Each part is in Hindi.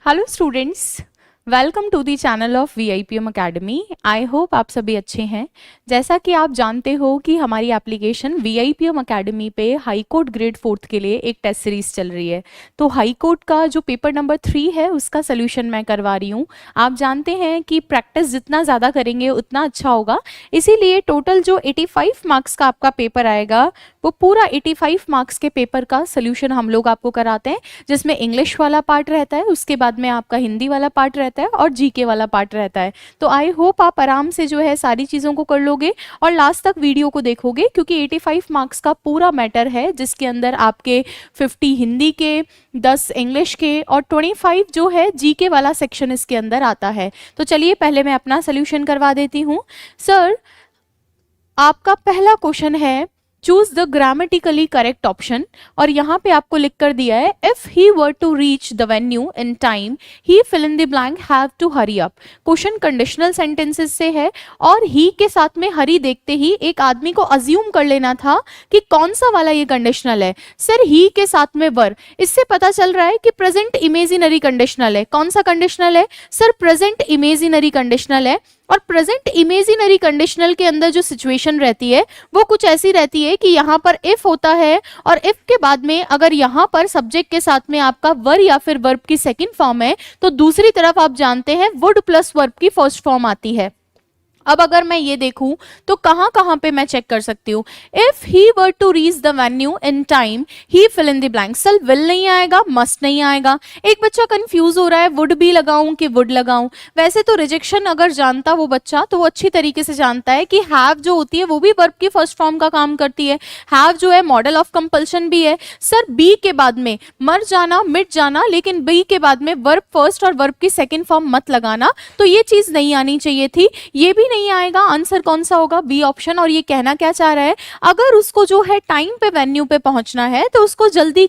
Hello students, welcome to the channel of VIPM academy. I hope आप सभी अच्छे हैं। जैसा कि आप जानते हो कि हमारी एप्लीकेशन VIPM अकेडमी पे हाई कोर्ट ग्रेड 4th के लिए एक टेस्ट सीरीज चल रही है। तो हाई कोर्ट का जो पेपर नंबर 3 है उसका सोल्यूशन मैं करवा रही हूँ। आप जानते हैं कि प्रैक्टिस जितना ज़्यादा करेंगे उतना अच्छा होगा, इसीलिए टोटल जो 85 मार्क्स का आपका पेपर आएगा वो पूरा 85 मार्क्स के पेपर का सोल्यूशन हम लोग आपको कराते हैं, जिसमें इंग्लिश वाला पार्ट रहता है, उसके बाद में आपका हिंदी वाला पार्ट रहता है और जीके वाला पार्ट रहता है। तो आई होप आप आराम से जो है सारी चीज़ों को कर लोगे और लास्ट तक वीडियो को देखोगे, क्योंकि 85 मार्क्स का पूरा मैटर है, जिसके अंदर आपके 50 हिंदी के, 10 इंग्लिश के और 25 जो है जीके वाला सेक्शन इसके अंदर आता है। तो चलिए पहले मैं अपना सोल्यूशन करवा देती हूँ। सर, आपका पहला क्वेश्चन है choose the grammatically correct option, और यहाँ पे आपको लिख कर दिया है if he were to reach the venue in time he fill in the blank have to hurry up. Question conditional sentences से है और ही के साथ में हरी देखते ही एक आदमी को अज्यूम कर लेना था कि कौन सा वाला ये कंडीशनल है। सर, ही के साथ में वर, इससे पता चल रहा है कि प्रेजेंट इमेजिनरी कंडीशनल है। कौन सा कंडीशनल है? सर, प्रेजेंट इमेजिनरी कंडीशनल है। और प्रेजेंट इमेजिनरी कंडीशनल के अंदर जो सिचुएशन रहती है वो कुछ ऐसी रहती है कि यहाँ पर इफ होता है और इफ के बाद में अगर यहाँ पर सब्जेक्ट के साथ में आपका वर या फिर वर्ब की सेकंड फॉर्म है, तो दूसरी तरफ आप जानते हैं वुड प्लस वर्ब की फर्स्ट फॉर्म आती है। अब अगर मैं ये देखूं तो कहां कहां पे मैं चेक कर सकती हूँ। If he were to reach the venue in time he fill in the blank. Sir, will नहीं आएगा, मस्ट नहीं आएगा। एक बच्चा कंफ्यूज हो रहा है वुड भी लगाऊं कि वुड लगाऊं। वैसे तो रिजेक्शन अगर जानता वो बच्चा तो वो अच्छी तरीके से जानता है कि हैव जो होती है वो भी वर्ब की फर्स्ट फॉर्म का काम करती है। हैव जो है मॉडल ऑफ कंपल्शन भी है। सर, बी के बाद में मर जाना, मिट जाना, लेकिन बी के बाद में वर्ब फर्स्ट और वर्ब की सेकेंड फॉर्म मत लगाना, तो ये चीज नहीं आनी चाहिए थी। ये भी नहीं आएगा। आंसर कौन सा होगा? B option. और ये कहना क्या चाह रहा है, अगर उसको जो है टाइम पे वेन्यू पे पहुंचना है तो उसको जल्दी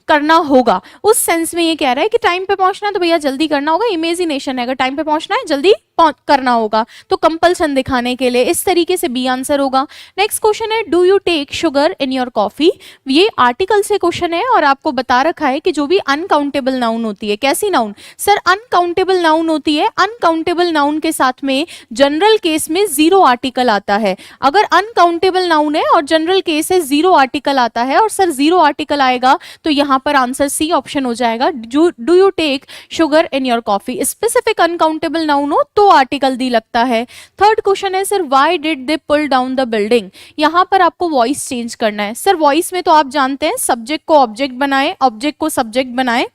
करना होगा। उस सेंस में ये कह रहा है कि टाइम पे पहुंचना है तो भैया जल्दी करना होगा। इमेजिनेशन है, अगर टाइम पे पहुंचना है जल्दी करना होगा, तो कंपल्सन दिखाने के लिए इस तरीके से बी आंसर होगा। नेक्स्ट क्वेश्चन है do you take sugar in your coffee. ये आर्टिकल से क्वेश्चन है और आपको बता रखा है कि जो भी अनकाउंटेबल नाउन होती है, कैसी नाउन? सर, अनकाउंटेबल नाउन होती है। अनकाउंटेबल नाउन के साथ में जनरल केस में जीरो आर्टिकल आता है। अगर अनकाउंटेबल नाउन है और जनरल केस है, जीरो आर्टिकल आता है, और सर जीरो आर्टिकल आएगा तो यहाँ पर आंसर सी ऑप्शन हो जाएगा। Do you take sugar in your coffee. Specific uncountable noun हो तो आर्टिकल दी लगता है। थर्ड क्वेश्चन है sir why did they pull down the building. यहां पर आपको वॉइस चेंज करना है। सर, वॉइस में तो आप जानते हैं सब्जेक्ट को ऑब्जेक्ट बनाए, ऑब्जेक्ट को सब्जेक्ट बनाए,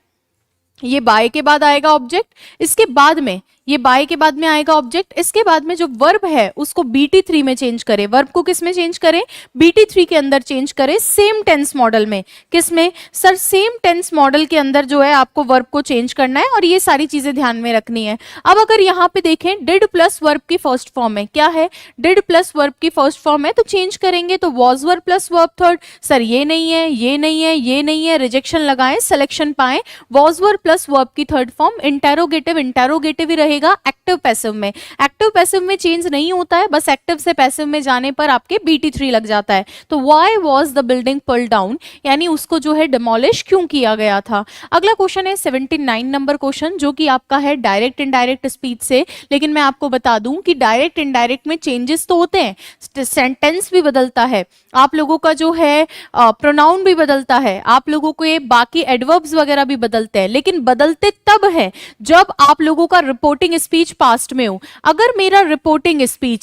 ये बाय के बाद आएगा ऑब्जेक्ट, इसके बाद में ये बाय के बाद में आएगा ऑब्जेक्ट, इसके बाद में जो वर्ब है उसको BT3 में चेंज करें। वर्ब को किस में चेंज करें? BT3 के अंदर चेंज करें, सेम टेंस मॉडल में। किस में? सर, सेम टेंस मॉडल के अंदर जो है आपको वर्ब को चेंज करना है और ये सारी चीजें ध्यान में रखनी है। अब अगर यहाँ पे देखें डिड प्लस वर्ब की फर्स्ट फॉर्म है, क्या है? डिड प्लस वर्ब की फर्स्ट फॉर्म है, तो चेंज करेंगे तो was verb plus verb third. Sir, ये नहीं है, ये नहीं है, ये नहीं है, रिजेक्शन लगाएं, सिलेक्शन पाए। वॉज वर्ब प्लस वर्ब की थर्ड फॉर्म इंटेरोगेटिव, इंटेरोगेटिव ही रहेगा एक्टिव पैसिव में। एक्टिव पैसिव में चेंज नहीं होता है, बस एक्टिव से पैसिव में जाने पर आपके BT3 लग जाता है। तो why was the building pulled down, यानी उसको जो है डिमोलिश क्यों किया गया था। अगला क्वेश्चन है 79 नंबर क्वेश्चन, जो कि आपका है डायरेक्ट इनडायरेक्ट स्पीच से। लेकिन मैं आपको बता दूं कि डायरेक्ट इनडायरेक्ट में चेंजेस तो होते हैं, सेंटेंस भी बदलता है, आप लोगों का जो है प्रोनाउन भी बदलता है, आप लोगों को ये बाकी एडवर्ब्स वगैरह भी बदलते हैं, लेकिन बदलते तब है जब आप लोगों का रिपोर्टिंग स्पीच पास्ट में हो। अगर मेरा रिपोर्टिंग स्पीच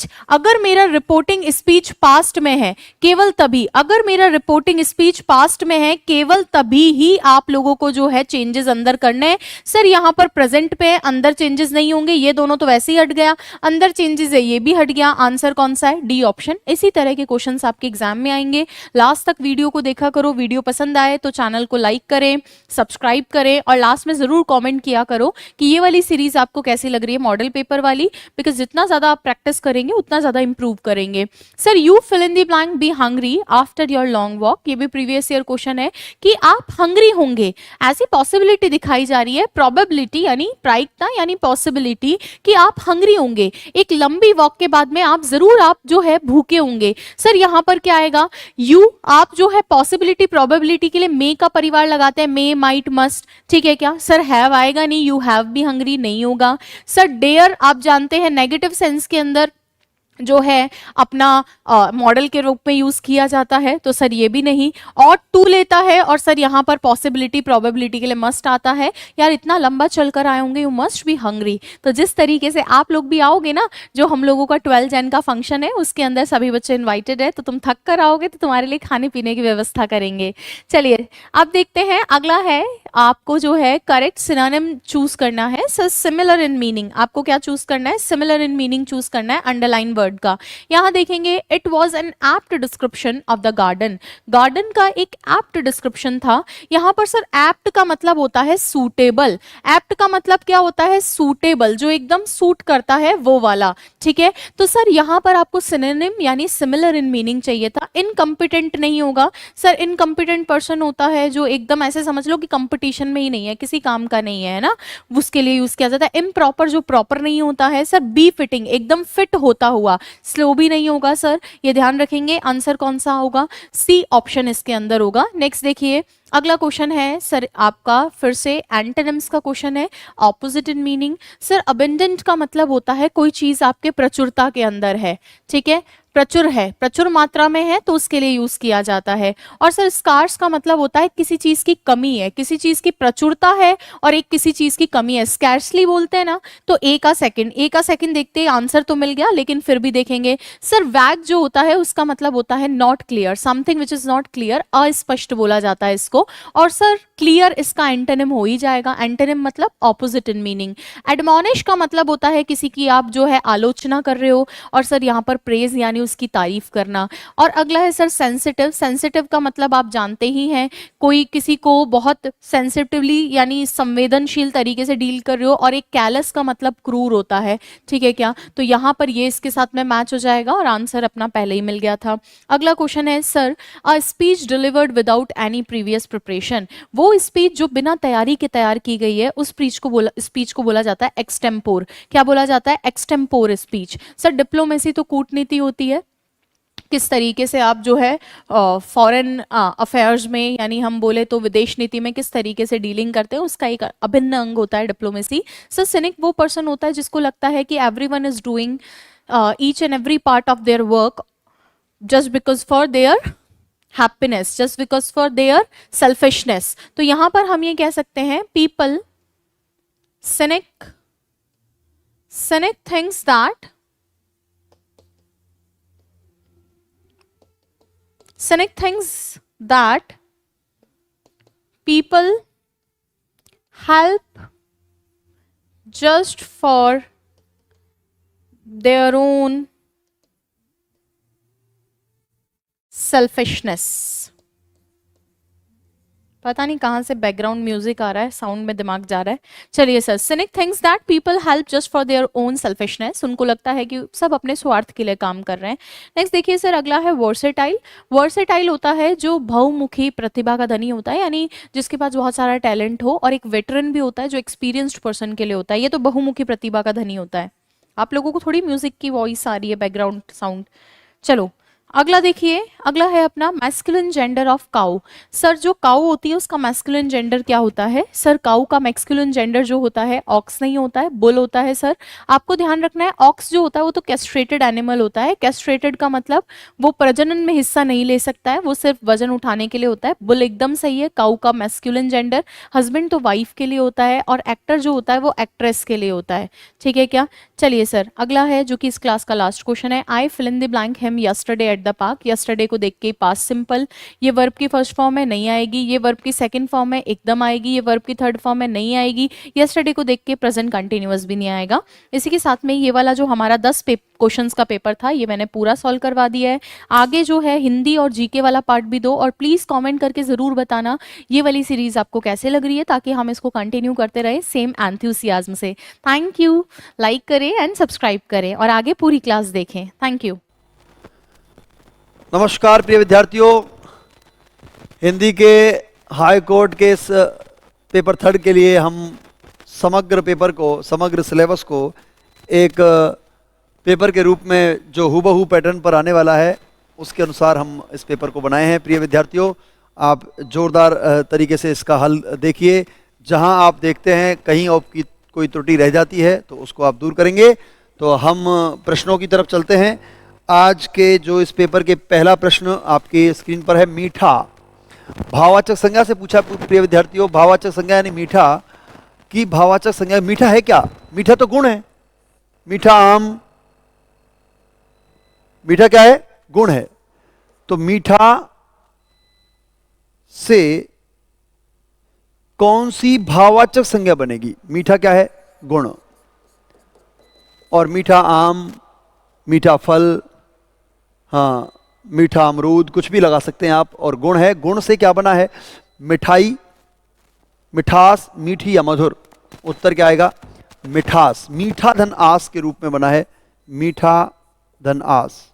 पास्ट में है केवल तभी, अगर मेरा रिपोर्टिंग स्पीच पास्ट में है केवल तभी ही आप लोगों को जो है चेंजेस अंदर करने हैं। सर, यहाँ पर प्रेजेंट पे है, अंदर चेंजेस नहीं होंगे, ये दोनों तो वैसे ही हट गया, अंदर चेंजेस है, ये भी हट गया। आंसर कौन सा है? D option. इसी तरह के क्वेश्चंस आपके एग्जाम में आएंगे। लास्ट तक वीडियो को देखा करो। वीडियो पसंद आए तो चैनल को लाइक करें, सब्सक्राइब करें और लास्ट में जरूर कॉमेंट किया करो कि ये वाली सीरीज आपको कैसी कैसी लग रही है मॉडल पेपर वाली, बिकॉज जितना ज्यादा आप प्रैक्टिस करेंगे उतना ज्यादा इंप्रूव करेंगे। Sir you fill in the blank be hungry after your long walk, ये भी प्रीवियस ईयर क्वेश्चन है कि आप हंग्री होंगे, ऐसी पॉसिबिलिटी दिखाई जा रही है, प्रोबेबिलिटी यानी प्रायिकता यानी पॉसिबिलिटी कि आप हंग्री होंगे, एक लंबी वॉक के बाद में आप जरूर आप जो है भूखे होंगे। सर यहाँ पर क्या आएगा, यू आप जो है पॉसिबिलिटी प्रोबेबिलिटी के लिए मे का परिवार लगाते हैं, मे माइट मस्ट, ठीक है क्या। सर हैव आएगा नहीं, यू हैव भी हंग्री नहीं होगा। सर डेयर आप जानते हैं नेगेटिव सेंस के अंदर जो है अपना मॉडल के रूप में यूज किया जाता है, तो सर ये भी नहीं, और टू लेता है, और सर यहाँ पर पॉसिबिलिटी प्रोबेबिलिटी के लिए मस्ट आता है। यार इतना लंबा चलकर आए होंगे, यू मस्ट बी हंग्री। तो जिस तरीके से आप लोग भी आओगे ना, जो हम लोगों का 12 जन का फंक्शन है उसके अंदर सभी बच्चे इन्वाइटेड है, तो तुम थक कर आओगे तो तुम्हारे लिए खाने पीने की व्यवस्था करेंगे। चलिए अब देखते हैं, अगला है आपको जो है करेक्ट सिनोनिम चूज करना है। सर सिमिलर इन मीनिंग, आपको क्या चूज करना है, सिमिलर इन मीनिंग चूज करना है अंडरलाइन वर्ड का। यहां देखेंगे it was an apt description of the garden, garden का एक एप्ट डिस्क्रिप्शन था। यहां पर सर एप्ट का मतलब होता है सूटेबल, एप्ट का मतलब क्या होता है, सूटेबल, जो एकदम सूट करता है वो वाला, ठीक है। तो सर यहां पर आपको सिनोनिम यानी सिमिलर इन मीनिंग चाहिए था। इनकम्पिटेंट नहीं होगा सर, इनकम्पिटेंट पर्सन होता है जो एकदम ऐसे समझ लो कि कंपटीशन में ही नहीं है, किसी काम का नहीं है ना, उसके लिए यूज किया जाता है। इम्प्रॉपर जो प्रॉपर नहीं होता है सर, बी फिटिंग एकदम फिट होता हुआ, स्लो भी नहीं होगा सर, ये ध्यान रखेंगे। आंसर कौन सा होगा, सी ऑप्शन इसके अंदर होगा। नेक्स्ट देखिए अगला क्वेश्चन है सर आपका फिर से एंटोनिम्स का क्वेश्चन है, opposite in meaning. Sir abundant का मतलब होता है कोई चीज आपके प्रचुरता के अंदर है, ठीक है, प्रचुर है, प्रचुर मात्रा में है तो उसके लिए यूज किया जाता है। और सर स्कार्स का मतलब होता है किसी चीज की कमी है, किसी चीज की प्रचुरता है और एक किसी चीज की कमी है, स्कैर्सली बोलते हैं ना। तो ए का सेकंड देखते हैं, आंसर तो मिल गया लेकिन फिर भी देखेंगे। सर वैग जो होता है उसका मतलब होता है not clear, something which is not clear, अस्पष्ट बोला जाता है इसको। और सर क्लियर इसका एंटोनिम हो ही जाएगा, एंटोनिम मतलब ऑपोजिट इन मीनिंग। एडमोनिश का मतलब होता है किसी की आप जो है आलोचना कर रहे हो, और सर यहाँ पर प्रेज यानी उसकी तारीफ करना। और अगला है सर सेंसिटिव, सेंसिटिव का मतलब आप जानते ही हैं, कोई किसी को बहुत सेंसिटिवली यानी संवेदनशील तरीके से डील कर रहे हो। और एक कैलस का मतलब क्रूर होता है, ठीक है क्या। तो यहाँ पर ये इसके साथ में मैच हो जाएगा और आंसर अपना पहले ही मिल गया था। अगला क्वेश्चन है sir a speech delivered without any previous preparation, वो स्पीच जो बिना तैयारी के तैयार की गई है उस स्पीच को बोला जाता है एक्सटेम्पोर। क्या बोला जाता है, एक्सटेम्पोर स्पीच। सर डिप्लोमेसी तो कूटनीति होती है, किस तरीके से आप जो है फॉरेन अफेयर्स में यानी हम बोले तो विदेश नीति में किस तरीके से डीलिंग करते हैं, उसका एक अभिन्न अंग होता है डिप्लोमेसी। सो सिनिक वो पर्सन होता है जिसको लगता है कि everyone is doing each and every part of their work just because for their happiness, just because for their selfishness. तो यहां पर हम ये कह सकते हैं people scenic thinks that Cynic thinks that people help just for their own selfishness। पता नहीं कहाँ से बैकग्राउंड म्यूजिक आ रहा है, साउंड में दिमाग जा रहा है। चलिए sir, scenic thinks that people help just for their own selfishness, उनको लगता है कि सब अपने स्वार्थ के लिए काम कर रहे हैं। नेक्स्ट देखिए सर अगला है वर्सेटाइल। वर्सेटाइल होता है जो बहुमुखी प्रतिभा का धनी होता है, यानी जिसके पास बहुत सारा टैलेंट हो। और एक वेटरन भी होता है जो एक्सपीरियंस्ड पर्सन के लिए होता है, ये तो बहुमुखी प्रतिभा का धनी होता है। आप लोगों को थोड़ी म्यूजिक की वॉइस आ रही है, बैकग्राउंड साउंड। चलो अगला देखिए, अगला है अपना masculine gender of cow. Sir जो काउ होती है उसका मैस्कुलिन जेंडर क्या होता है, सर काउ का मैस्कुलिन जेंडर जो होता है ऑक्स नहीं होता है, बुल होता है। सर आपको ध्यान रखना है, ऑक्स जो होता है वो तो कैस्ट्रेटेड एनिमल होता है। कैस्ट्रेटेड का मतलब वो प्रजनन में हिस्सा नहीं ले सकता है, वो सिर्फ वजन उठाने के लिए होता है। बुल एकदम सही है, काउ का मैस्कुलिन जेंडर। हस्बैंड तो वाइफ के लिए होता है, और एक्टर जो होता है वो एक्ट्रेस के लिए होता है, ठीक है क्या। चलिए सर अगला है जो कि इस क्लास का लास्ट क्वेश्चन है, I fill in the blank him yesterday at at the park. Yesterday को देख के पास्ट सिंपल, ये वर्ब की फर्स्ट फॉर्म है नहीं आएगी, ये वर्ब की सेकंड फॉर्म है एकदम आएगी, ये वर्ब की थर्ड फॉर्म है नहीं आएगी, यस्टरडे को देख के प्रेजेंट कंटिन्यूअस भी नहीं आएगा। इसी के साथ में ये वाला जो हमारा 10 क्वेश्चंस का पेपर था ये मैंने पूरा सॉल्व करवा दिया है। आगे जो है हिंदी और जीके वाला पार्ट भी दो, और प्लीज कमेंट करके जरूर बताना ये वाली सीरीज आपको कैसे लग रही है, ताकि हम इसको कंटिन्यू करते रहे सेम एंथुसियाज्म से। Thank you. लाइक करें एंड सब्सक्राइब करें और आगे पूरी क्लास देखें। Thank you. नमस्कार प्रिय विद्यार्थियों, हिंदी के हाई कोर्ट के इस पेपर थर्ड के लिए हम समग्र पेपर को, समग्र सिलेबस को एक पेपर के रूप में जो हूबहू पैटर्न पर आने वाला है उसके अनुसार हम इस पेपर को बनाए हैं। प्रिय विद्यार्थियों, आप जोरदार तरीके से इसका हल देखिए। जहां आप देखते हैं कहीं आपकी कोई त्रुटि रह जाती है तो उसको आप दूर करेंगे। तो हम प्रश्नों की तरफ चलते हैं। आज के जो इस पेपर के पहला प्रश्न आपकी स्क्रीन पर है। मीठा भाववाचक संज्ञा से पूछा प्रिय विद्यार्थियों। भाववाचक संज्ञा यानी मीठा की भाववाचक संज्ञा। मीठा है क्या? मीठा तो गुण है। मीठा आम, मीठा क्या है? गुण है। तो मीठा से कौन सी भाववाचक संज्ञा बनेगी? मीठा क्या है? गुण। और मीठा आम, मीठा फल, हाँ मीठा अमरूद, कुछ भी लगा सकते हैं आप। और गुण है, गुण से क्या बना है? मिठाई, मिठास, मीठी या मधुर। उत्तर क्या आएगा? मिठास। मीठा धन आस के रूप में बना है, मीठा धन आस,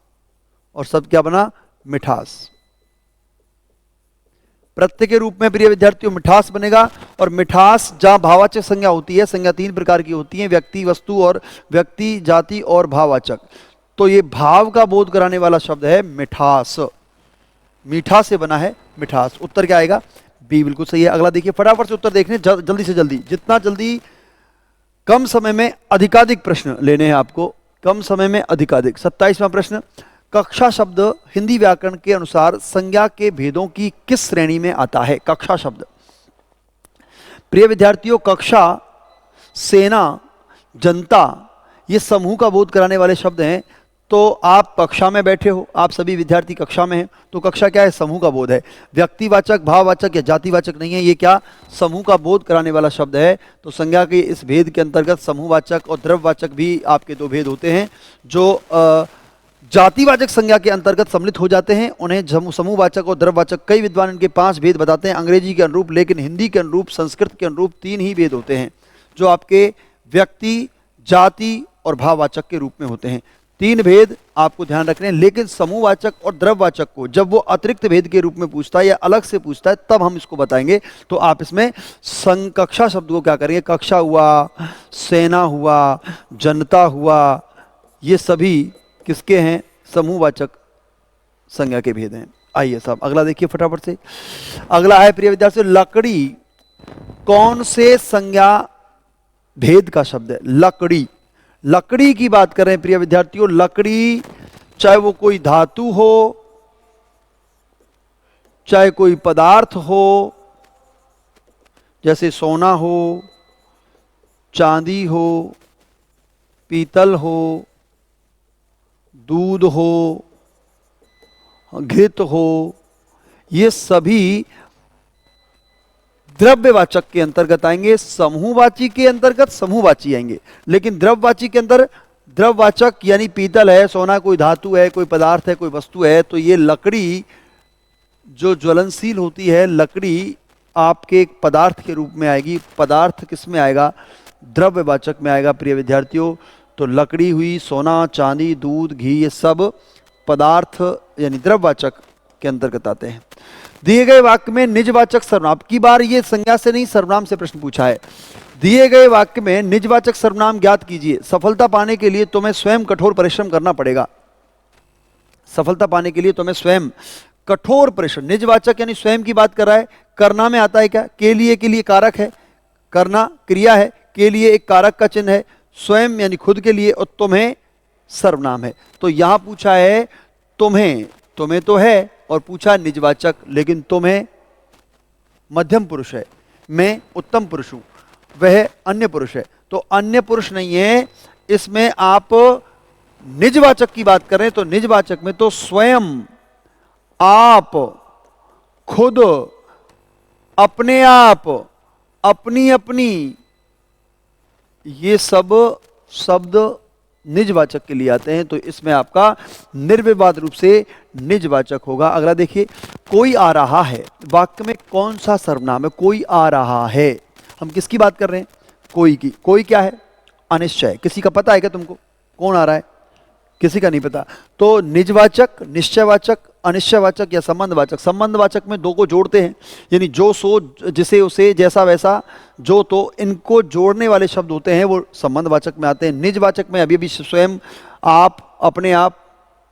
और शब्द क्या बना? मिठास। प्रत्यय के रूप में प्रिय विद्यार्थियों मिठास बनेगा। और मिठास जहां भाववाचक संज्ञा होती है, संज्ञा तीन प्रकार की होती है, व्यक्ति, वस्तु और व्यक्ति, जाति और भाववाचक। तो ये भाव का बोध कराने वाला शब्द है मिठास। मीठा से बना है मिठास। उत्तर क्या आएगा? बी बिल्कुल सही है। अगला देखिए, फटाफट से उत्तर देखने, जल्दी से जल्दी, जितना जल्दी, कम समय में अधिकाधिक प्रश्न लेने हैं आपको, कम समय में अधिकाधिक। 27वां प्रश्न, कक्षा शब्द हिंदी व्याकरण के अनुसार संज्ञा के भेदों की किस श्रेणी में आता है? कक्षा शब्द प्रिय विद्यार्थियों, कक्षा, सेना, जनता, ये समूह का बोध कराने वाले शब्द हैं। तो आप कक्षा में बैठे हो, आप सभी विद्यार्थी कक्षा में हैं, तो कक्षा क्या है? समूह का बोध है। व्यक्तिवाचक, भाववाचक या जातिवाचक नहीं है, ये क्या? समूह का बोध कराने वाला शब्द है। तो संज्ञा के इस भेद के अंतर्गत समूहवाचक और द्रव्यवाचक भी आपके दो भेद होते हैं, जो जातिवाचक संज्ञा के अंतर्गत सम्मिलित हो जाते हैं। उन्हें समूहवाचक और द्रव्यवाचक, कई विद्वान इनके 5 भेद बताते हैं अंग्रेजी के अनुरूप, लेकिन हिंदी के अनुरूप, संस्कृत के अनुरूप 3 ही भेद होते हैं, जो आपके व्यक्ति, जाति और भाववाचक के रूप में होते हैं। 3 भेद आपको ध्यान रखने हैं। लेकिन समूहवाचक और द्रव्यवाचक को जब वो अतिरिक्त भेद के रूप में पूछता है या अलग से पूछता है तब हम इसको बताएंगे। तो आप इसमें कक्षा शब्द को क्या करेंगे? कक्षा हुआ, सेना हुआ, जनता हुआ, ये सभी किसके हैं? समूहवाचक संज्ञा के भेद हैं। आइए साहब अगला देखिए फटाफट से। अगला है प्रिय विद्यार्थियों, लकड़ी कौन से संज्ञा भेद का शब्द है? लकड़ी, लकड़ी की बात कर रहे हैं प्रिय विद्यार्थियों। लकड़ी चाहे वो कोई धातु हो, चाहे कोई पदार्थ हो, जैसे सोना हो, चांदी हो, पीतल हो, दूध हो, घृत हो, ये सभी द्रव्यवाचक के अंतर्गत आएंगे। समूहवाची के अंतर्गत समूहवाची आएंगे, लेकिन द्रव्यवाची के अंदर द्रव्यवाचक यानी पीतल है, सोना कोई धातु है, कोई पदार्थ है, कोई वस्तु है। तो ये लकड़ी जो ज्वलनशील होती है, लकड़ी आपके एक पदार्थ के रूप में आएगी। पदार्थ किस में आएगा? द्रव्यवाचक में आएगा प्रिय विद्यार्थियों। तो लकड़ी हुई, सोना, चांदी, दूध, घी, ये सब पदार्थ यानी द्रव्यवाचक के अंतर्गत आते हैं। दिए गए वाक्य में निजवाचक सर्वनाम, की बार ये संज्ञा से नहीं सर्वनाम से प्रश्न पूछा है। दिए गए वाक्य में निजवाचक सर्वनाम ज्ञात कीजिए। सफलता पाने के लिए तुम्हें स्वयं कठोर परिश्रम करना पड़ेगा। सफलता पाने के लिए तुम्हें स्वयं कठोर परिश्रम, निजवाचक यानी स्वयं की बात कर रहा है। करना में आता है क्या? के लिए कारक है, करना क्रिया है, के लिए एक कारक का चिन्ह है, स्वयं यानी खुद के लिए, और तुम्हें सर्वनाम है। तो यहां पूछा है तुम्हें, तुम्हें तो है, और पूछा निजवाचक, लेकिन तुम्हें मध्यम पुरुष है, मैं उत्तम पुरुष हूं, वह अन्य पुरुष है। तो अन्य पुरुष नहीं है, इसमें आप निजवाचक की बात करें तो निजवाचक में तो स्वयं, आप, खुद, अपने आप, अपनी अपनी, ये सब शब्द निजवाचक के लिए आते हैं। तो इसमें आपका निर्विवाद रूप से निजवाचक होगा। अगला देखिए, कोई आ रहा है, वाक्य में कौन सा सर्वनाम है? कोई आ रहा है, हम किसकी बात कर रहे हैं? कोई की। कोई क्या है? अनिश्चय। किसी का पता है क्या तुमको कौन आ रहा है? किसी का नहीं पता। तो निजवाचक, निश्चयवाचक, अनिश्चयवाचक या संबंधवाचक। संबंधवाचक में दो को जोड़ते हैं, यानी जो सो, जिसे उसे, जैसा वैसा, जो तो, इनको जोड़ने वाले शब्द होते हैं वो संबंधवाचक में आते हैं। निजवाचक में अभी स्वयं, आप, अपने आप,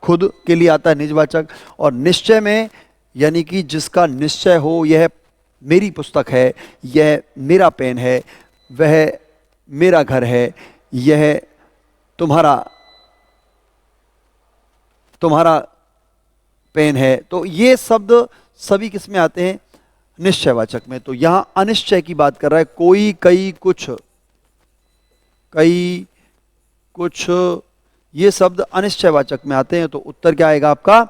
खुद के लिए आता है निजवाचक। और निश्चय में यानी कि जिसका निश्चय हो, यह मेरी पुस्तक है, यह मेरा पेन है, वह मेरा घर है, यह तुम्हारा पेन है। तो ये शब्द सभी किस में आते हैं? निश्चयवाचक में। तो यहां अनिश्चय की बात कर रहा है। कोई, कई, कुछ, कई, कुछ, ये शब्द अनिश्चयवाचक में आते हैं। तो उत्तर क्या आएगा आपका?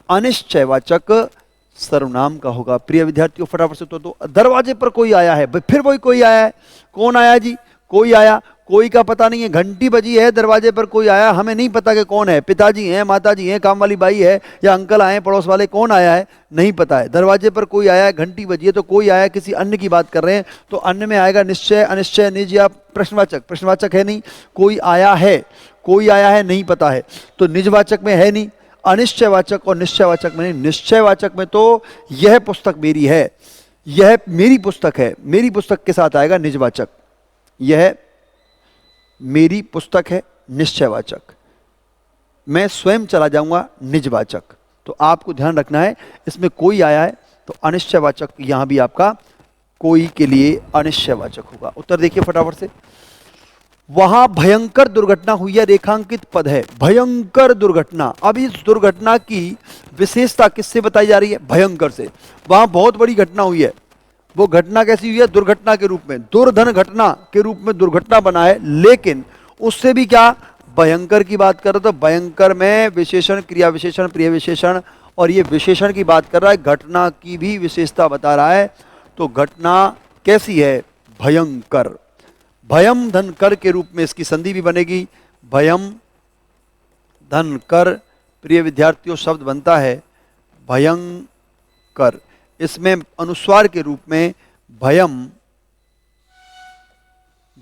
अनिश्चयवाचक सर्वनाम का होगा। प्रिय विद्यार्थियों, फटाफट से तो दरवाजे पर कोई आया है, फिर वही कोई आया है। कौन आया जी? कोई आया। कोई का पता नहीं है, घंटी बजी है, दरवाजे पर कोई आया, हमें नहीं पता कि कौन है। पिताजी हैं, माताजी हैं, काम वाली बाई है, या अंकल आए पड़ोस वाले, कौन आया है नहीं पता है। दरवाजे पर कोई आया है, घंटी बजी है, तो कोई आया, किसी अन्य की बात कर रहे हैं। तो अन्य में आएगा निश्चय, अनिश्चय, निज या प्रश्नवाचक। प्रश्नवाचक है नहीं। कोई आया है, कोई आया है नहीं पता है, तो निजवाचक में है नहीं। अनिश्चयवाचक और निश्चयवाचक में नहीं। निश्चयवाचक में तो यह पुस्तक मेरी है, यह मेरी पुस्तक है, मेरी पुस्तक के साथ आएगा निजवाचक। यह मेरी पुस्तक है, निश्चयवाचक। मैं स्वयं चला जाऊंगा, निजवाचक। तो आपको ध्यान रखना है, इसमें कोई आया है तो अनिश्चयवाचक, यहां भी आपका कोई के लिए अनिश्चयवाचक होगा। उत्तर देखिए फटाफट से। वहां भयंकर दुर्घटना हुई है, रेखांकित पद है। भयंकर दुर्घटना। अब इस दुर्घटना की विशेषता किससे बताई जा रही है? भयंकर से। वहां बहुत बड़ी घटना हुई है। वो घटना कैसी हुई है? दुर्घटना के रूप में, दुर्धन घटना के रूप में दुर्घटना बना है, लेकिन उससे भी क्या भयंकर की बात कर रहा था। भयंकर में विशेषण, क्रिया विशेषण, प्रिय विशेषण, और ये विशेषण की बात कर रहा है, घटना की भी विशेषता बता रहा है। तो घटना कैसी है? भयंकर। भयम धन कर के रूप में इसकी संधि भी बनेगी। भयम धन कर, प्रिय विद्यार्थियों, शब्द बनता है भयंकर। इसमें अनुस्वार के रूप में भयम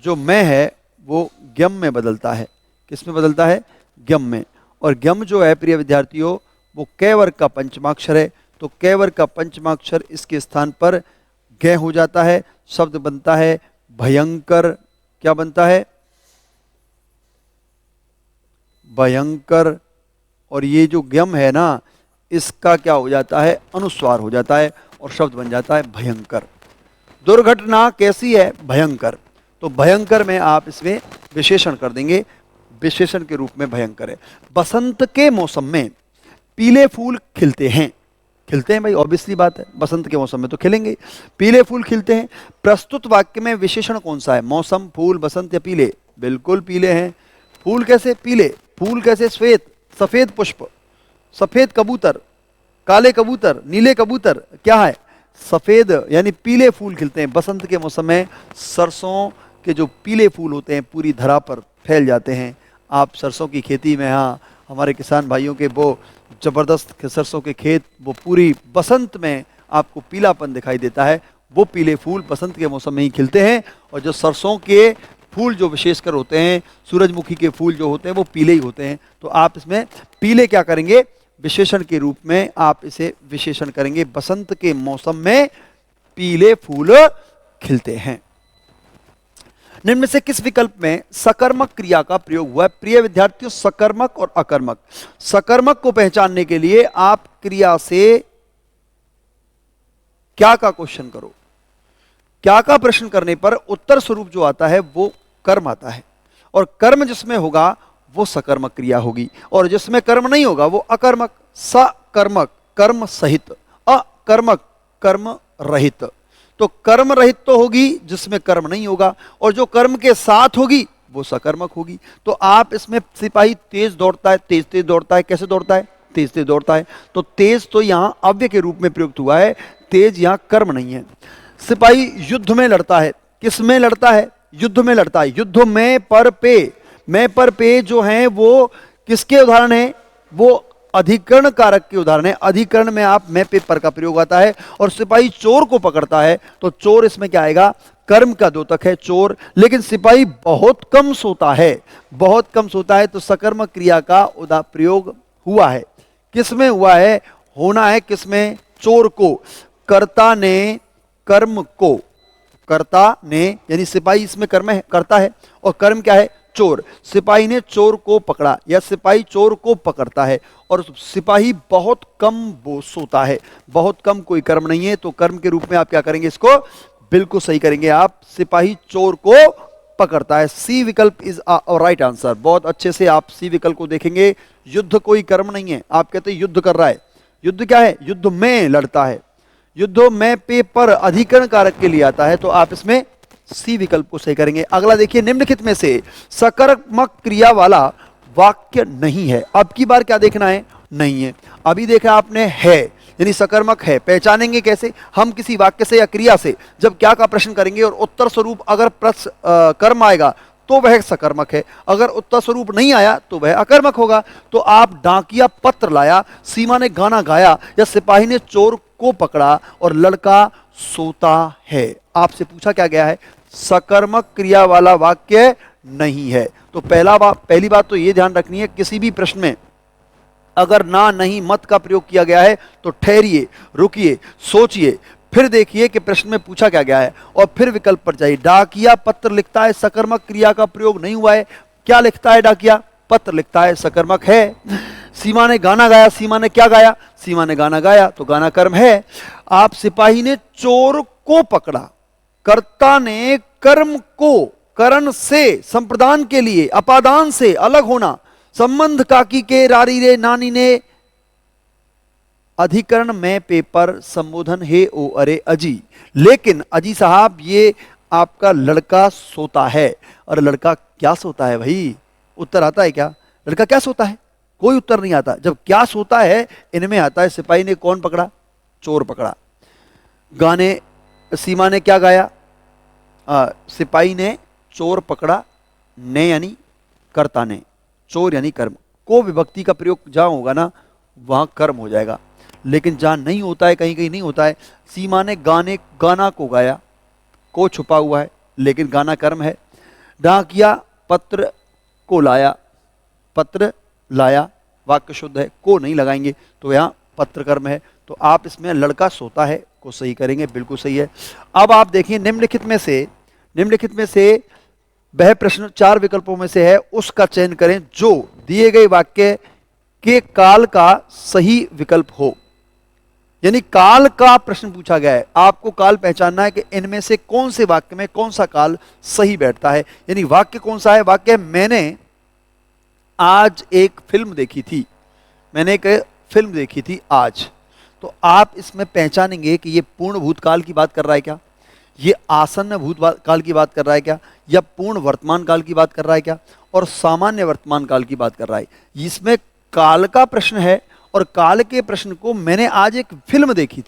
जो मैं है वो ग्यम में बदलता है। किस में बदलता है? ग्यम में। और ग्यम जो है प्रिय विद्यार्थियों वो कै वर्ग का पंचमाक्षर है। तो कै वर्ग का पंचमाक्षर इसके स्थान पर ग हो जाता है। शब्द बनता है भयंकर। क्या बनता है? भयंकर। और ये जो ग्यम है ना, इसका क्या हो जाता है? अनुस्वार हो जाता है और शब्द बन जाता है भयंकर। दुर्घटना कैसी है? भयंकर। तो भयंकर में आप इसमें विशेषण कर देंगे, विशेषण के रूप में भयंकर है। बसंत के मौसम में पीले फूल खिलते हैं। खिलते हैं भाई, ऑब्वियसली बात है, बसंत के मौसम में तो खिलेंगे। पीले फूल खिलते हैं। प्रस्तुत वाक्य में विशेषण कौन सा है? मौसम, फूल, बसंत या पीले? बिल्कुल पीले हैं। फूल कैसे? पीले। फूल कैसे? श्वेत, सफेद पुष्प, सफेद कबूतर, काले कबूतर, नीले कबूतर, क्या है? सफेद, यानी पीले फूल खिलते हैं। बसंत के मौसम में सरसों के जो पीले फूल होते हैं पूरी धरा पर फैल जाते हैं। आप सरसों की खेती में, हाँ, हमारे किसान भाइयों के वो जबरदस्त सरसों के खेत, वो पूरी बसंत में आपको पीलापन दिखाई देता है। वो पीले फूल बसंत के मौसम में ही खिलते हैं। और जो सरसों के फूल जो विशेषकर होते हैं, सूरजमुखी के फूल जो होते हैं वो पीले ही होते हैं। तो आप इसमें पीले क्या करेंगे? विशेषण के रूप में आप इसे विशेषण करेंगे। बसंत के मौसम में पीले फूल खिलते हैं। निम्न में से किस विकल्प में सकर्मक क्रिया का प्रयोग हुआ है? प्रिय विद्यार्थियों, सकर्मक और अकर्मक। सकर्मक को पहचानने के लिए आप क्रिया से क्या का क्वेश्चन करो। क्या का प्रश्न करने पर उत्तर स्वरूप जो आता है वो कर्म आता है, और कर्म जिसमें होगा वो सकर्मक क्रिया होगी, और जिसमें कर्म नहीं होगा वो अकर्मक। सकर्मक कर्म सहित, अकर्मक कर्म रहित। तो कर्म रहित तो होगी जिसमें कर्म नहीं होगा, और जो कर्म के साथ होगी वो सकर्मक होगी। तो आप इसमें सिपाही तेज दौड़ता है, तेज तेज दौड़ता है, कैसे दौड़ता है? तेज तेज दौड़ता है। तो तेज तो यहाँ अव्यय के रूप में प्रयुक्त हुआ है, तेज यहाँ कर्म नहीं है। सिपाही युद्ध में लड़ता है, किस में लड़ता है? युद्ध में लड़ता है। युद्ध में पर पे, मैं पर पे जो है वो किसके उदाहरण है? वो अधिकरण कारक के उदाहरण है। अधिकरण में आप मैं पे पर का प्रयोग आता है। और सिपाही चोर को पकड़ता है, तो चोर इसमें क्या आएगा? कर्म का द्योतक है चोर। लेकिन सिपाही बहुत कम सोता है, बहुत कम सोता है, तो सकर्मक क्रिया का प्रयोग हुआ है। किसमें हुआ है? होना है किसमें? चोर को। कर्ता ने कर्म को, कर्ता ने यानी सिपाही इसमें कर्म है, करता है, और कर्म क्या है? चोर। सिपाही ने चोर को पकड़ा या सिपाही चोर को पकड़ता है। और सिपाही बहुत कम वो सोता है, बहुत कम, कोई कर्म नहीं है, तो कर्म के रूप में आप क्या करेंगे? इसको बिल्कुल सही करेंगे आप, सिपाही चोर को पकड़ता है। सी विकल्प इज राइट आंसर। बहुत अच्छे से आप सी विकल्प को देखेंगे। युद्ध कोई कर्म नहीं है, आप कहते हैं युद्ध कर रहा है, युद्ध क्या है? युद्ध में लड़ता है। युद्ध में पे पर अधिकरण कारक के लिए आता है, तो आप इसमें सी विकल्प को सही करेंगे। अगला देखिए, निम्नलिखित में से सकर्मक क्रिया वाला वाक्य नहीं है। अब की बार क्या देखना है? नहीं है। अभी देखा आपने है, यानी सकर्मक है, पहचानेंगे कैसे? हम किसी वाक्य से या क्रिया से जब क्या का प्रश्न करेंगे और उत्तर स्वरूप अगर कर्म आएगा तो वह सकर्मक है, अगर उत्तर स्वरूप नहीं आया तो वह अकर्मक होगा। तो आप डाकिया पत्र लाया, सीमा ने गाना गाया, या सिपाही ने चोर को पकड़ा और लड़का सोता है। आपसे पूछा क्या गया है? सकर्मक क्रिया वाला वाक्य नहीं है। तो पहली बात तो ये ध्यान रखनी है, किसी भी प्रश्न में अगर ना, नहीं, मत का प्रयोग किया गया है तो ठहरिए, रुकिए, सोचिए, फिर देखिए कि प्रश्न में पूछा क्या गया है, और फिर विकल्प पर जाइए। डाकिया पत्र लिखता है, सकर्मक क्रिया का प्रयोग नहीं हुआ है। क्या लिखता है? डाकिया पत्र लिखता है, सकर्मक है। सीमा ने गाना गाया, सीमा ने क्या गाया? सीमा ने गाना गाया, तो गाना कर्म है। आप सिपाही ने चोर को पकड़ा, कर्ता ने कर्म को, करण से, संप्रदान के लिए, अपादान से अलग होना, संबंध काकी के, रारी रे, नानी ने, अधिकरण में पेपर, संबोधन हे ओ अरे अजी। लेकिन अजी साहब ये आपका लड़का सोता है, और लड़का क्या सोता है भाई? उत्तर आता है क्या? लड़का क्या सोता है? कोई उत्तर नहीं आता। जब क्या सोता है इनमें आता है। सिपाही ने कौन पकड़ा? चोर पकड़ा। गाने, सीमा ने क्या गाया? सिपाही ने चोर पकड़ा, ने यानी कर्ता ने, चोर यानी कर्म, को विभक्ति का प्रयोग जहां होगा ना वहां कर्म हो जाएगा। लेकिन जहां नहीं होता है, कहीं कहीं नहीं होता है। सीमा ने गाना को गाया, को छुपा हुआ है, लेकिन गाना कर्म है। डाकिया पत्र को लाया, पत्र लाया वाक्य शुद्ध है, को नहीं लगाएंगे, तो यहाँ पत्र कर्म है। तो आप इसमें लड़का सोता है को सही करेंगे, बिल्कुल सही है। अब आप देखिए, निम्नलिखित में से वह प्रश्न 4 विकल्पों में से है, उसका चयन करें जो दिए गए वाक्य के काल का सही विकल्प हो। यानी काल का प्रश्न पूछा गया है, आपको काल पहचानना है कि इनमें से कौन से वाक्य में कौन सा काल सही बैठता है। यानी वाक्य कौन सा है? वाक्य, मैंने आज एक फिल्म देखी थी, मैंने एक फिल्म देखी थी आज। तो आप इसमें पहचानेंगे कि ये पूर्ण भूतकाल की बात कर रहा है क्या, ये आसन्न भूतकाल की बात कर रहा है क्या, या पूर्ण वर्तमान काल की बात कर रहा है क्या, और सामान्य वर्तमान काल की बात कर रहा है। इसमें काल का प्रश्न है, और काल के प्रश्न को मैंने आज एक फिल्म देखी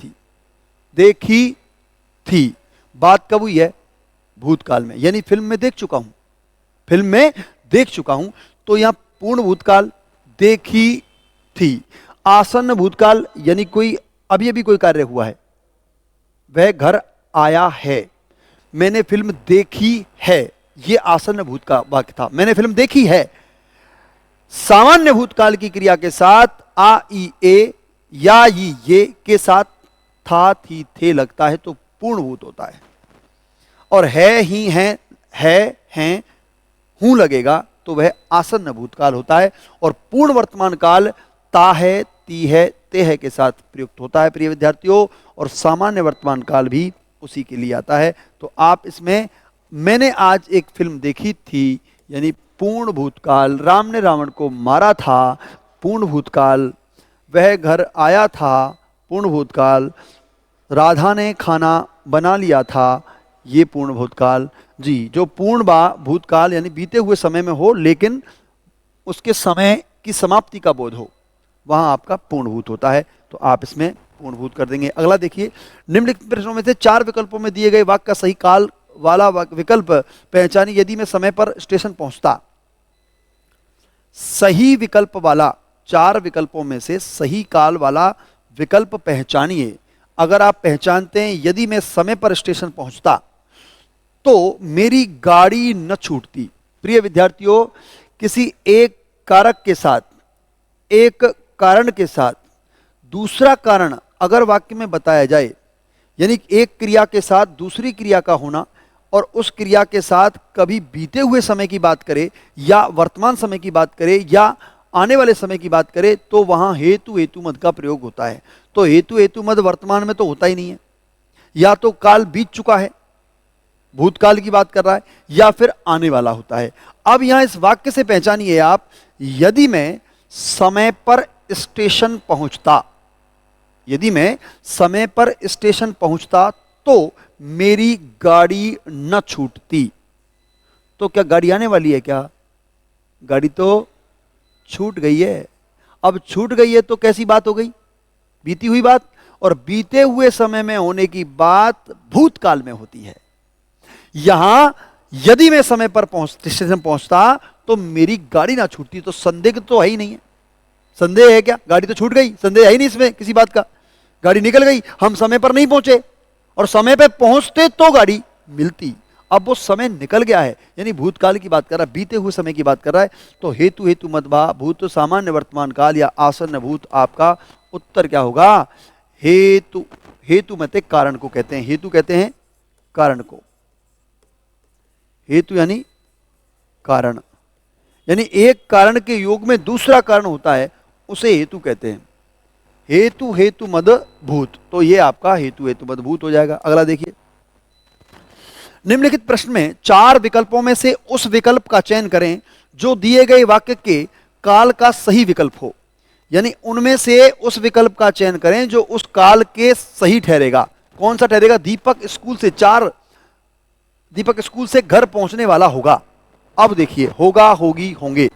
थी, बात कब हुई है? भूतकाल में, यानी फिल्म में देख चुका हूं। तो यहां पूर्ण भूतकाल, देखी थी। आसन्न भूतकाल यानी कोई अभी अभी कोई कार्य हुआ है, वह घर आया है। मैंने फिल्म देखी है, यह आसन्न भूतकाल वाक्य था, मैंने फिल्म देखी है। सामान्य भूतकाल की क्रिया के साथ आ, ई, ए, या, ई, ये के साथ था, थी, थे लगता है तो पूर्ण भूत होता है। और है, ही, हैं, हूं लगेगा तो वह आसन्न भूतकाल होता है। और पूर्ण वर्तमान काल ता है, ती है, ते है के साथ प्रयुक्त होता है प्रिय विद्यार्थियों। और सामान्य वर्तमान काल भी उसी के लिए आता है। तो आप इसमें मैंने आज एक फिल्म देखी थी यानी पूर्ण भूतकाल, राम ने रावण को मारा था, पूर्ण भूतकाल, वह घर आया था, पूर्ण भूतकाल, राधा ने खाना बना लिया था, ये पूर्ण भूतकाल, जी, जो पूर्ण भूतकाल यानी बीते हुए समय में हो, लेकिन उसके समय की समाप्ति का बोध हो, वहां आपका पूर्णभूत होता है। तो आप इसमें पूर्णभूत कर देंगे। अगला देखिए, निम्नलिखित प्रश्नों में से 4 विकल्पों में दिए गए वाक्य का सही काल वाला विकल्प पहचानिए। यदि मैं समय पर स्टेशन पहुंचता, सही विकल्प वाला, 4 विकल्पों में से सही काल वाला विकल्प पहचानिए। अगर आप पहचानते हैं यदि मैं समय पर स्टेशन पहुंचता तो मेरी गाड़ी न छूटती। प्रिय विद्यार्थियों, किसी एक कारक के साथ, एक कारण के साथ दूसरा कारण अगर वाक्य में बताया जाए, यानी एक क्रिया के साथ दूसरी क्रिया का होना, और उस क्रिया के साथ कभी बीते हुए समय की बात करें या वर्तमान समय की बात करें या आने वाले समय की बात करें, तो वहां हेतु हेतु मद का प्रयोग होता है। तो हेतु हेतु मद वर्तमान में तो होता ही नहीं है, या तो काल बीत चुका है, भूतकाल की बात कर रहा है, या फिर आने वाला होता है। अब यहां इस वाक्य से पहचानिए आप, यदि मैं समय पर स्टेशन पहुंचता, यदि मैं समय पर स्टेशन पहुंचता तो मेरी गाड़ी न छूटती। तो क्या गाड़ी आने वाली है क्या? गाड़ी तो छूट गई है। अब छूट गई है तो कैसी बात हो गई? बीती हुई बात। और बीते हुए समय में होने की बात भूतकाल में होती है। यहां यदि मैं समय पर स्टेशन पहुंचता तो मेरी गाड़ी ना छूटती, तो संदिग्ध तो है ही नहीं है। संदेह है क्या? गाड़ी तो छूट गई, संदेह है ही नहीं इसमें किसी बात का। गाड़ी निकल गई, हम समय पर नहीं पहुंचे, और समय पर पहुंचते तो गाड़ी मिलती। अब वो समय निकल गया है, यानी भूतकाल की बात कर रहा है, बीते हुए समय की बात कर रहा है। तो हेतु हेतु मध्वा भूत सामान्य वर्तमान काल या आसन्न भूत, आपका उत्तर क्या होगा? हेतु। हेतु मते कारण को कहते हैं, हेतु कहते हैं कारण को। हेतु यानी कारण, यानी एक कारण के योग में दूसरा कारण होता है, उसे हेतु कहते हैं। हेतु हेतु मद भूत, तो ये आपका हेतु हेतु मद भूत हो जाएगा। अगला देखिए, निम्नलिखित प्रश्न में 4 विकल्पों में से उस विकल्प का चयन करें जो दिए गए वाक्य के काल का सही विकल्प हो। यानी उनमें से उस विकल्प का चयन करें जो उस काल के सही ठहरेगा। कौन सा ठहरेगा? दीपक स्कूल से दीपक स्कूल से घर पहुंचने वाला होगा। अब देखिए, होगा, होगी, होंगे।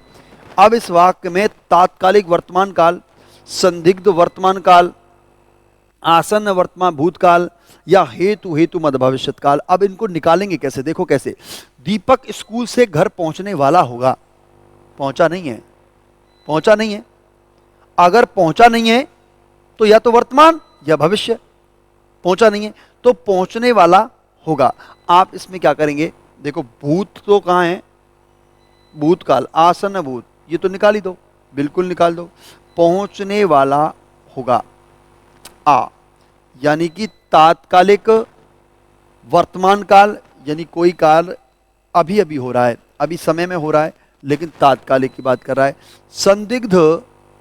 अब इस वाक्य में तात्कालिक वर्तमान काल, संदिग्ध वर्तमान काल, आसन्न वर्तमान भूतकाल या हेतु हेतु मद भविष्यत काल। अब इनको निकालेंगे कैसे? देखो कैसे। दीपक स्कूल से घर पहुंचने वाला होगा, पहुंचा नहीं है, पहुंचा नहीं है। अगर पहुंचा नहीं है तो या तो वर्तमान या भविष्य। पहुंचा नहीं है तो पहुंचने वाला होगा। आप इसमें क्या करेंगे? देखो, भूत तो कहां है? भूतकाल, आसन्न भूत, ये तो निकाल ही दो, बिल्कुल निकाल दो। पहुंचने वाला होगा आ, यानी कि तात्कालिक वर्तमान काल, यानी कोई काल अभी अभी हो रहा है, अभी समय में हो रहा है, लेकिन तात्कालिक की बात कर रहा है। संदिग्ध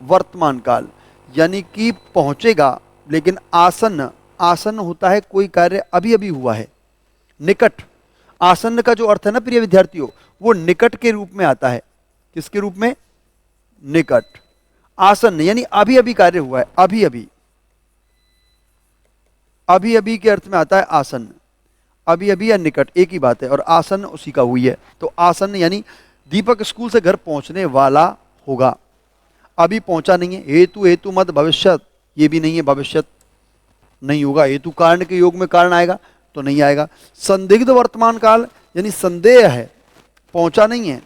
वर्तमान काल, यानी कि पहुंचेगा लेकिन आसन्न, आसन्न होता है कोई कार्य अभी अभी हुआ है। निकट, आसन्न का जो अर्थ है ना प्रिय विद्यार्थियों, वो निकट के रूप में आता है। किसके रूप में? निकट। आसन्न यानी अभी अभी कार्य हुआ है, अभी अभी, अभी अभी के अर्थ में आता है आसन्न। अभी अभी या निकट एक ही बात है, और आसन्न उसी का हुई है। तो आसन्न यानी दीपक स्कूल से घर पहुंचने वाला होगा, अभी पहुंचा नहीं है। हेतु हेतु मद भविष्यत, ये भी नहीं है, भविष्यत नहीं होगा। हेतु कारण के योग में कारण आएगा तो नहीं आएगा। संदिग्ध वर्तमान काल, यानी संदेह है, पहुंचा नहीं है।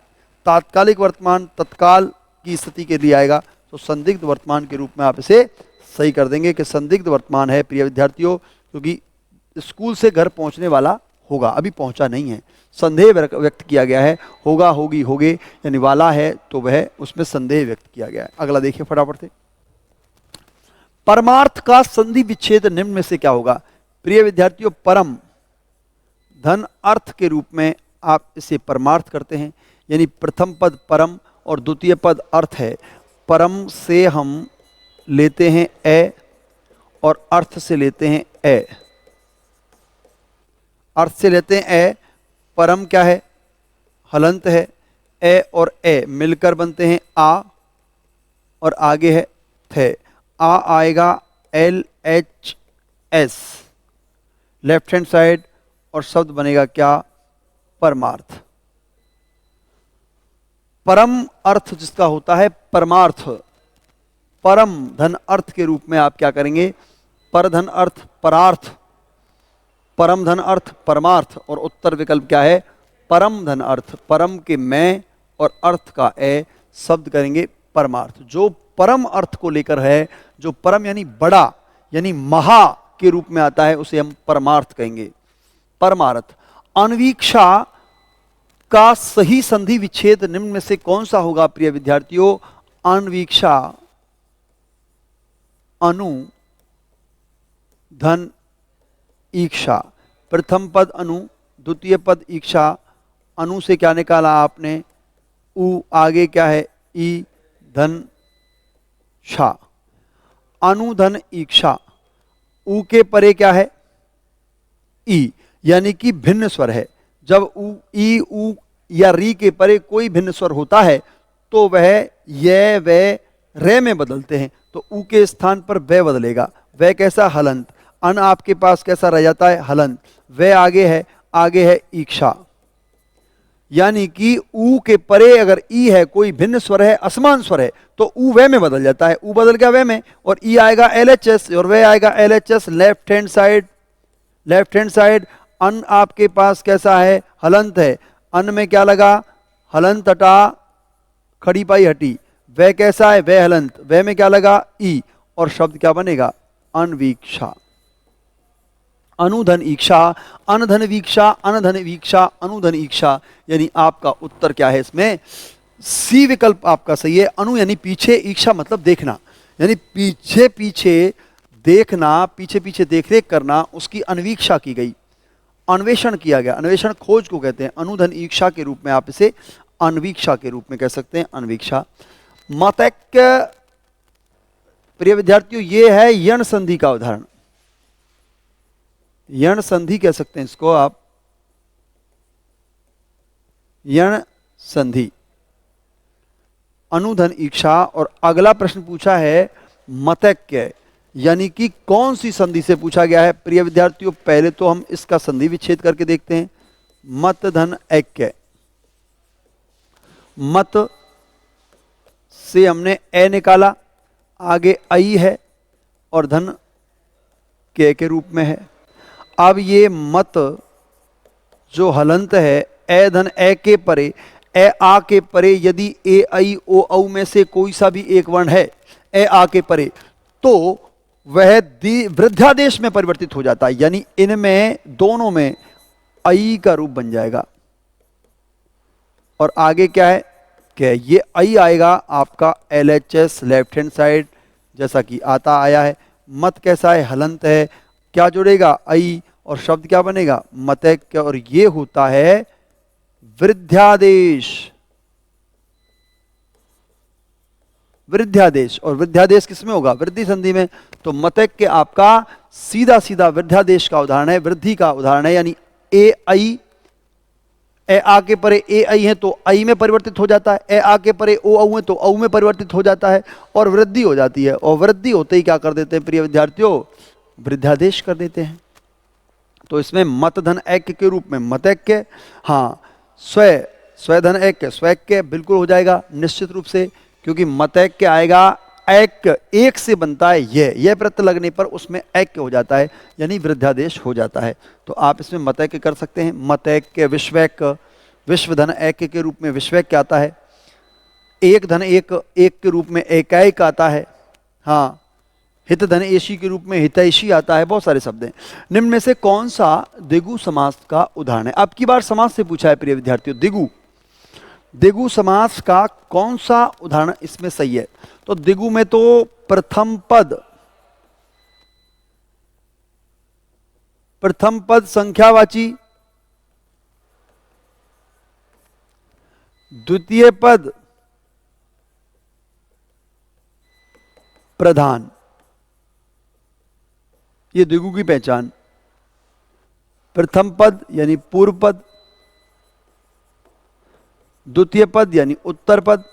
तात्कालिक वर्तमान, तत्काल की स्थिति के लिए आएगा, तो संदिग्ध वर्तमान के रूप में आप इसे सही कर देंगे कि संदिग्ध वर्तमान है प्रिय विद्यार्थियों, क्योंकि स्कूल से घर पहुंचने वाला होगा, अभी पहुंचा नहीं है। संदेह व्यक्त किया गया है, होगा, होगी, होगे, यानी वाला है तो वह, उसमें संदेह व्यक्त किया गया है। अगला देखिए फटाफट से। परमार्थ का संधि विच्छेद निम्न में से क्या होगा? प्रिय विद्यार्थियों, परम धन अर्थ के रूप में आप इसे परमार्थ करते हैं, यानी प्रथम पद परम और द्वितीय पद अर्थ है। परम से हम लेते हैं ए और अर्थ से लेते हैं ए। अर्थ से लेते हैं ए, परम क्या है? हलंत है। ए और ए मिलकर बनते हैं आ, और आगे है थे। आ आएगा L H S left hand side, और शब्द बनेगा क्या? परमार्थ। परम अर्थ जिसका होता है परमार्थ, परम धन अर्थ के रूप में आप क्या करेंगे, पर धन अर्थ परार्थ, परम धन अर्थ परमार्थ, और उत्तर विकल्प क्या है, परम धन अर्थ, परम के मैं और अर्थ का ए शब्द करेंगे परमार्थ। जो परम अर्थ को लेकर है, जो परम यानी बड़ा यानी महा के रूप में आता है, उसे हम परमार्थ कहेंगे, परमार्थ। अन्वीक्षा का सही संधि विच्छेद निम्न में से कौन सा होगा प्रिय विद्यार्थियों? अन्वीक्षा अनु धन ईक्षा, प्रथम पद अनु, द्वितीय पद ईक्षा, अनु से क्या निकाला आपने, उ, आगे क्या है ई धन छा, अनुधन ईक्षा, उ के परे क्या है ई, यानी कि भिन्न स्वर है। जब उ, ई, उ या री के परे कोई भिन्न स्वर होता है तो वह ये वे रे में बदलते हैं, तो उ के स्थान पर वे बदलेगा। वह कैसा, हलंत। अन आपके पास कैसा रह जाता है, हलंत। वे आगे है ईक्षा, यानी कि ऊ के परे अगर ई है, कोई भिन्न स्वर है, असमान स्वर है, तो ऊ वे में बदल जाता है, ऊ बदल गया वे में, और ई आएगा LHS और वे आएगा LHS, left hand side, left hand side. अन आपके पास कैसा है, हलंत है, अन में क्या लगा, हलंत हटा, खड़ी पाई हटी। वे कैसा है, वे हलंत, वे में क्या लगा, ई, और शब्द क्या बनेगा, अनवीक्षा। अनुधन ईक्षा, अनधन वीक्षा, अनधन वीक्षा, अनुधन ईक्षा, यानी आपका उत्तर क्या है इसमें, सी विकल्प आपका सही है। अनु यानी पीछे, ईक्षा मतलब देखना, यानी पीछे पीछे देखना, पीछे पीछे देख रेख करना, उसकी अन्वीक्षा की गई, अन्वेषण किया गया, अन्वेषण खोज को कहते हैं। अनुधन ईक्षा के रूप में आप इसे अन्वीक्षा के रूप में कह सकते हैं, अन्वीक्षा। मतैक्य प्रिय विद्यार्थियों, ये है यण संधि का उदाहरण, यण संधि कह सकते हैं इसको आप, यण संधि, अनुधन ईक्षा। और अगला प्रश्न पूछा है मतैक्य, यानी कि कौन सी संधि से पूछा गया है प्रिय विद्यार्थियों? पहले तो हम इसका संधि विच्छेद करके देखते हैं। मत धन ऐक्य, मत से हमने ए निकाला, आगे आई है और धन के रूप में है। अब ये मत जो हलंत है, ए धन ए के परे, ए आ के परे यदि ए आई ओ औ में से कोई सा भी एक वर्ण है ए आ के परे, तो वह वृद्धादेश में परिवर्तित हो जाता है, यानी इनमें दोनों में आई का रूप बन जाएगा। और आगे क्या है, क्या ये आई आएगा आपका LHS लेफ्ट हैंड साइड, जैसा कि आता आया है। मत कैसा है, हलंत है, क्या जुड़ेगा, आई, और शब्द क्या बनेगा, मतैक्य, और ये होता है वृद्धादेश, वृद्धादेश। और वृद्धादेश किसमें होगा, वृद्धि संधि में। तो मतैक्य आपका सीधा सीधा वृद्धादेश का उदाहरण है, वृद्धि का उदाहरण है, यानी ए आई, ए आ के परे ए आई है तो आई में परिवर्तित हो जाता है, ए आ के परे ओ औ है तो औ में परिवर्तित हो जाता है, और वृद्धि हो जाती है। और वृद्धि होते ही क्या कर देते हैं प्रिय विद्यार्थियों, वृद्धादेश कर देते हैं। तो इसमें मत धन ऐक्य के रूप में मतैक्य, हाँ, स्व धन ऐक्य स्वैक्य बिल्कुल हो जाएगा निश्चित रूप से, क्योंकि मतैक्य आएगा, ऐक्य एक से बनता है, यह प्रत्यय लगने पर उसमें ऐक्य हो जाता है, यानी वृद्धादेश हो जाता है। तो आप इसमें मतैक्य कर सकते हैं। मतैक्य, विश्वैक्य, विश्व धन ऐक्य के रूप में विश्वैक्य आता है। एक धन एक के रूप में एकैक आता है, हाँ। हित धन एशी के रूप में हितैषी आता है। बहुत सारे शब्द हैं। निम्न में से कौन सा दिगु समास का उदाहरण है? अब की बार समास से पूछा है प्रिय विद्यार्थियों, दिगु समास का कौन सा उदाहरण इसमें सही है? तो दिगु में तो प्रथम पद संख्यावाची, द्वितीय पद प्रधान, ये दिगु की पहचान। प्रथम पद यानी पूर्व पद, द्वितीय पद यानी उत्तर पद,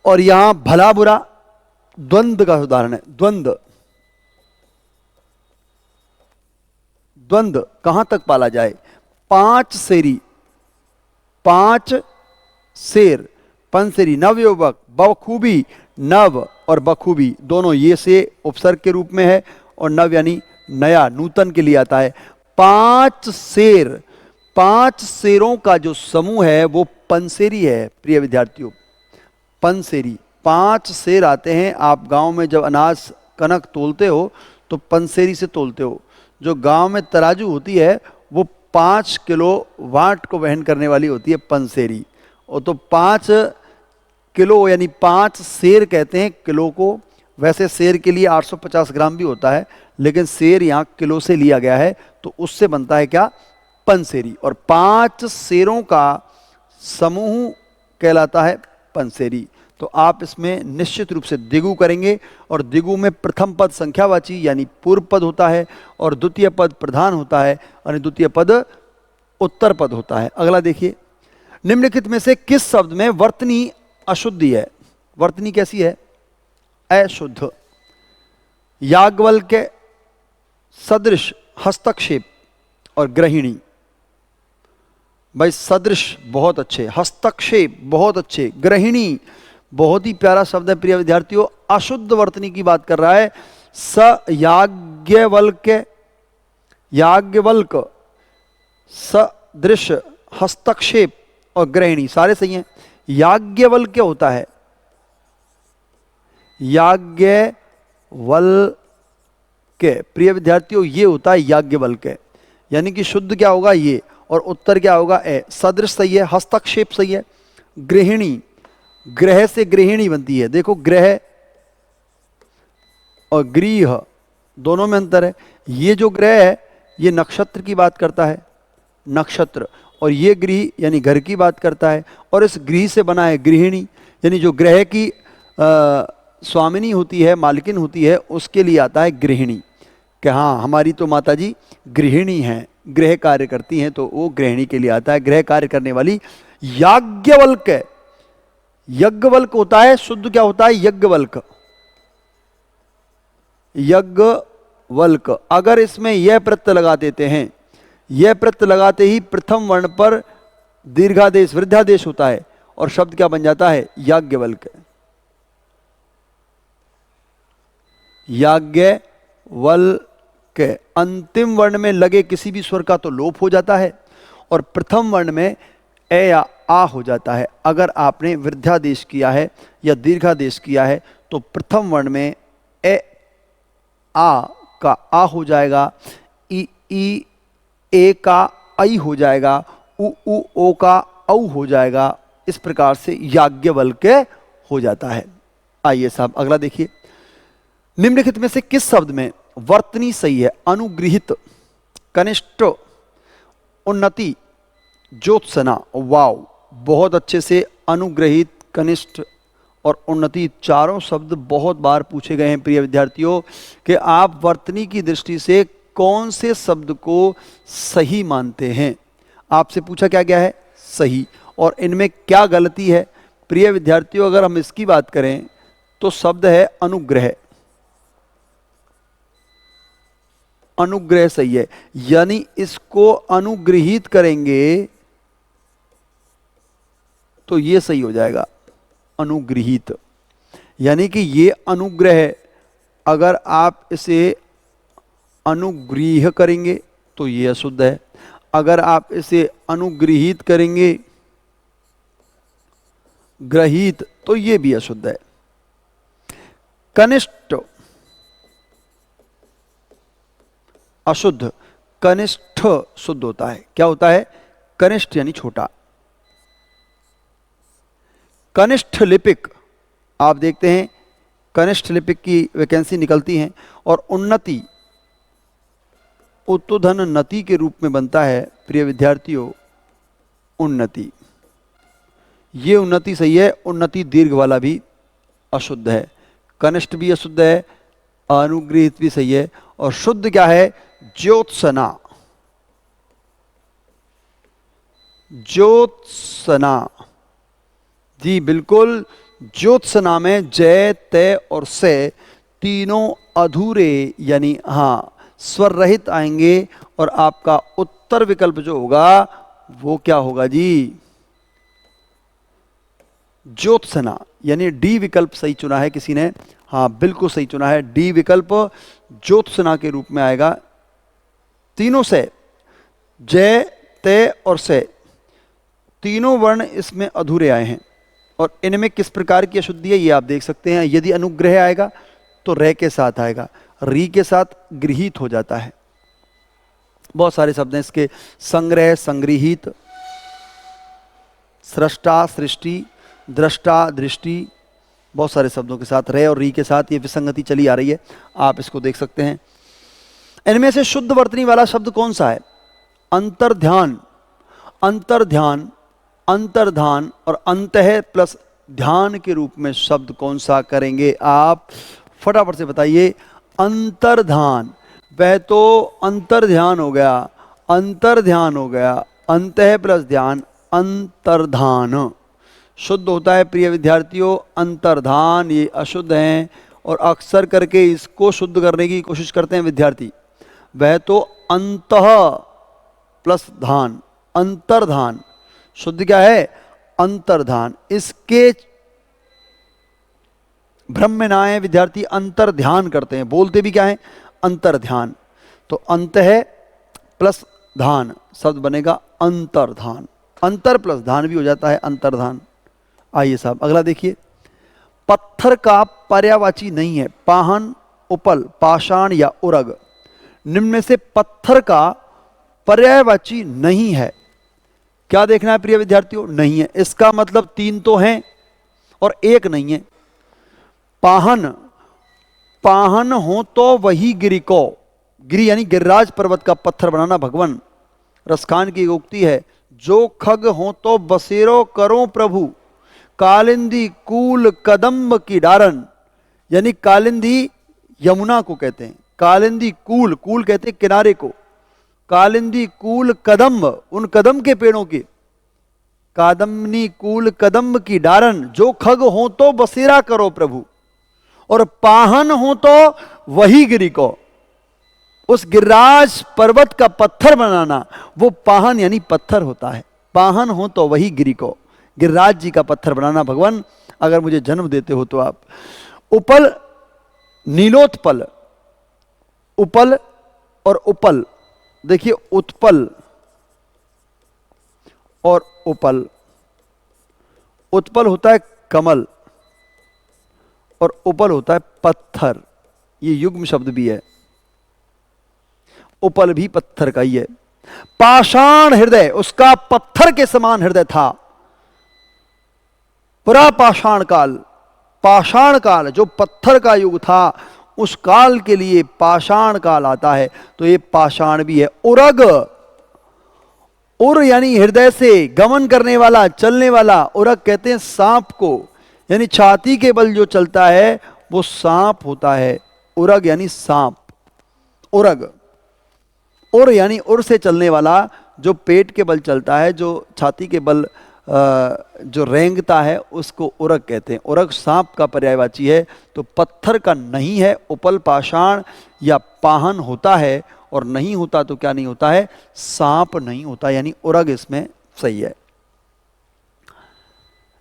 और यहां भला बुरा द्वंद्व का उदाहरण है। द्वंद्व कहां तक पाला जाए? 5 सेरी, 5 शेर, पंसेरी, नवयुवक, बखूबी, नव और बखूबी दोनों ये से उपसर्ग के रूप में है और नव यानी नया, नूतन के लिए आता है। 5 शेर, 5 शेरों का जो समूह है वो पंसेरी है प्रिय विद्यार्थियों। पंसेरी, 5 शेर आते हैं। आप गांव में जब अनाज कनक तोलते हो तो पंसेरी से तोलते हो। जो गांव में तराजू होती है वो 5 किलो वाट को वहन करने वाली होती है पंसेरी। और तो 5 किलो यानी 5 शेर कहते हैं किलो को। वैसे शेर के लिए 850 ग्राम भी होता है, लेकिन शेर यहाँ किलो से लिया गया है तो उससे बनता है क्या? पंसेरी। और 5 शेरों का समूह कहलाता है पंसेरी। तो आप इसमें निश्चित रूप से द्विगु करेंगे और द्विगु में प्रथम पद संख्यावाची यानी पूर्व पद होता है और द्वितीय पद प्रधान होता है और द्वितीय पद उत्तर पद होता है। अगला देखिए, निम्नलिखित में से किस शब्द में वर्तनी अशुद्धि है? वर्तनी कैसी है? अशुद्ध। याज्ञवल्क्य, सदृश, हस्तक्षेप और गृहिणी। भाई सदृश बहुत अच्छे, हस्तक्षेप बहुत अच्छे, गृहिणी बहुत ही प्यारा शब्द है प्रिय विद्यार्थियों। अशुद्ध वर्तनी की बात कर रहा है। स याज्ञवल्क्य, याज्ञवल्क, सदृश, हस्तक्षेप और गृहिणी सारे सही हैं। याज्ञवल्क्य होता है, याज्ञवल्क्य प्रिय विद्यार्थियों ये होता है याज्ञवल्क्य, यानी कि शुद्ध क्या होगा ये और उत्तर क्या होगा ए। सदृश सही है, हस्तक्षेप सही है, गृहिणी, ग्रह से गृहिणी बनती है। देखो ग्रह और गृह दोनों में अंतर है। ये जो ग्रह है ये नक्षत्र की बात करता है, नक्षत्र, और ये गृह यानी घर की बात करता है और इस गृह से बना है गृहिणी, यानी जो ग्रह की स्वामिनी होती है, मालकिन होती है, उसके लिए आता है गृहिणी कि हाँ हमारी तो माता जी गृहिणी हैं, गृह कार्य करती हैं, तो वो गृहिणी के लिए आता है, गृह कार्य करने वाली। याज्ञवल्क, यज्ञवल्क होता है, शुद्ध क्या होता है? यज्ञवल्क, यज्ञवल्क। अगर इसमें यह प्रत्यय लगा देते हैं, यह प्रत्यय लगाते ही प्रथम वर्ण पर दीर्घादेश वृद्धादेश होता है और शब्द क्या बन जाता है? याज्ञवल्क। याज्ञवल्क। अंतिम वर्ण में लगे किसी भी स्वर का तो लोप हो जाता है और प्रथम वर्ण में ए या आ हो जाता है। अगर आपने वृद्धादेश किया है या दीर्घादेश किया है तो प्रथम वर्ण में ए आ का आ हो जाएगा, ई ए का आई हो जाएगा, उ ओ का औ हो जाएगा। इस प्रकार से याज्ञवल्क्य हो जाता है। आइए साहब अगला देखिए, निम्नलिखित में से किस शब्द में वर्तनी सही है? अनुगृहित, कनिष्ठ, उन्नति, ज्योत्सना। वाव, बहुत अच्छे से अनुग्रहित, कनिष्ठ और उन्नति चारों शब्द बहुत बार पूछे गए हैं प्रिय विद्यार्थियों कि आप वर्तनी की दृष्टि से कौन से शब्द को सही मानते हैं। आपसे पूछा क्या गया है? सही। और इनमें क्या गलती है? प्रिय विद्यार्थियों अगर हम इसकी बात करें तो शब्द है अनुग्रह, अनुग्रह सही है, यानी इसको अनुग्रहित करेंगे तो ये सही हो जाएगा, अनुग्रहित, यानी कि ये अनुग्रह। अगर आप इसे अनुग्रह करेंगे तो ये अशुद्ध है, अगर आप इसे अनुग्रहित करेंगे, ग्रहित, तो ये भी अशुद्ध है। कनिष्ठ अशुद्ध, कनिष्ठ शुद्ध होता है। क्या होता है? कनिष्ठ यानी छोटा। कनिष्ठ लिपिक, आप देखते हैं कनिष्ठ लिपिक की वैकेंसी निकलती हैं और उन्नति उत्तोधन नति के रूप में बनता है प्रिय विद्यार्थियों, उन्नति। ये उन्नति सही है, उन्नति दीर्घ वाला भी अशुद्ध है, कनिष्ठ भी अशुद्ध है, अनुग्रहित भी सही है। और शुद्ध क्या है? ज्योत्सना, ज्योत्सना जी बिल्कुल। ज्योत्सना में जय, तय और से तीनों अधूरे यानी हाँ स्वर रहित आएंगे और आपका उत्तर विकल्प जो होगा वो क्या होगा जी, ज्योत्सना, यानी डी विकल्प सही चुना है किसी ने, हाँ बिल्कुल सही चुना है, डी विकल्प ज्योत्सना के रूप में आएगा। तीनों से, जय, तय और से, तीनों वर्ण इसमें अधूरे आए हैं और इनमें किस प्रकार की अशुद्धि है ये आप देख सकते हैं। यदि अनुग्रह आएगा तो रे के साथ आएगा, री के साथ गृहीत हो जाता है। बहुत सारे शब्द हैं इसके, संग्रह, संग्रहित, सृष्टा, सृष्टि, दृष्टा, दृष्टि, बहुत सारे शब्दों के साथ रे और री के साथ ये विसंगति चली आ रही है, आप इसको देख सकते हैं। इनमें से शुद्ध वर्तनी वाला शब्द कौन सा है? अंतर्ध्यान, अंतर्ध्यान, अंतर्धान और अंतः प्लस ध्यान के रूप में शब्द कौन सा करेंगे आप? फटाफट से बताइए। अंतर्धान, वह तो अंतर्ध्यान हो गया, अंतर्ध्यान हो गया, अंतः प्लस ध्यान, अंतर्धान शुद्ध होता है प्रिय विद्यार्थियों। अंतर्धान ये अशुद्ध हैं और अक्सर करके इसको शुद्ध करने की कोशिश करते हैं विद्यार्थी। वह तो अंतः प्लस धान, अंतर्धान, शुद्ध क्या है? अंतर्धान। इसके भ्रम में ना आए विद्यार्थी, अंतर्ध्यान करते हैं, बोलते भी क्या है? अंतर्ध्यान। तो अंतः प्लस धान शब्द बनेगा अंतर्धान, अंतर प्लस धान भी हो जाता है अंतर्धान। आइए साहब अगला देखिए। पत्थर का पर्यायवाची नहीं है, पाहन, उपल, पाषाण या उरग। निम्न में से पत्थर का पर्यायवाची नहीं है, क्या देखना है प्रिय विद्यार्थियों? नहीं है। इसका मतलब तीन तो हैं और एक नहीं है। पाहन, पाहन हो तो वही गिरि को, गिरि यानी गिरिराज पर्वत का पत्थर बनाना भगवान। रसखान की उक्ति है, जो खग हो तो बसेरो करो प्रभु, कालिंदी कूल कदम्ब की डारन। यानी कालिंदी यमुना को कहते हैं, कालिंदी कूल, कूल कहते हैं किनारे को, कालिंदी कूल कदम्ब उन कदम के पेड़ों की, कादम्बनी कूल कदम्ब की डारन, जो खग हो तो बसेरा करो प्रभु, और पाहन हो तो वही गिरि को, उस गिरिराज पर्वत का पत्थर बनाना, वो पाहन यानी पत्थर होता है। पाहन हो तो वही गिरि को, गिरिराज जी का पत्थर बनाना भगवान, अगर मुझे जन्म देते हो तो आप। उपल, नीलोत्पल, उपल और उपल, देखिए उत्पल और उपल। उत्पल होता है कमल और उपल होता है पत्थर, ये युग्म शब्द भी है, उपल भी पत्थर का ही है। पाषाण हृदय, उसका पत्थर के समान हृदय था। पुरा पाषाण काल, पाषाण काल जो पत्थर का युग था, उस काल के लिए पाषाण काल आता है, तो ये पाषाण भी है। उरग, उर यानी हृदय से गमन करने वाला, चलने वाला, उरग कहते हैं सांप को, यानी छाती के बल जो चलता है वो सांप होता है। उरग यानी सांप, उरग। उर यानी उर से चलने वाला, जो पेट के बल चलता है, जो छाती के बल जो रेंगता है, उसको उरग कहते हैं। उरग सांप का पर्यायवाची है, तो पत्थर का नहीं है। उपल पाषाण या पाहन होता है, और नहीं होता तो क्या नहीं होता है? सांप नहीं होता, यानी उरग इसमें सही है।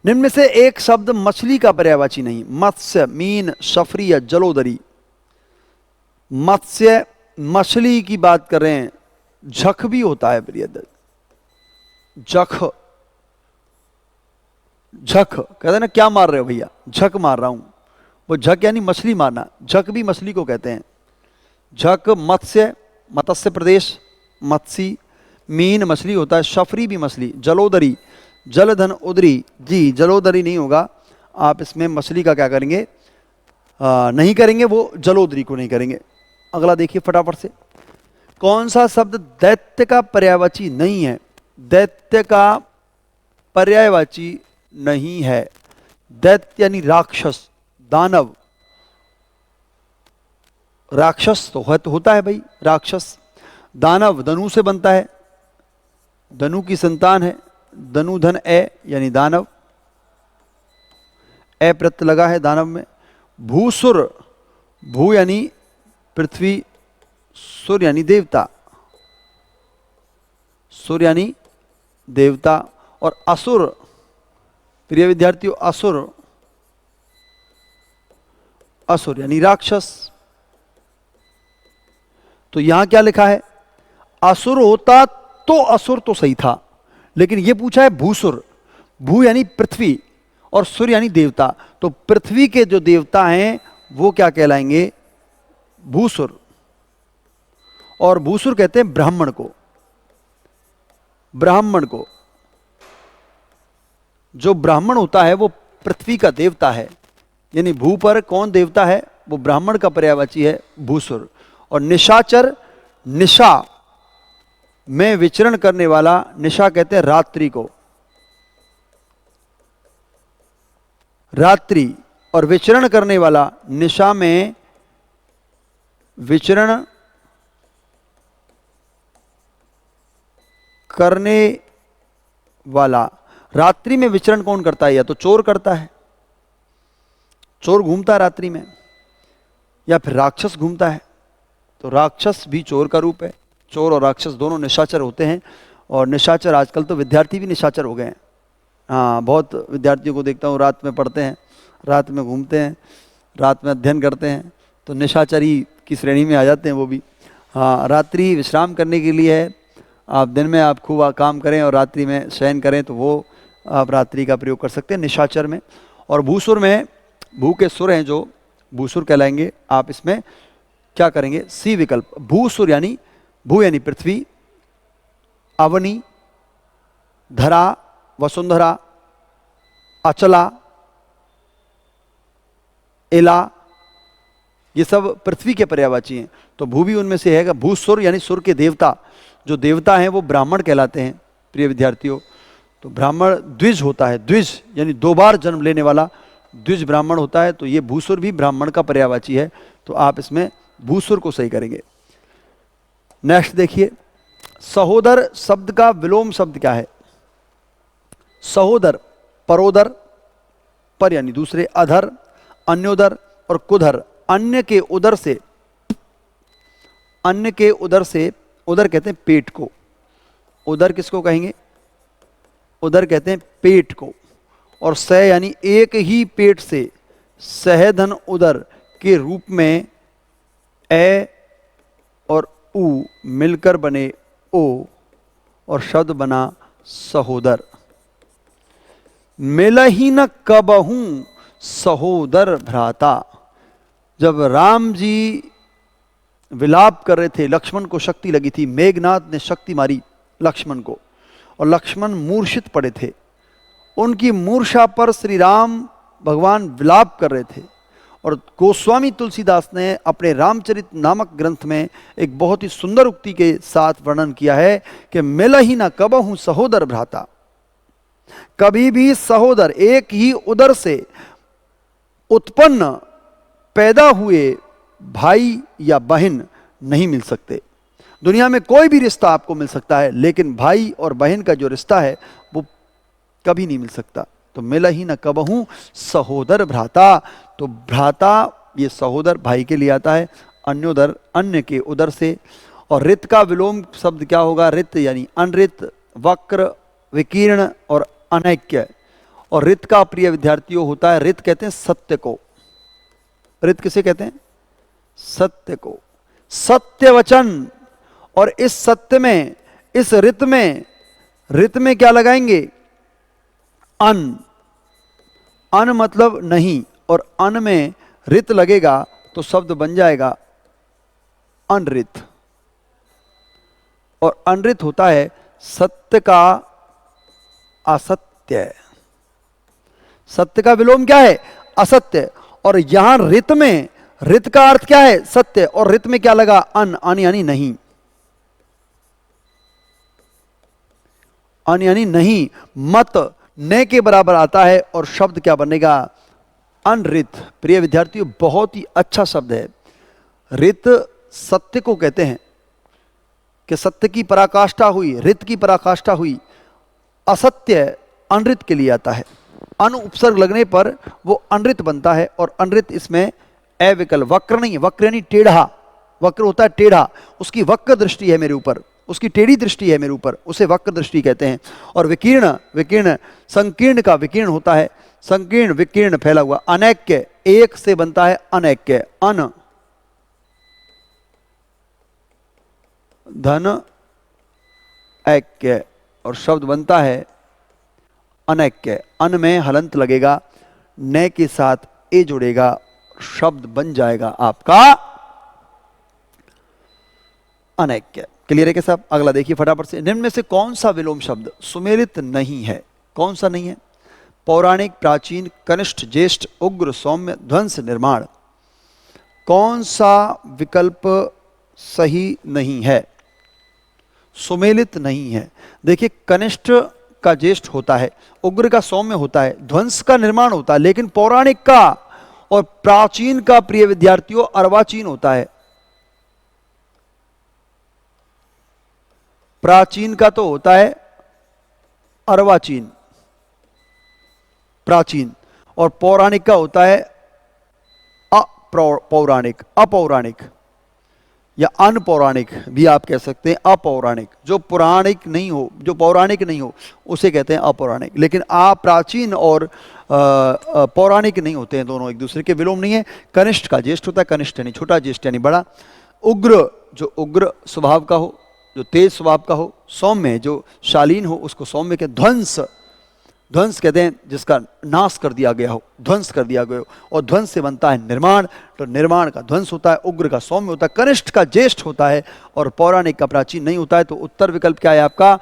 निम्न में से एक शब्द मछली का पर्यायवाची नहीं, मत्स्य, मीन, सफरी या जलोदरी। मत्स्य मछली की बात कर रहे हैं, झक भी होता है प्रिय, झक, झक कहते हैं ना, क्या मार रहे हो भैया? झक मार रहा हूं, वो झक यानी मछली मारना, झक भी मछली को कहते हैं। झक मत्स्य, मत्स्य प्रदेश, मत्सी, मीन मछली होता है, शफरी भी मछली, जलोदरी, जलधन उदरी, जी जलोदरी नहीं होगा, आप इसमें मछली का क्या करेंगे? नहीं करेंगे, वो जलोदरी को नहीं करेंगे। अगला देखिए फटाफट से। कौन सा शब्द दैत्य का पर्यायवाची नहीं है? दैत्य का पर्यायवाची नहीं है। दैत्य यानी राक्षस, दानव। राक्षस तो होता है भाई, राक्षस। दानव धनु से बनता है, धनु की संतान है, धनु धन ए यानी दानव, ए प्रत्यय लगा है दानव में। भूसुर, भू यानी पृथ्वी, सुर यानी देवता, सुर यानी देवता, और असुर प्रिय विद्यार्थियों, असुर, असुर यानी राक्षस। तो यहां क्या लिखा है, असुर होता तो असुर तो सही था, लेकिन यह पूछा है भूसुर। भू यानी पृथ्वी और सुर यानी देवता, तो पृथ्वी के जो देवता हैं वो क्या कहलाएंगे, भूसुर। और भूसुर कहते हैं ब्राह्मण को, ब्राह्मण को। जो ब्राह्मण होता है वो पृथ्वी का देवता है, यानी भू पर कौन देवता है, वो ब्राह्मण का पर्यायवाची है भूसुर। और निशाचर, निशा में विचरण करने वाला, निशा कहते हैं रात्रि को, रात्रि, और विचरण करने वाला, निशा में विचरण करने वाला। रात्रि में विचरण कौन करता है, या तो चोर करता है, चोर घूमता है रात्रि में, या फिर राक्षस घूमता है। तो राक्षस भी चोर का रूप है, चोर और राक्षस दोनों निशाचर होते हैं। और निशाचर, आजकल तो विद्यार्थी भी निशाचर हो गए हैं। हाँ, बहुत विद्यार्थियों को देखता हूँ रात में पढ़ते हैं, रात में घूमते हैं, रात में अध्ययन करते हैं, तो निशाचरी की श्रेणी में आ जाते हैं वो भी। हाँ, रात्रि विश्राम करने के लिए है, आप दिन में आप खूब काम करें और रात्रि में शयन करें, तो वो आप रात्रि का प्रयोग कर सकते हैं निशाचर में। और भूसुर में, भू के सुर हैं जो भूसुर कहलाएंगे। आप इसमें क्या करेंगे, सी विकल्प। भूसुर यानी, भू यानी पृथ्वी, अवनी, धरा, वसुंधरा, अचला, एला, ये सब पृथ्वी के पर्यायवाची हैं। तो भू भी उनमें से है। भूसुर यानी सुर के देवता, जो देवता हैं वो ब्राह्मण कहलाते हैं प्रिय विद्यार्थियों। तो ब्राह्मण द्विज होता है, द्विज यानी दो बार जन्म लेने वाला द्विज ब्राह्मण होता है। तो ये भूसुर भी ब्राह्मण का पर्यायवाची है, तो आप इसमें भूसुर को सही करेंगे। नेक्स्ट देखिए, सहोदर शब्द का विलोम शब्द क्या है। सहोदर, परोदर, पर यानी दूसरे, अधर, अन्योदर और कुधर, अन्य के उदर से, अन्य के उदर से, उदर कहते हैं पेट को, उदर किसको कहेंगे, उदर कहते हैं पेट को। और स यानी एक ही पेट से, सहधन उदर के रूप में ए और उ मिलकर बने ओ, और शब्द बना सहोदर। मिलहि न कबहूं सहोदर भ्राता। जब राम जी विलाप कर रहे थे, लक्ष्मण को शक्ति लगी थी, मेघनाथ ने शक्ति मारी लक्ष्मण को, और लक्ष्मण मूर्छित पड़े थे। उनकी मूर्छा पर श्री राम भगवान विलाप कर रहे थे। और गोस्वामी तुलसीदास ने अपने रामचरित नामक ग्रंथ में एक बहुत ही सुंदर उक्ति के साथ वर्णन किया है कि मिलहि न कबहूं सहोदर भ्राता। कभी भी सहोदर, एक ही उदर से उत्पन्न पैदा हुए भाई या बहन नहीं मिल सकते। दुनिया में कोई भी रिश्ता आपको मिल सकता है, लेकिन भाई और बहन का जो रिश्ता है वो कभी नहीं मिल सकता। तो मिलहि न कबहूं सहोदर भ्राता। तो भ्राता ये सहोदर भाई के लिए आता है, अन्योदर अन्य के उदर से। और रित का विलोम शब्द क्या होगा, रित यानी अनरित, वक्र, विकीर्ण और अनैक्य। और रित का प्रिय विद्यार्थियों होता है, रित कहते हैं सत्य को। रित किसे कहते हैं, सत्य को, सत्य वचन। और इस सत्य में, इस रित में क्या लगाएंगे, अन। अन मतलब नहीं, और अन में रित लगेगा तो शब्द बन जाएगा अनरित। और अनरित होता है सत्य का असत्य। सत्य का विलोम क्या है, असत्य। और यहां रित में, रित का अर्थ क्या है, सत्य, और रित में क्या लगा, अन। अन यानी नहीं, अन यानी नहीं। मत न के बराबर आता है, और शब्द क्या बनेगा, अनरित। प्रिय विद्यार्थियों, बहुत ही अच्छा शब्द है। रित सत्य को कहते हैं कि सत्य की पराकाष्ठा हुई, रित की पराकाष्ठा हुई। असत्य अनरित के लिए आता है, अन उपसर्ग लगने पर वो अनरित बनता है। और अनरित इसमें अविकल, वक्र नहीं, वक्र यानी टेढ़ा, वक्र होता है टेढ़ा, उसकी वक्र दृष्टि है मेरे ऊपर, उसकी टेढ़ी दृष्टि है मेरे ऊपर, उसे वक्र दृष्टि कहते हैं। और विकीर्ण, विकीर्ण संकीर्ण का विकीर्ण होता है, संकीर्ण विकीर्ण फैला हुआ। अनैक्य, एक से बनता है अनैक्य, अन धन ऐक्य, और शब्द बनता है अनैक्य। अन में हलंत लगेगा, न के साथ ए जुड़ेगा, शब्द बन जाएगा आपका अनैक्य। क्लियर है क्या साहब? अगला देखिए फटाफट से। निम्न में से कौन सा विलोम शब्द सुमेलित नहीं है? कौन सा नहीं है? पौराणिक, प्राचीन, कनिष्ठ, ज्येष्ठ, उग्र, सौम्य, ध्वंस, निर्माण। कौन सा विकल्प सही नहीं है? सुमेलित नहीं है। देखिए, कनिष्ठ का ज्येष्ठ होता है, उग्र का सौम्य होता है, ध्वंस का निर्माण होता है, लेकिन पौराणिक का और प्राचीन का प्रिय विद्यार्थियों अर्वाचीन होता है। प्राचीन का तो होता है अर्वाचीन, प्राचीन, और पौराणिक का होता है अपौराणिक, अपौराणिक या अनपौराणिक भी आप कह सकते हैं। अपौराणिक, जो पुराणिक नहीं हो, जो पौराणिक नहीं हो, उसे कहते हैं अपौराणिक। लेकिन प्राचीन और पौराणिक नहीं होते हैं, दोनों एक दूसरे के विलोम नहीं है। कनिष्ठ का ज्येष्ठ होता है, कनिष्ठ यानी छोटा, ज्येष्ठ यानी बड़ा। उग्र, जो उग्र स्वभाव का हो, जो तेज स्वभाव का हो। सौम्य, जो शालीन हो, उसको सौम्य के। ध्वंस, ध्वंस कहते हैं जिसका नाश कर दिया गया हो, ध्वंस कर दिया गया हो। और ध्वंस से बनता है निर्माण, तो निर्माण का ध्वंस होता है। उग्र का सौम्य होता है, कनिष्ठ का ज्येष्ठ होता है, और पौराणिक का प्राचीन नहीं होता है। तो उत्तर विकल्प क्या है आपका?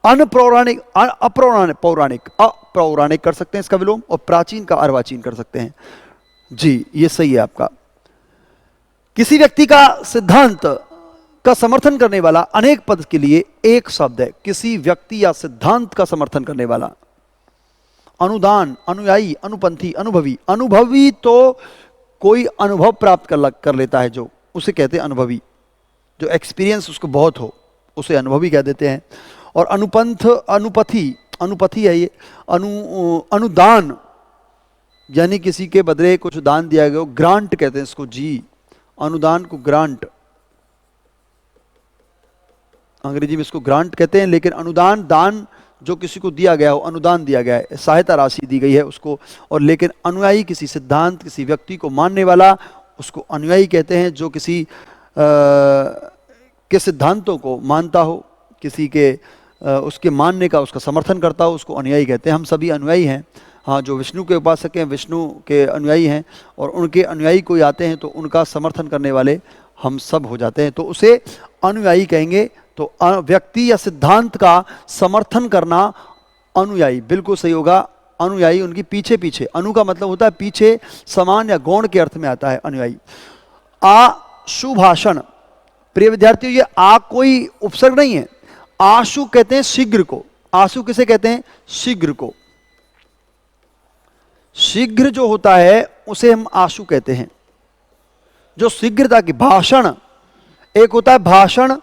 अनपौराणिक, अपौराणिक, पौराणिक, अपौराणिक कर सकते हैं इसका विलोम, और प्राचीन का अर्वाचीन कर सकते हैं। जी, ये सही है आपका। किसी व्यक्ति का सिद्धांत का समर्थन करने वाला अनेक पद के लिए एक शब्द है। किसी व्यक्ति या सिद्धांत का समर्थन करने वाला। अनुदान, अनुयायी, अनुपंथी, अनुभवी। अनुभवी तो कोई अनुभव प्राप्त कर लेता है, जो उसे कहते हैं अनुभवी। जो एक्सपीरियंस उसको बहुत हो, उसे अनुभवी कह देते हैं। और अनुपंथ, अनुपथी, अनुपथी है ये। अनुदान यानी किसी के बदले कुछ दान दिया गया हो, ग्रांट कहते हैं इसको जी। अनुदान को ग्रांट, अंग्रेजी में इसको ग्रांट कहते हैं। लेकिन अनुदान, दान जो किसी को दिया गया हो, अनुदान दिया गया है, सहायता राशि दी गई है उसको। और लेकिन अनुयायी, किसी सिद्धांत, किसी व्यक्ति को मानने वाला, उसको अनुयायी कहते हैं। जो किसी के सिद्धांतों को मानता हो, किसी के उसके मानने का, उसका समर्थन करता हो, उसको अनुयायी कहते हैं। हम सभी अनुयायी हैं। हाँ, जो विष्णु के उपासक हैं, विष्णु के अनुयायी हैं, और उनके अनुयायी कोई आते हैं तो उनका समर्थन करने वाले हम सब हो जाते हैं, तो उसे अनुयायी कहेंगे। तो व्यक्ति या सिद्धांत का समर्थन करना अनुयायी, बिल्कुल सही होगा। अनुयायी उनकी पीछे पीछे, अनु का मतलब होता है पीछे, समान या गौण के अर्थ में आता है अनुयायी। आशुभाषण, प्रिय विद्यार्थियों, ये आ कोई उपसर्ग नहीं है। आशु कहते हैं शीघ्र को। आशु किसे कहते हैं? शीघ्र को। शीघ्र जो होता है उसे हम आशु कहते हैं, जो शीघ्रता की। भाषण, एक होता है भाषण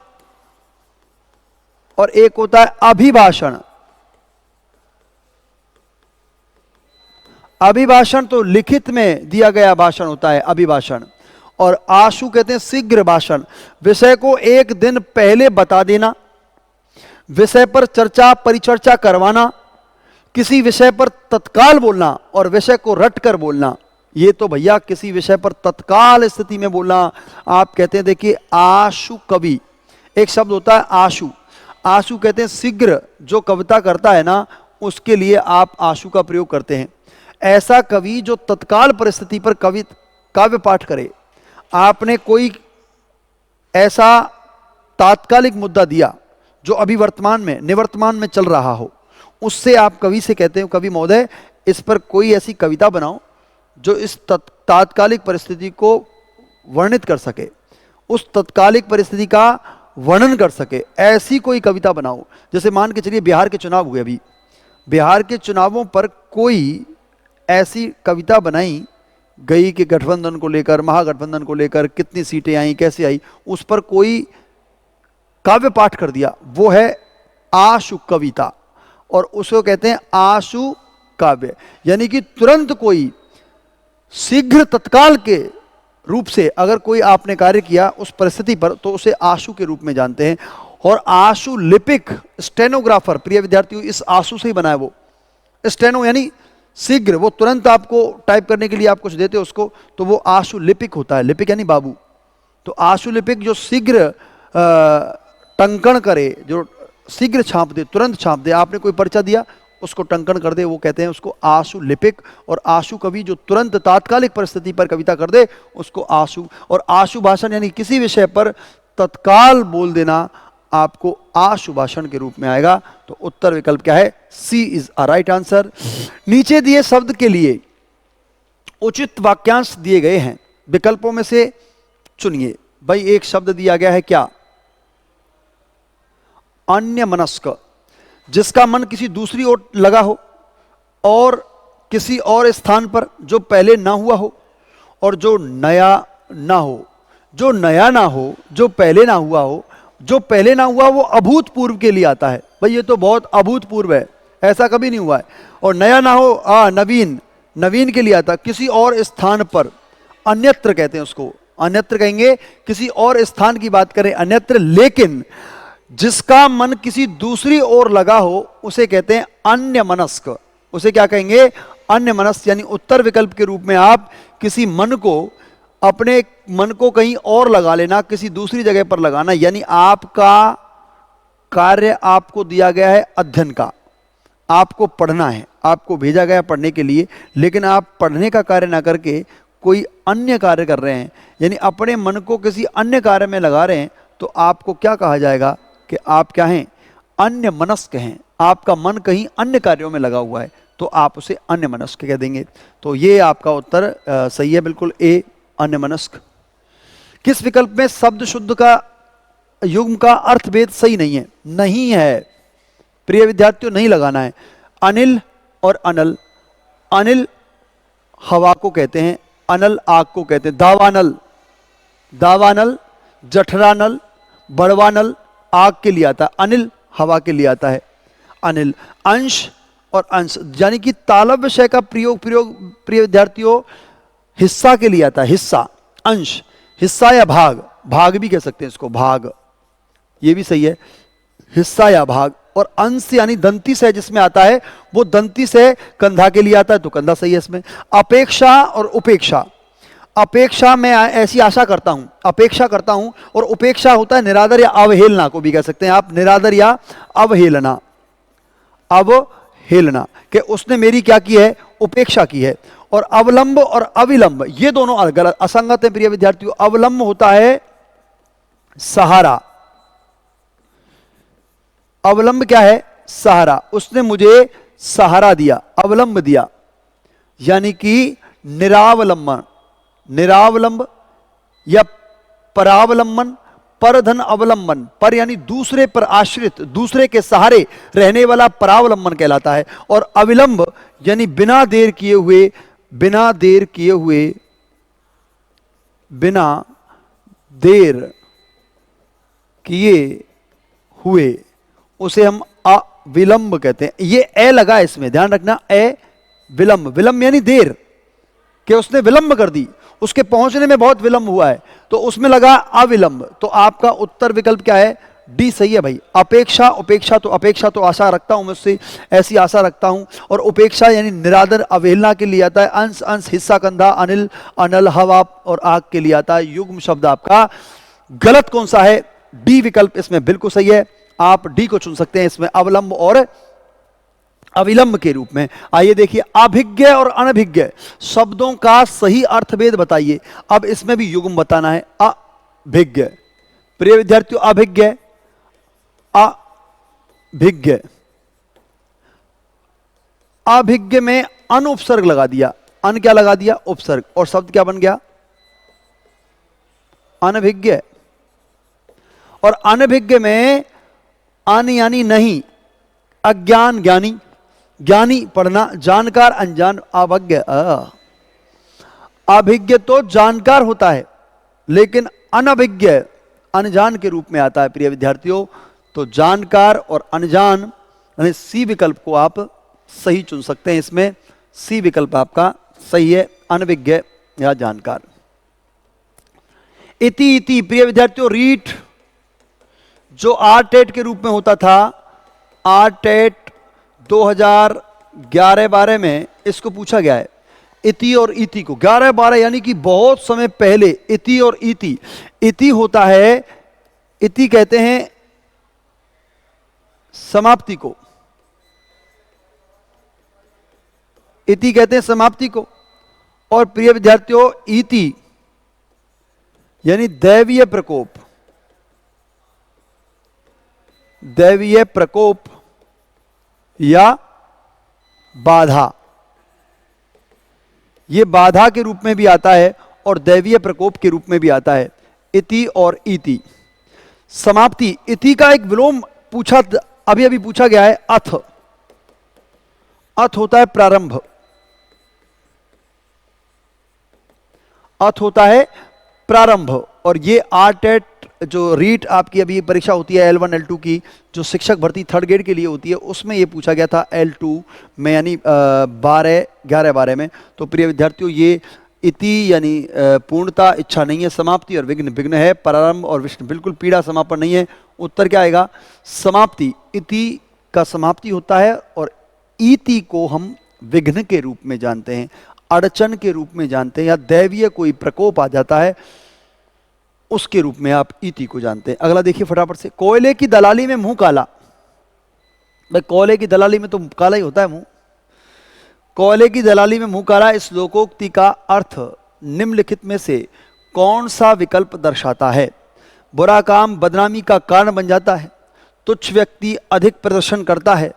और एक होता है अभिभाषण। अभिभाषण तो लिखित में दिया गया भाषण होता है, अभिभाषण। और आशु कहते हैं शीघ्र भाषण। विषय को एक दिन पहले बता देना, विषय पर चर्चा परिचर्चा करवाना, किसी विषय पर तत्काल बोलना और विषय को रट कर बोलना। ये तो भैया किसी विषय पर तत्काल स्थिति में बोलना आप कहते हैं। देखिए, आशु कवि, एक शब्द होता है आशु। आशु कहते हैं शीघ्र, जो कविता करता है ना, उसके लिए आप आशु का प्रयोग करते हैं। ऐसा कवि जो तत्काल परिस्थिति पर काव्य पाठ करे। आपने कोई ऐसा तात्कालिक मुद्दा दिया जो अभी वर्तमान में, निवर्तमान में चल रहा हो, उससे आप कवि से कहते हैं, कवि महोदय इस पर कोई ऐसी कविता बनाओ जो इस तात्कालिक परिस्थिति को वर्णित कर सके, उस तत्कालिक परिस्थिति का वर्णन कर सके, ऐसी कोई कविता बनाओ। जैसे मान के चलिए बिहार के चुनाव हुए अभी, बिहार के चुनावों पर कोई ऐसी कविता बनाई गई कि गठबंधन को लेकर, महागठबंधन को लेकर कितनी सीटें आई, कैसे आई, उस पर कोई काव्य पाठ कर दिया, वो है आशु कविता, और उसको कहते हैं आशु काव्य। यानी कि तुरंत कोई शीघ्र तत्काल के रूप से अगर कोई आपने कार्य किया उस परिस्थिति पर तो उसे आशु के रूप में जानते हैं। और आशु लिपिक स्टेनोग्राफर, प्रिय विद्यार्थियों, इस आशु से ही बना है वो। स्टेनो यानी शीघ्र, वो तुरंत आपको टाइप करने के लिए आप कुछ देते हो उसको, तो वो आशु लिपिक होता है। लिपिक यानी बाबू। तो आशु लिपिक जो शीघ्र टंकण करे, जो शीघ्र छाप दे, तुरंत छाप दे। आपने कोई पर्चा दिया उसको टंकण कर दे, वो कहते हैं उसको आशु लिपिक। और आशु कवि जो तुरंत तात्कालिक परिस्थिति पर कविता कर दे उसको आशु। और आशु भाषण यानी किसी विषय पर तत्काल बोल देना आपको आशु भाषण के रूप में आएगा। तो उत्तर विकल्प क्या है? सी इज अ राइट आंसर। नीचे दिए शब्द के लिए उचित वाक्यांश दिए गए हैं, विकल्पों में से चुनिए। भाई एक शब्द दिया गया है क्या? अन्य मनस्क, जिसका मन किसी दूसरी ओर लगा हो और किसी और स्थान पर जो पहले ना हुआ हो, और जो नया ना हो। जो नया ना हो, जो पहले ना हुआ हो। जो पहले ना हुआ वो अभूतपूर्व के लिए आता है। भाई ये तो बहुत अभूतपूर्व है, ऐसा कभी नहीं हुआ है। और नया ना हो, नवीन, नवीन के लिए आता है। किसी और स्थान पर, अन्यत्र कहते हैं उसको, अन्यत्र कहेंगे। किसी और स्थान की बात करें अन्यत्र, लेकिन जिसका मन किसी दूसरी ओर लगा हो उसे कहते हैं अन्य मनस्क। उसे क्या कहेंगे? अन्य मनस्क। यानी उत्तर विकल्प के रूप में आप किसी मन को, अपने मन को कहीं और लगा लेना, किसी दूसरी जगह पर लगाना। यानी आपका कार्य आपको दिया गया है अध्ययन का, आपको पढ़ना है, आपको भेजा गया पढ़ने के लिए, लेकिन आप पढ़ने का कार्य ना करके कोई अन्य कार्य कर रहे हैं, यानी अपने मन को किसी अन्य कार्य में लगा रहे हैं, तो आपको क्या कहा जाएगा कि आप क्या हैं? अन्य मनस्क हैं। आपका मन कहीं अन्य कार्यों में लगा हुआ है तो आप उसे अन्य मनस्क कह देंगे। तो ये आपका उत्तर सही है, बिल्कुल ए, अन्य मनस्क। किस विकल्प में शब्द शुद्ध का युग्म का अर्थभेद सही नहीं है? नहीं है प्रिय विद्यार्थियों, नहीं लगाना है। अनिल और अनल, अनिल हवा को कहते हैं, अनल आग को कहते हैं। दावानल, दावानल, जठरानल, बड़वानल आग के लिए आता है, अनिल हवा के लिए आता है। अनिल। अंश और अंश, यानी कि तालव्य शय का प्रयोग प्रिय विद्यार्थियों हिस्सा के लिए आता है। हिस्सा, अंश, हिस्सा या भाग, भाग भी कह सकते हैं इसको, भाग, ये भी सही है, हिस्सा या भाग। और अंश यानी दंती से जिसमें आता है, वो दंती से कंधा के लिए आता है, तो कंधा सही है इसमें। अपेक्षा और उपेक्षा, अपेक्षा मैं ऐसी आशा करता हूं, अपेक्षा करता हूं, और उपेक्षा होता है निरादर या अवहेलना को भी कह सकते हैं आप, निरादर या अवहेलना, अवहेलना कि उसने मेरी क्या की है? उपेक्षा की है। और अवलंब और अविलंब ये दोनों गलत, असंगत है प्रिय विद्यार्थियों। अवलंब होता है सहारा, अवलंब क्या है? सहारा। उसने मुझे सहारा दिया, अवलंब दिया, यानी कि निरावलंबन, निरावलंब या परावलंबन, परधन अवलंबन, पर यानी दूसरे पर आश्रित, दूसरे के सहारे रहने वाला परावलंबन कहलाता है। और अविलंब यानी बिना देर किए हुए, बिना देर किए हुए, बिना देर किए हुए, उसे हम अविलंब कहते हैं। ये ए लगा इसमें, ध्यान रखना, ए विलंब, विलंब यानी देर, कि उसने विलंब कर दी, उसके पहुंचने में बहुत विलंब हुआ है, तो उसमें लगा अविलंब। तो आपका उत्तर विकल्प क्या है? डी सही है भाई। अपेक्षा, उपेक्षा, तो अपेक्षा तो आशा रखता हूं, मुझसे ऐसी आशा रखता हूं। और उपेक्षा यानी निरादर अवहेलना के लिए आता है। अंश, अंश, हिस्सा, कंधा, अनिल, अनल, हवा और आग के लिए आता है। युग्म शब्द आपका गलत कौन सा है? डी विकल्प इसमें बिल्कुल सही है। आप डी को चुन सकते हैं इसमें, अवलंब और अविलंब के रूप में। आइए देखिए, अभिज्ञ और अनभिज्ञ शब्दों का सही अर्थभेद बताइए। अब इसमें भी युग्म बताना है। अभिज्ञ, प्रिय विद्यार्थियों, अभिज्ञ, अभिज्ञ, अभिज्ञ में अन उपसर्ग लगा दिया, अन क्या लगा दिया? उपसर्ग, और शब्द क्या बन गया? अनभिज्ञ। और अनभिज्ञ में अन यानी नहीं, अज्ञान ज्ञानी, ज्ञानी पढ़ना, जानकार अनजान, अवज्ञ। अभिज्ञ तो जानकार होता है, लेकिन अनभिज्ञ अनजान के रूप में आता है प्रिय विद्यार्थियों। तो जानकार और अनजान, यानी सी विकल्प को आप सही चुन सकते हैं। इसमें सी विकल्प आपका सही है, अनभिज्ञ या जानकार। इति इति प्रिय विद्यार्थियों, रीट जो आरटेट के रूप में होता था, आरटेट 2011-12 में इसको पूछा गया है। इति और इति को 11-12 यानी कि बहुत समय पहले इति और इति। इति होता है, इति कहते हैं समाप्ति को, इति कहते हैं समाप्ति को। और प्रिय विद्यार्थियों, इति यानी दैवीय प्रकोप, दैवीय प्रकोप या बाधा, यह बाधा के रूप में भी आता है और दैवीय प्रकोप के रूप में भी आता है। इति और इति समाप्ति। इति का एक विलोम पूछा, अभी अभी पूछा गया है, अथ। अथ होता है प्रारंभ, अथ होता है प्रारंभ। और ये आरटेट जो रीट आपकी अभी परीक्षा होती है L1 L2 की, जो शिक्षक भर्ती 3rd ग्रेड के लिए होती है, उसमें ये पूछा गया था L2 में, यानी 11-12 में। तो प्रिय विद्यार्थियों, ये इति यानी पूर्णता, इच्छा नहीं है, समाप्ति और विघ्न, विघ्न है, प्रारंभ और विष्णु, बिल्कुल पीड़ा समापन नहीं है। उत्तर क्या आएगा? समाप्ति। इति का समाप्ति होता है और इति को हम विघ्न के रूप में जानते हैं, अड़चन के रूप में जानते हैं, या दैवीय कोई प्रकोप आ जाता है उसके रूप में आप इति को जानते हैं। अगला देखिए फटाफट से, कोयले की दलाली में मुंह काला। भाई कोयले की दलाली में तो काला ही होता है मुंह। कोयले की दलाली में मुंह काला, इस लोकोक्ति का अर्थ निम्नलिखित में से कौन सा विकल्प दर्शाता है? बुरा काम बदनामी का कारण बन जाता है, तुच्छ व्यक्ति अधिक प्रदर्शन करता है,